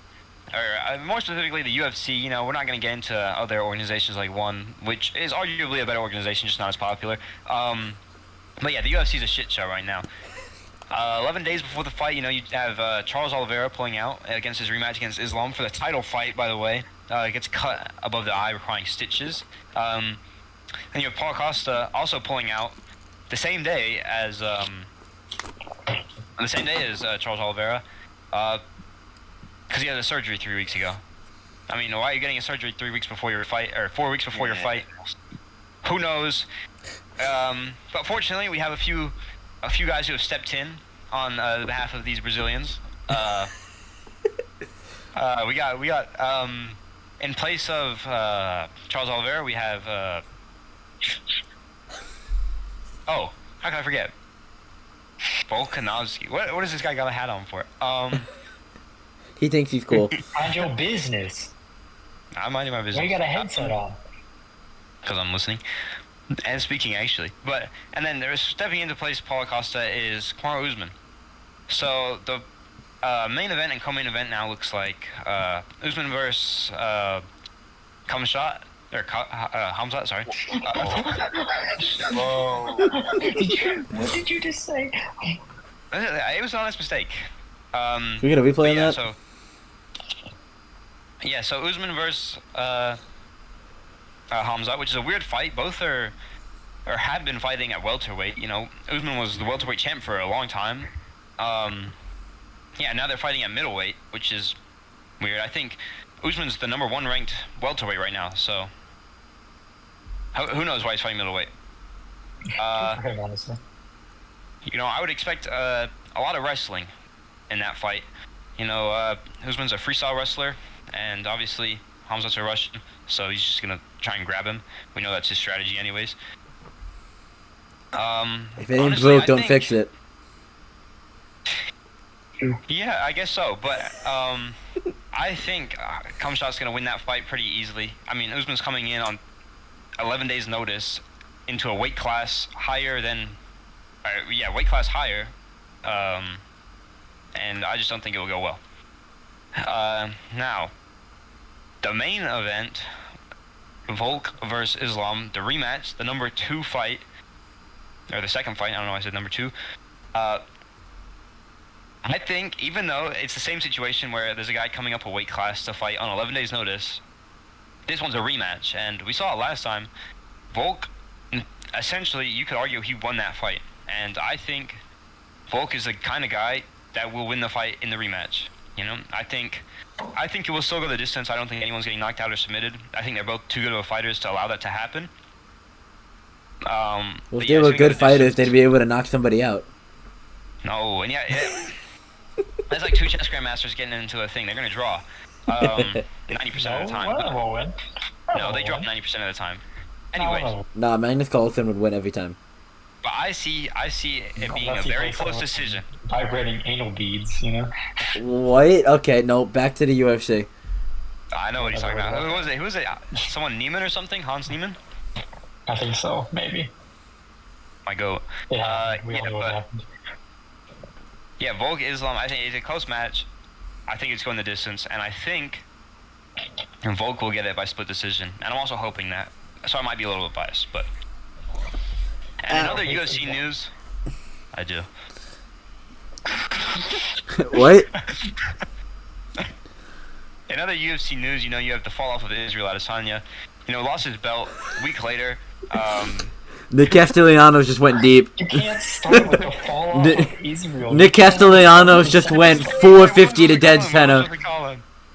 S1: or more specifically the UFC. You know, we're not going to get into other organizations like One, which is arguably a better organization, just not as popular. But yeah, the UFC is a shit show right now. 11 days before the fight, you know, you have Charles Oliveira pulling out against his rematch against Islam for the title fight, by the way. It gets cut above the eye, requiring stitches. And you have Paul Costa also pulling out the same day as Charles Oliveira, because he had a surgery 3 weeks ago. I mean, why are you getting a surgery 3 weeks before your fight, or 4 weeks before your fight? Who knows? But fortunately, we have a few guys who have stepped in on the behalf of these Brazilians. We got in place of Charles Oliveira, we have how can I forget? Volkanovski. What does this guy got a hat on for?
S4: He thinks he's cool.
S3: Mind your business.
S1: I'm minding my business.
S3: Why you got a headset on?
S1: Because I'm listening. And speaking, actually. And then there's stepping into place Paulo Costa is Kamaru Usman. So the main event and co-main event now looks like Usman versus Kamshat. Or Hamzat, sorry.
S2: Whoa.
S3: What did you just say?
S1: It was an honest mistake.
S4: We got a replay on that?
S1: So Usman versus Hamzat, which is a weird fight. Both are have been fighting at welterweight. You know, Usman was the welterweight champ for a long time. Now they're fighting at middleweight, which is weird. I think Usman's the number 1 ranked welterweight right now, so who knows why he's fighting middleweight.
S3: Honestly.
S1: You know, I would expect a lot of wrestling in that fight. You know, Usman's a freestyle wrestler, and obviously Hamzat's a Russian, so he's just gonna try and grab him. We know that's his strategy anyways.
S4: If it ain't broke, don't fix it.
S1: Yeah, I guess so, but I think Kamshat's going to win that fight pretty easily. I mean, Usman's coming in on 11 days' notice into a weight class higher than... weight class higher. And I just don't think it will go well. Now, the main event, Volk versus Islam, the rematch, the number 2 fight, or the second fight, I don't know why I said number 2. I think, even though it's the same situation where there's a guy coming up a weight class to fight on 11 days' notice, this one's a rematch, and we saw it last time. Volk, essentially, you could argue he won that fight, and I think Volk is the kind of guy that will win the fight in the rematch. You know, I think it will still go the distance. I don't think anyone's getting knocked out or submitted. I think they're both too good of fighters to allow that to happen.
S4: Well, if they were good fighters, they'd be able to knock somebody out.
S1: No, and that's like 2 chess grandmasters getting into a thing. They're gonna draw 90% of the time.
S3: One of them will win.
S1: No, they draw 90% of the time. Anyways.
S4: Nah, Magnus Carlsen would win every time.
S1: But I see it being a very close decision.
S3: Vibrating anal beads, you know.
S4: What? Okay, no. Back to the UFC.
S1: I know what he's talking about. Who was it? Someone Neiman or something? Hans Neiman?
S3: I think so. Maybe.
S1: My goat. Yeah, Volk Islam, I think it's a close match. I think it's going the distance, and I think Volk will get it by split decision. And I'm also hoping that. So I might be a little bit biased, but... And in other UFC news... I do.
S4: What?
S1: In other UFC news, you know, you have the fall off of Israel Adesanya. You know, lost his belt a week later.
S4: Nick Castellanos just went deep.
S3: You can't start with the fall off of Israel.
S4: Nick Castellanos just went 450 to dead center.
S1: What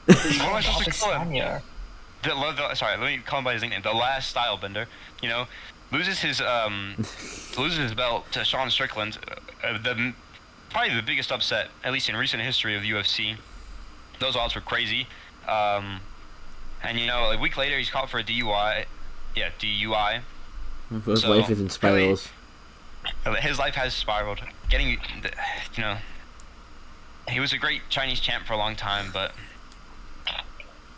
S1: am I supposed to call him? Sorry, let me call him by his nickname. The Last Style Bender. You know, loses his belt to Sean Strickland. The probably the biggest upset, at least in recent history of the UFC. Those odds were crazy. And a week later he's caught for a DUI. Yeah, DUI.
S4: His life is in spirals.
S1: Really, his life has spiraled. He was a great Chinese champ for a long time, but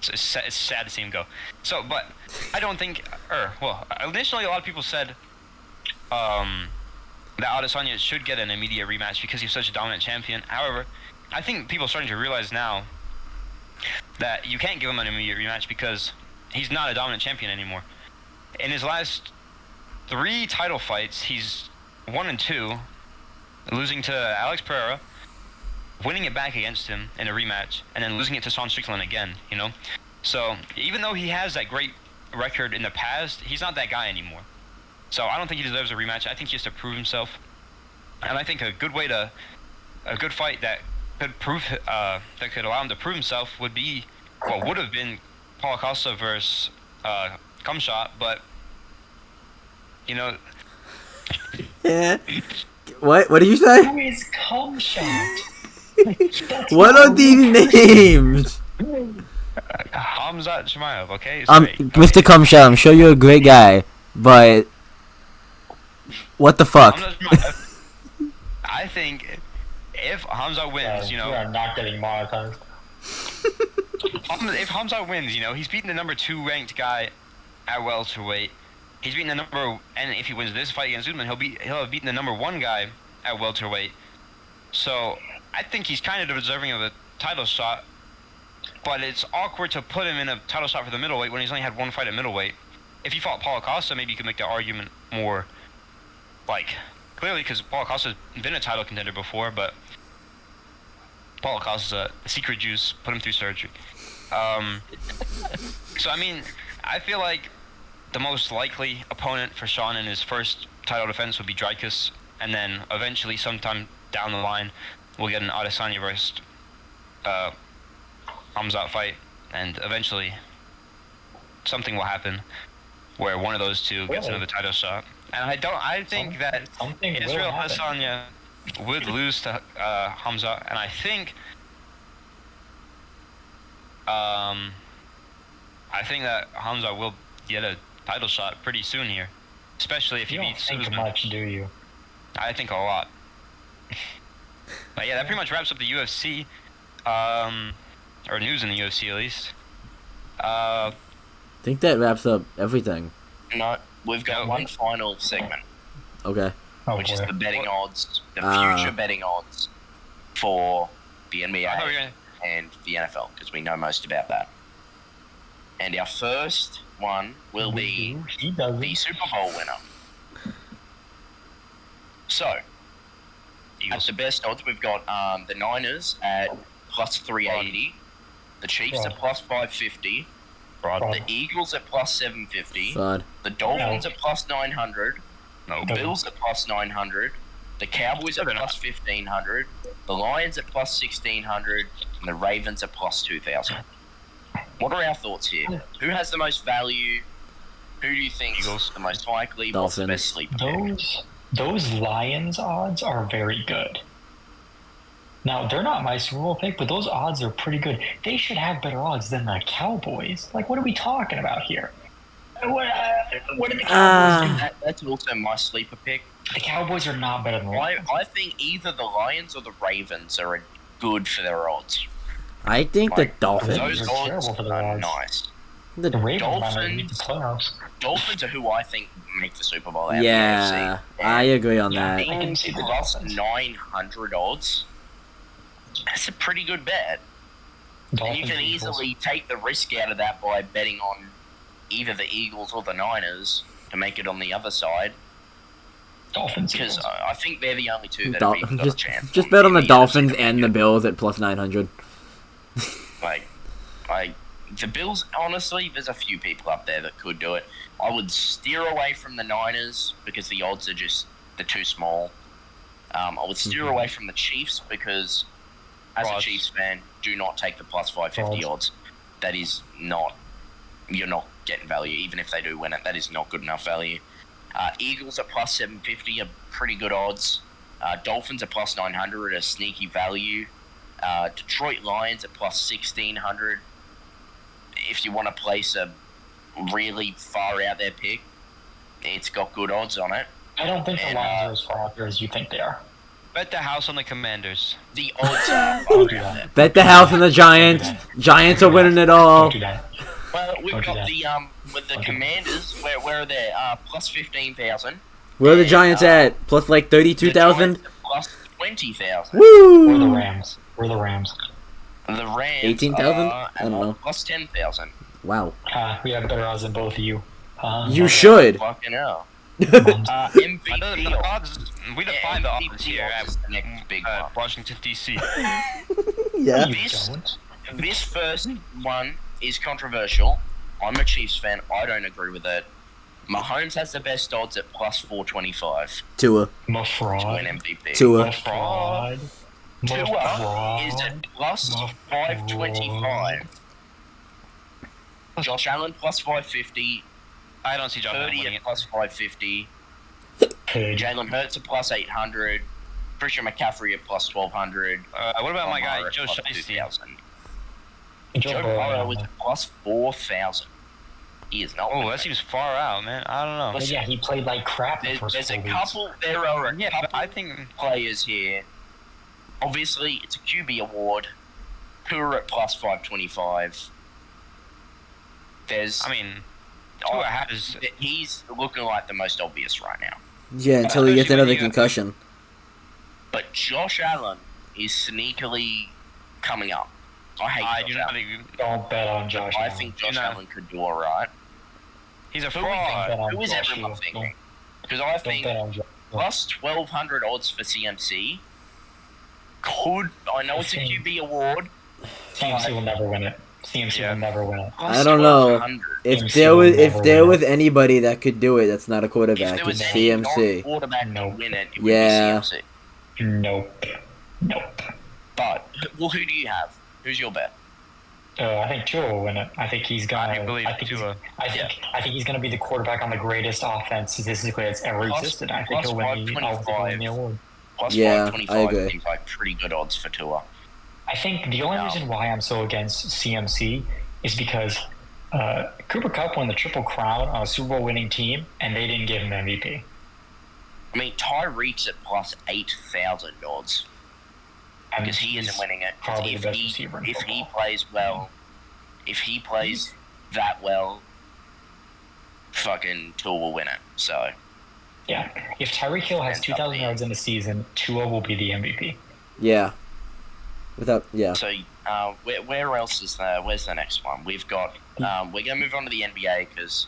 S1: it's sad to see him go. So, but I don't think, initially a lot of people said that Adesanya should get an immediate rematch because he's such a dominant champion. However, I think people are starting to realize now that you can't give him an immediate rematch because he's not a dominant champion anymore. In his last 3 title fights, he's 1-2, losing to Alex Pereira, winning it back against him in a rematch, and then losing it to Sean Strickland again, So, even though he has that great record in the past, he's not that guy anymore. So, I don't think he deserves a rematch. I think he has to prove himself. And I think a good fight that could allow him to prove himself would have been Paulo Costa versus Cumshot, but
S4: Yeah. What did you say?
S3: Who is Cumshot?
S4: What are these names?
S1: Hamzat Chimaev, okay?
S4: Mr. Cumshot, I'm sure you're a great guy, but what the fuck?
S1: I think if Hamzat wins,
S3: we are not getting monetized.
S1: If Hamzat wins, he's beating the number 2 ranked guy at welterweight. He's beating and if he wins this fight against Usman, he'll have beaten the number 1 guy at welterweight. So I think he's kind of deserving of a title shot, but it's awkward to put him in a title shot for the middleweight when he's only had 1 fight at middleweight. If he fought Paulo Costa, maybe you could make the argument more, clearly, because Paulo Costa's been a title contender before, but Paulo Costa's a secret juice, put him through surgery. So, I feel like the most likely opponent for Sean in his first title defense would be Dreykus, and then eventually, sometime down the line, we'll get an Adesanya versus Hamzat fight, and eventually something will happen where one of those two gets another title shot. And I think that Israel Adesanya would lose to Hamzat, and I think that Hamzat will get a title shot pretty soon here, especially if he beats Usman.
S3: You don't think much, do you?
S1: I think a lot. But yeah, that pretty much wraps up the UFC, or news in the UFC at least.
S4: I think that wraps up everything.
S2: No, we've got one final segment.
S4: Okay.
S2: Which is the betting odds, the future betting odds for the NBA and the NFL, because we know most about that. And our first one will be the Super Bowl winner. So, at the best odds, we've got the Niners at plus 380, the Chiefs at plus 550, the Eagles at plus 750, the Dolphins at plus 900, the Bills at plus 900, the Cowboys at plus 1500, the Lions at plus 1600, and the Ravens at plus 2000. What are our thoughts here? Who has the most value? Who do you think is the most likely? What's the best sleeper pick?
S3: Those Lions odds are very good. Now, they're not my Super Bowl pick, but those odds are pretty good. They should have better odds than the Cowboys. What are we talking about here? What are the Cowboys do?
S2: That's also my sleeper pick.
S3: The Cowboys are not better than the Lions.
S2: I think either the Lions or the Ravens are good for their odds.
S4: I think the Dolphins.
S2: Those odds are nice.
S3: The Ravens might make the playoffs.
S2: Dolphins are who I think make the Super Bowl out of the
S4: UFC. I agree on that.
S2: I can see plus 900 odds. That's a pretty good bet. And you can easily take the risk out of that by betting on either the Eagles or the Niners to make it on the other side.
S3: Dolphins.
S2: Because I think they're the only two that have even got a chance.
S4: Just bet on the Dolphins and the Bills at plus 900.
S2: The Bills, honestly, there's a few people up there that could do it. I would steer away from the Niners because the odds are they're too small. I would steer away from the Chiefs because, as a Chiefs fan, do not take the plus 550 odds. That is not, you're not getting value. Even if they do win it, that is not good enough value. Eagles at plus 750 are pretty good odds. Dolphins are plus 900 at a sneaky value. Detroit Lions at plus 1600. If you want to place a really far out there pick, it's got good odds on it.
S3: I don't think the Lions are as far out there as you think they are.
S1: Bet the house on the Commanders.
S2: The odds are far out there.
S4: Bet the house on the Giants. Giants are winning it all.
S3: Don't do that.
S2: Well, we've
S3: Don't do
S2: got
S3: that.
S2: with the Commanders, where are they? Plus 15,000.
S4: Where are the Giants at? Plus like 32,000?
S2: Plus 20,000.
S4: Woo!
S3: We're the Rams. We're the Rams.
S2: The Rams
S4: 18,000? I don't know.
S2: Plus 10,000.
S4: Wow.
S3: We have better odds than both of you.
S4: You should.
S2: Fucking hell.
S3: Moms.
S2: MVP.
S1: I know the odds. We define the odds here
S2: odds is the next big one.
S1: Washington D.C.
S4: Yeah.
S3: You
S2: This-
S3: don't.
S2: This first one is controversial. I'm a Chiefs fan. I don't agree with it. Mahomes has the best odds at plus 425
S4: Tua.
S3: My
S2: to
S3: fraud.
S2: win MVP.
S4: Tua.
S3: My fraud. My
S2: Tua
S3: fraud.
S2: is at plus
S3: My
S2: 525. Josh Allen plus 550.
S1: I don't see Josh Allen
S2: Purdy
S1: winning
S2: at
S1: it.
S2: plus 550.
S3: Pig.
S2: Jalen Hurts at plus 800. Christian McCaffrey at plus 1200.
S1: What about my guy
S2: Lamar at
S1: Joe
S2: plus
S1: Shiesty?
S2: 2,000.
S3: Joe
S2: Joe Burrow is at plus 4,000. He is not.
S1: Oh,
S2: winning.
S1: that seems far out, man. I don't know.
S3: But yeah, he played like crap the
S2: There's,
S3: first
S2: there's
S3: 4
S2: a
S3: weeks.
S2: couple. There are a
S1: Yeah,
S2: couple
S1: but I think
S2: players here. Obviously, it's a QB award. Who are at plus 525? There's.
S1: I mean, Tua has.
S2: He's looking like the most obvious right now.
S4: Yeah, until he gets
S1: Especially when
S4: another
S1: you-
S4: concussion.
S2: But Josh Allen is sneakily coming up. I hate
S1: I
S2: Josh
S1: do not
S2: Allen.
S1: agree.
S3: Don't bet on Josh
S2: I
S3: Allen.
S2: think Josh
S1: No.
S2: Allen could do alright.
S1: He's a
S2: Who we think
S1: fraud.
S3: bet on
S2: Who is
S3: Josh
S2: everyone
S3: Allen.
S2: thinking? Because I
S3: Don't
S2: think
S3: bet on Josh Allen.
S2: plus 1,200 odds for CMC could. I know it's a
S3: think-
S2: QB award.
S3: CMC will never win it. CMC
S1: Yeah.
S3: will never win it.
S2: Plus
S4: I don't know.
S2: 1,200.
S4: If
S3: CMC
S4: there
S3: will
S4: was
S3: never win it.
S4: anybody that could do it, that's not a
S2: If
S4: quarterback.
S2: there was
S4: It's
S2: any
S4: CMC.
S2: non-quarterback
S3: Nope.
S2: to win it, it would
S4: Yeah.
S2: be CMC.
S3: Nope. Nope.
S2: But, well, who do you have? Who's your bet?
S3: I think Tua will win it. I think he's gonna.
S1: I believe
S3: think
S1: Tua.
S3: I think he's gonna be the quarterback on the greatest offense statistically that's ever
S2: Plus-
S3: existed. I think
S2: plus
S3: he'll win the
S2: 525.
S3: award.
S2: Plus
S4: Yeah,
S2: 525
S4: I agree.
S2: seems like pretty good odds for Tua.
S3: I think the only
S2: No.
S3: reason why I'm so against CMC is because Cooper Kupp won the Triple Crown on a Super Bowl winning team, and they didn't give him MVP.
S2: I mean, Tyreek's at plus 8,000 odds.
S3: And
S2: Because he isn't
S3: he's
S2: winning it.
S3: probably
S2: If
S3: the best
S2: he,
S3: receiver in
S2: if he
S3: football.
S2: plays well, if he plays that well, fucking Tua will win it. So,
S3: Yeah, if Tyreek Hill has
S2: Ends up
S3: 2,000
S2: being-
S3: yards in a season, Tua will be the MVP.
S4: Yeah. Yeah.
S2: where else is there? Where's the next one? We've got. We're gonna move on to the NBA because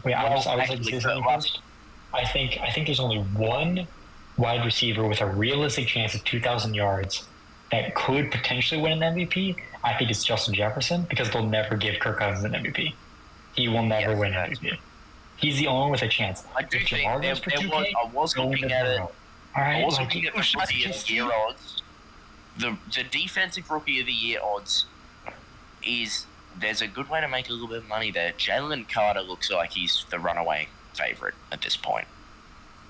S3: Wait, I was like,
S2: actually,
S3: say something first. I think there's only one wide receiver with a realistic chance of 2,000 yards that could potentially win an MVP. I think it's Justin Jefferson because they'll never give Kirk Cousins an MVP. He will never
S2: Yes,
S3: win
S2: that's
S3: MVP. He's the only one with a chance.
S2: I do
S3: If
S2: think
S3: Jamar
S2: there,
S3: goes for
S2: there
S3: 2K,
S2: was. I was
S3: go
S2: looking
S3: with
S2: at it.
S3: Burrow. All right,
S2: I was
S3: like,
S2: looking at the
S3: who's
S2: rookie of
S3: just
S2: the year odds. The defensive rookie of the year odds is there's a good way to make a little bit of money there. Jalen Carter looks like he's the runaway favorite at this point.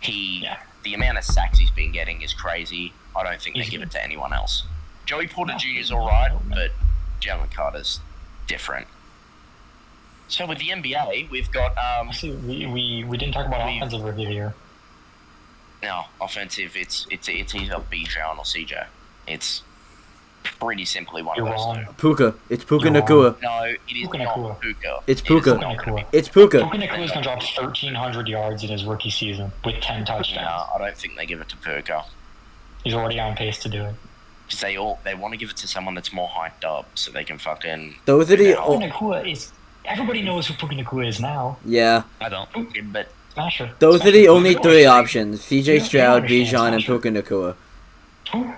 S2: The amount of sacks he's been getting is crazy. I don't think they give it to anyone else. Joey Porter Jr. is alright, but Jalen Carter's different. So with the NBA, we've got
S3: See, we didn't talk about
S2: We-
S3: offensive rookie of the year.
S2: no offensive. It's either B-John or CJ. It's pretty simply one
S3: You're
S2: of those
S3: wrong.
S2: two.
S4: Puka. It's Puka
S3: You're
S4: Nakua.
S2: No, it is
S3: Puka
S2: not
S3: Nacua.
S2: Puka.
S4: It's
S2: It is
S4: Puka.
S2: not gonna be-
S4: It's Puka.
S3: Puka Nakua's going to drop 1,300 yards in his rookie season with 10 touchdowns.
S2: No, I don't think they give it to Puka.
S3: He's already on pace to do it.
S2: Because they want to give it to someone that's more hyped up so they can fucking...
S4: Those are the.
S2: Oh.
S3: Puka Nacua is... Everybody knows who Puka Nacua is now.
S4: Yeah.
S1: I don't.
S2: But
S3: Smasher.
S4: Those are the only
S3: Smasher.
S4: three options: CJ
S3: You
S4: Stroud,
S3: understand,
S4: Bijan, and
S3: Smasher.
S4: Puka Nakua.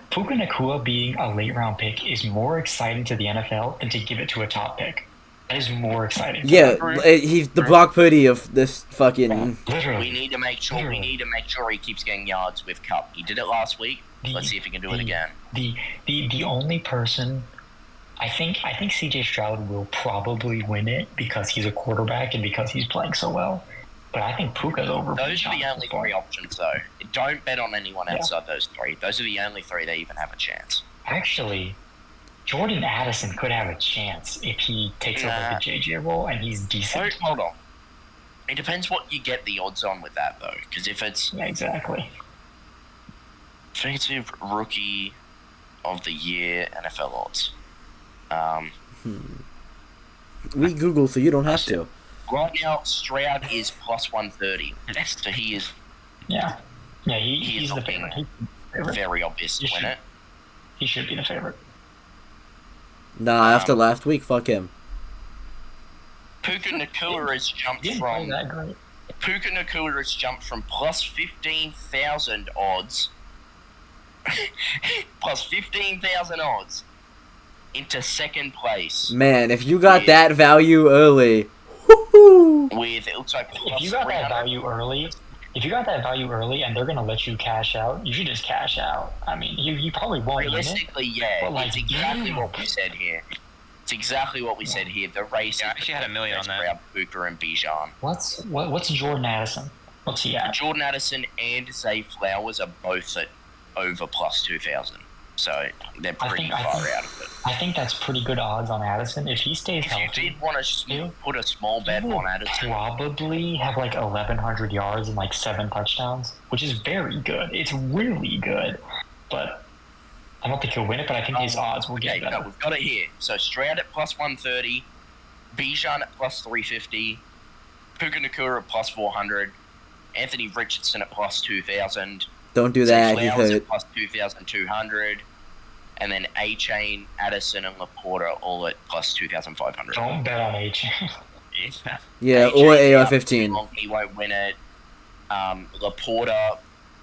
S3: Puka Nacua being a late round pick is more exciting to the NFL than to give it to a top pick. That is more exciting.
S4: Yeah, he's the Brock Purdy of this fucking.
S3: Literally.
S2: we need to make sure he keeps getting yards with Cup. He did it last week. Let's see if he can do it again.
S3: The only person I think CJ Stroud will probably win it because he's a quarterback and because he's playing so well. But I think Puka's over.
S2: Those are the only three options, though. Don't bet on anyone outside those three. Those are the only three that even have a chance.
S3: Actually, Jordan Addison could have a chance if he takes over the JJ role and he's decent.
S2: Hold on. It depends what you get the odds on with that, though. Because if it's...
S3: Yeah, exactly.
S2: Defensive Rookie of the Year NFL odds.
S4: We Google, so you don't have to.
S2: Right now, Stroud is plus 130. So he is...
S3: Yeah. Yeah, he's the favorite.
S2: Very obvious to win it.
S3: He should be the favorite.
S4: Nah, after last week, fuck him.
S2: Puka Nakua has jumped from... Puka Nakua has jumped from plus 15,000 odds... plus 15,000 odds into second place.
S4: Man, if you got that value early... Woo-hoo!
S2: With, it looks like...
S3: If you got that value early and they're going to let you cash out, you should just cash out. I mean, you probably won't.
S2: Realistically, yeah. It's exactly what we said here. It's exactly what we said here. The race...
S1: Yeah, I actually had $1 million on that.
S2: Puka and Bijan.
S3: What's Jordan Addison? What's he at?
S2: Jordan Addison and Zay Flowers are both at over plus 2,000. So they're pretty far out of it.
S3: I think that's pretty good odds on Addison. If he stays healthy...
S2: If you did want to put a small bet on Addison...
S3: probably have like 1,100 yards and like 7 touchdowns, which is very good. It's really good. But I don't think he'll win it, but I think his odds will get better.
S2: No, we've got it here. So Stroud at plus 130, Bijan at plus 350, Puka Nakua at plus 400, Anthony Richardson at plus 2,000.
S4: Don't do that, he's hurt.
S2: At plus 2,200, and then A-Chain, Addison, and Laporta all at plus 2,500.
S3: Don't bet on A-Chain.
S4: Yeah, or AR-15.
S2: He won't win it. Laporta,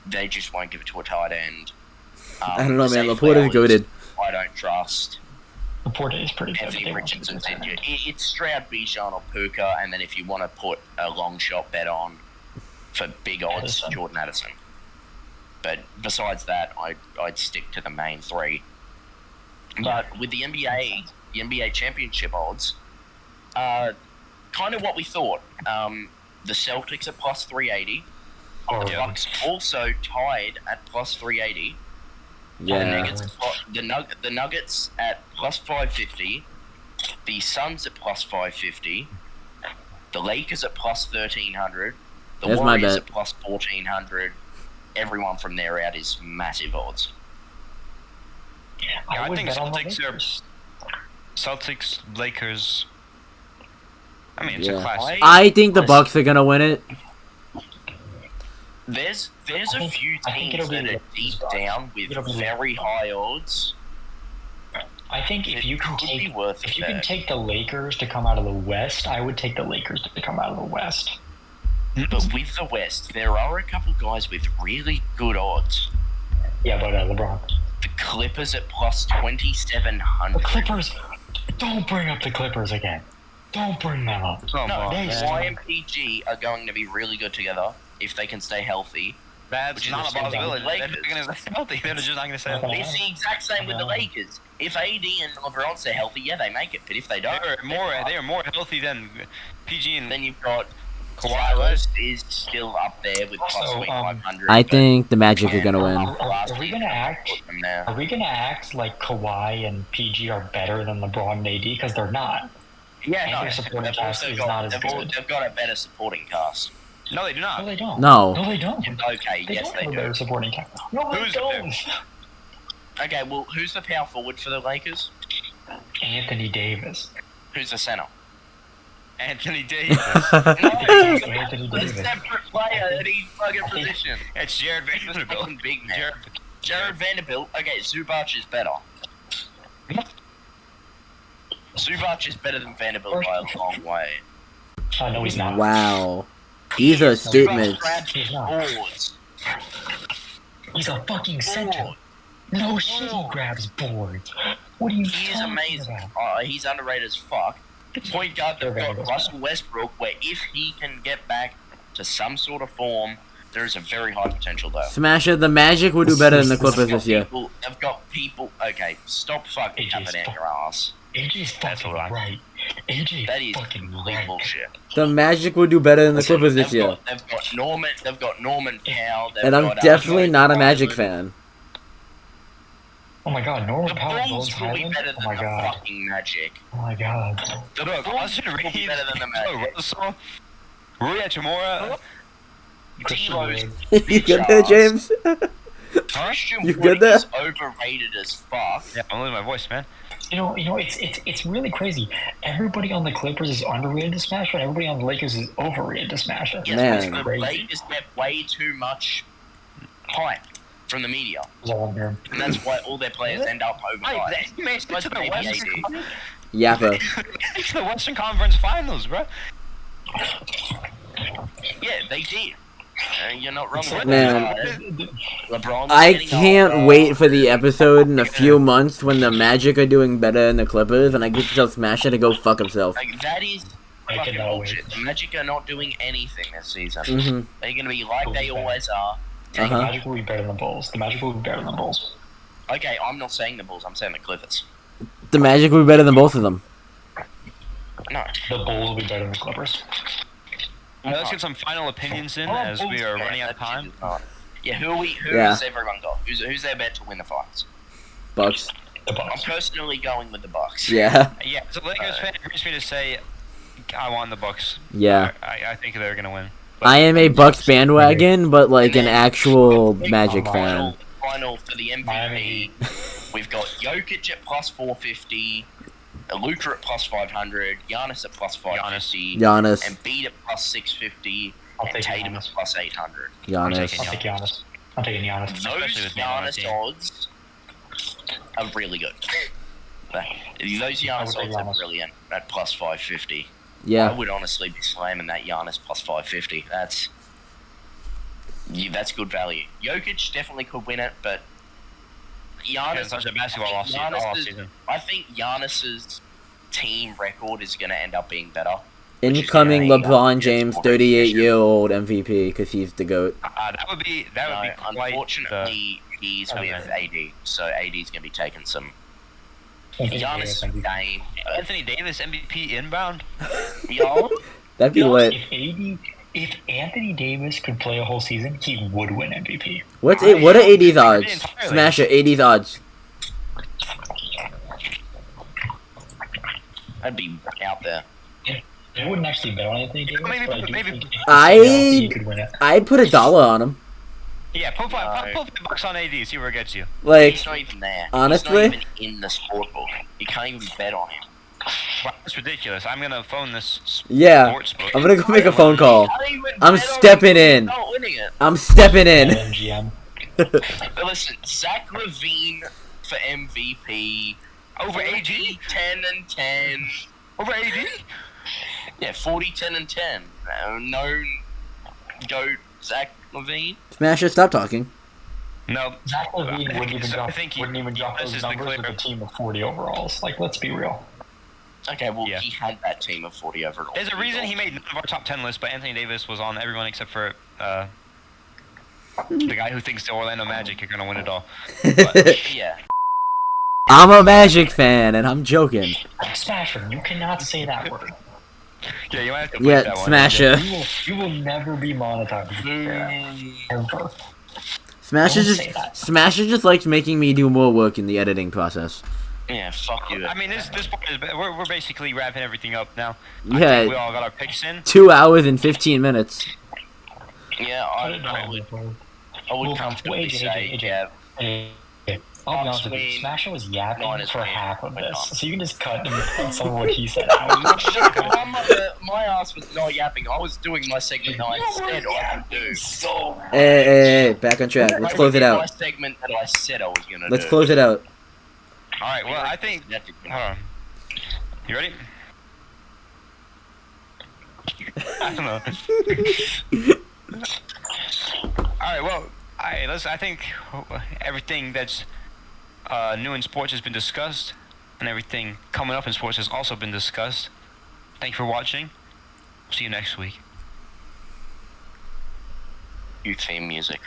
S2: they just won't give it to a tight end.
S4: I don't know, man. Laporta's goated.
S2: I don't trust.
S3: Laporta is pretty good.
S2: Anthony Richardson's injured. It's Stroud, Bijan, or Puka, and then if you want to put a long shot bet on for big odds, Jordan Addison. But besides that, I'd stick to the main three. But with the NBA championship odds, kind of what we thought. The Celtics at plus 380. The Bucks also tied at plus 380.
S4: Yeah.
S2: The Nuggets at plus 550. The Suns at plus 550. The Lakers at plus 1,300. The Warriors at plus 1,400. Everyone from there out is massive odds.
S1: Yeah, I think Celtics, Lakers. I mean, it's a classic.
S4: I think the Bucks are gonna win it.
S2: There's a few teams that are deep down with very high odds.
S3: I think if you can take the Lakers to come out of the West, I would take the Lakers to come out of the West.
S2: But with the West, there are a couple guys with really good odds.
S3: Yeah, but LeBron.
S2: The Clippers at plus 2,700.
S3: The Clippers. Don't bring up the Clippers again. Don't bring them up.
S2: YMPG are going to be really good together if they can stay healthy.
S1: That's not a possibility. They're just not going to stay healthy.
S2: It's the exact same with the Lakers. If AD and LeBron stay healthy, yeah, they make it. But if they don't,
S1: they are more healthy than PG. And
S2: then you've got Kawhi is still up there with plus 2,500.
S4: I think the Magic are gonna win.
S3: Are we gonna act like Kawhi and PG are better than LeBron and AD? Because they're not.
S2: Yeah, no.
S3: Their supporting cast is not as good.
S2: They've got a better supporting cast.
S1: No, they do not.
S3: No, they don't.
S4: No.
S3: No, they don't.
S2: Okay, yes, they do.
S3: Better supporting cast. No, they don't.
S2: Okay, well, who's the power forward for the Lakers?
S3: Anthony Davis.
S2: Who's the center?
S1: Anthony Davis.
S3: Anthony Davis.
S2: A separate player at each fucking position.
S1: It's Jared Vanderbilt.
S2: Big man. Jared Vanderbilt. Okay, Zubac is better. Zubac is better than Vanderbilt by a long way.
S3: Oh, no, he's not.
S4: Wow. These are statements.
S3: He's a fucking center. No shit, he grabs boards. What are you talking about?
S2: He is amazing. He's underrated as fuck. Point guard, they've got Russell Westbrook, where if he can get back to some sort of form, there is a very high potential there.
S4: Smasher, the Magic will do better than the Clippers this year.
S2: They've got people. Okay, stop fucking coming out your ass.
S3: AJ's fucking right. AJ
S2: That is
S3: fucking
S2: complete
S3: rank.
S2: bullshit.
S4: The Magic will do better than the Clippers this year.
S2: They've got Norman Powell.
S4: And I'm definitely not a Magic fan.
S3: Oh my god, Norman
S2: The
S3: Powell,
S2: Bulls
S3: Bones
S2: will be
S3: Highland?
S2: better
S3: Oh
S2: than
S3: my
S2: the
S3: god.
S2: fucking Magic.
S3: Oh my god.
S1: Look, Austin
S2: will be
S1: Reeves,
S2: better than the Magic.
S1: Russell, Rui Hachimura.
S2: D'Lo's
S4: You good there, James?
S2: Christian
S4: You good
S2: Wood
S4: there?
S2: is overrated as fuck.
S1: Yeah, I'm losing my voice, man.
S3: It's really crazy. Everybody on the Clippers is underrated to Smasher, and everybody on the Lakers is overrated to Smasher.
S2: Yes,
S4: Man.
S2: but the Lakers get way too much hype from the media, and that's why all their players end up overhyped.
S1: They made it to the Western Conference.
S4: Yappa.
S1: To the Western Conference Finals, bro.
S2: Yeah, they did. You're not wrong. With
S4: Man.
S2: that. LeBron's
S4: I
S2: getting
S4: can't
S2: older.
S4: wait for the episode in a few months when the Magic are doing better than the Clippers, and I get to tell Smasher to go fuck himself.
S2: Like, that is
S3: I
S2: fucking
S3: cannot
S2: bullshit.
S3: wait.
S2: The Magic are not doing anything this season.
S4: Mhm.
S2: They're gonna be like they always are.
S3: The
S4: Uh-huh.
S3: Magic will be better than the Bulls. The Magic will be better than the Bulls.
S2: Okay, I'm not saying the Bulls. I'm saying the Clippers.
S4: The Magic will be better than both of them.
S2: No.
S3: The Bulls will be better than the Clippers.
S1: Let's get some final opinions in as we are running out of time.
S2: Yeah, who
S4: Yeah.
S2: has everyone got? Who's their bet to win the finals?
S4: Bucks.
S3: The
S2: I'm
S3: Bucks.
S2: personally going with the Bucks.
S4: Yeah.
S1: Yeah, as a Lakers fan, it hurts me to say I want the Bucks.
S4: Yeah.
S1: I think they're gonna win.
S4: I am a Bucks bandwagon, but like an actual Magic fan.
S2: Final for the MVP.
S3: Miami.
S2: We've got Jokic at plus 450, Luka at plus 500, Giannis at plus 550,
S4: Giannis.
S2: Embiid at plus 650,
S3: I'll
S2: and
S3: take
S2: Tatum
S3: Giannis.
S2: at plus 800.
S4: Giannis.
S3: I'll take Giannis. I'm taking Giannis.
S2: Those
S1: Especially with Bam on the
S2: Giannis
S1: team.
S2: odds are really good. Those Giannis
S3: I would
S2: odds
S3: take
S2: are
S3: Giannis.
S2: brilliant at plus 550. I
S4: Yeah.
S2: would honestly be slamming that Giannis plus 550. That's good value. Jokic definitely could win it, but Giannis.
S1: It's such a basketball off season.
S2: I think Giannis's team record is going to end up being better.
S4: Incoming
S2: Which is gonna
S4: LeBron
S2: get
S4: James,
S2: more
S4: 38-year-old MVP, because he's the GOAT.
S1: That would be quite.
S2: Unfortunately, he's
S3: Okay.
S2: with AD, so AD's going to be taking some.
S3: Anthony
S2: Giannis'
S3: Davis MVP.
S2: game.
S1: Anthony Davis MVP inbound.
S2: Yo,
S4: That'd be
S3: You know,
S4: lit.
S3: if Anthony Davis could play a whole season, he would win MVP.
S4: What
S1: I
S4: are AD's
S1: agree
S4: odds?
S1: entirely.
S4: Smasher, AD's odds.
S2: I'd be out there.
S3: I wouldn't actually bet on Anthony Davis,
S1: Maybe-
S3: but I do
S1: maybe-
S3: think
S4: I-
S3: he could win it.
S4: I'd put $1 on him.
S1: Yeah, put
S2: No.
S1: $5 on AD. See where it gets you.
S4: Like,
S2: He's not even there.
S4: honestly?
S2: He's not even in the sport book. You can't even bet on him.
S1: Wow, that's ridiculous. I'm gonna phone this
S4: yeah.
S1: sports book.
S4: I'm gonna go make a phone call.
S2: You can't even
S4: I'm
S2: bet on
S4: stepping
S2: him.
S4: in.
S2: He's not winning it.
S4: I'm stepping in.
S3: MGM.
S2: But listen, Zach LaVine for MVP.
S1: Over AD?
S2: 10 and 10.
S1: Over AD?
S2: Yeah, 40, 10 and 10. No, go Zach LaVine.
S4: Smasher, stop talking.
S1: No.
S3: Zach Levine
S1: I
S3: wouldn't even drop,
S1: think
S3: wouldn't even drop
S1: this
S3: those
S1: is the
S3: numbers with
S1: clear-
S3: a team of 40 overalls. Like, let's be real.
S2: Okay, well,
S1: Yeah.
S2: he had that team of 40 overall.
S1: There's a reason he made none of our top 10 lists, but Anthony Davis was on everyone except for the guy who thinks the Orlando Magic are gonna win it all. But,
S2: Yeah.
S4: I'm a Magic fan, and I'm joking.
S3: Smasher, you cannot say that word.
S1: yeah, you might have to bleep
S4: Yeah,
S1: that one.
S4: Smasher.
S3: You will never be monetized. Ever.
S4: Smasher
S3: Don't say that.
S4: just Smasher just likes making me do more work in the editing process.
S2: Yeah, fuck you.
S1: I mean, this part is we're basically wrapping everything up now. I
S4: Yeah.
S1: think we all got our picks in.
S4: 2 hours and 15 minutes.
S2: Yeah, I would comfortably
S3: AJ,
S2: say,
S3: AJ.
S2: yeah.
S3: I'll be honest with you,
S2: Bucks win,
S3: Smasher was yapping
S2: Niners
S3: for
S2: win,
S3: half of
S2: but
S3: this,
S2: not.
S3: so you can just cut some of what he said out.
S2: My ass was not yapping. I was doing my segment that I said I would do.
S3: So
S4: Hey, back on track. Let's close it
S2: My
S4: out.
S2: segment that I said I was gonna do.
S4: Let's close it out.
S1: All right. Well, I think. Hold on. You ready? I don't know. All right. Well, I think everything that's new in sports has been discussed, and everything coming up in sports has also been discussed. Thank you for watching. See you next week.
S2: You theme music.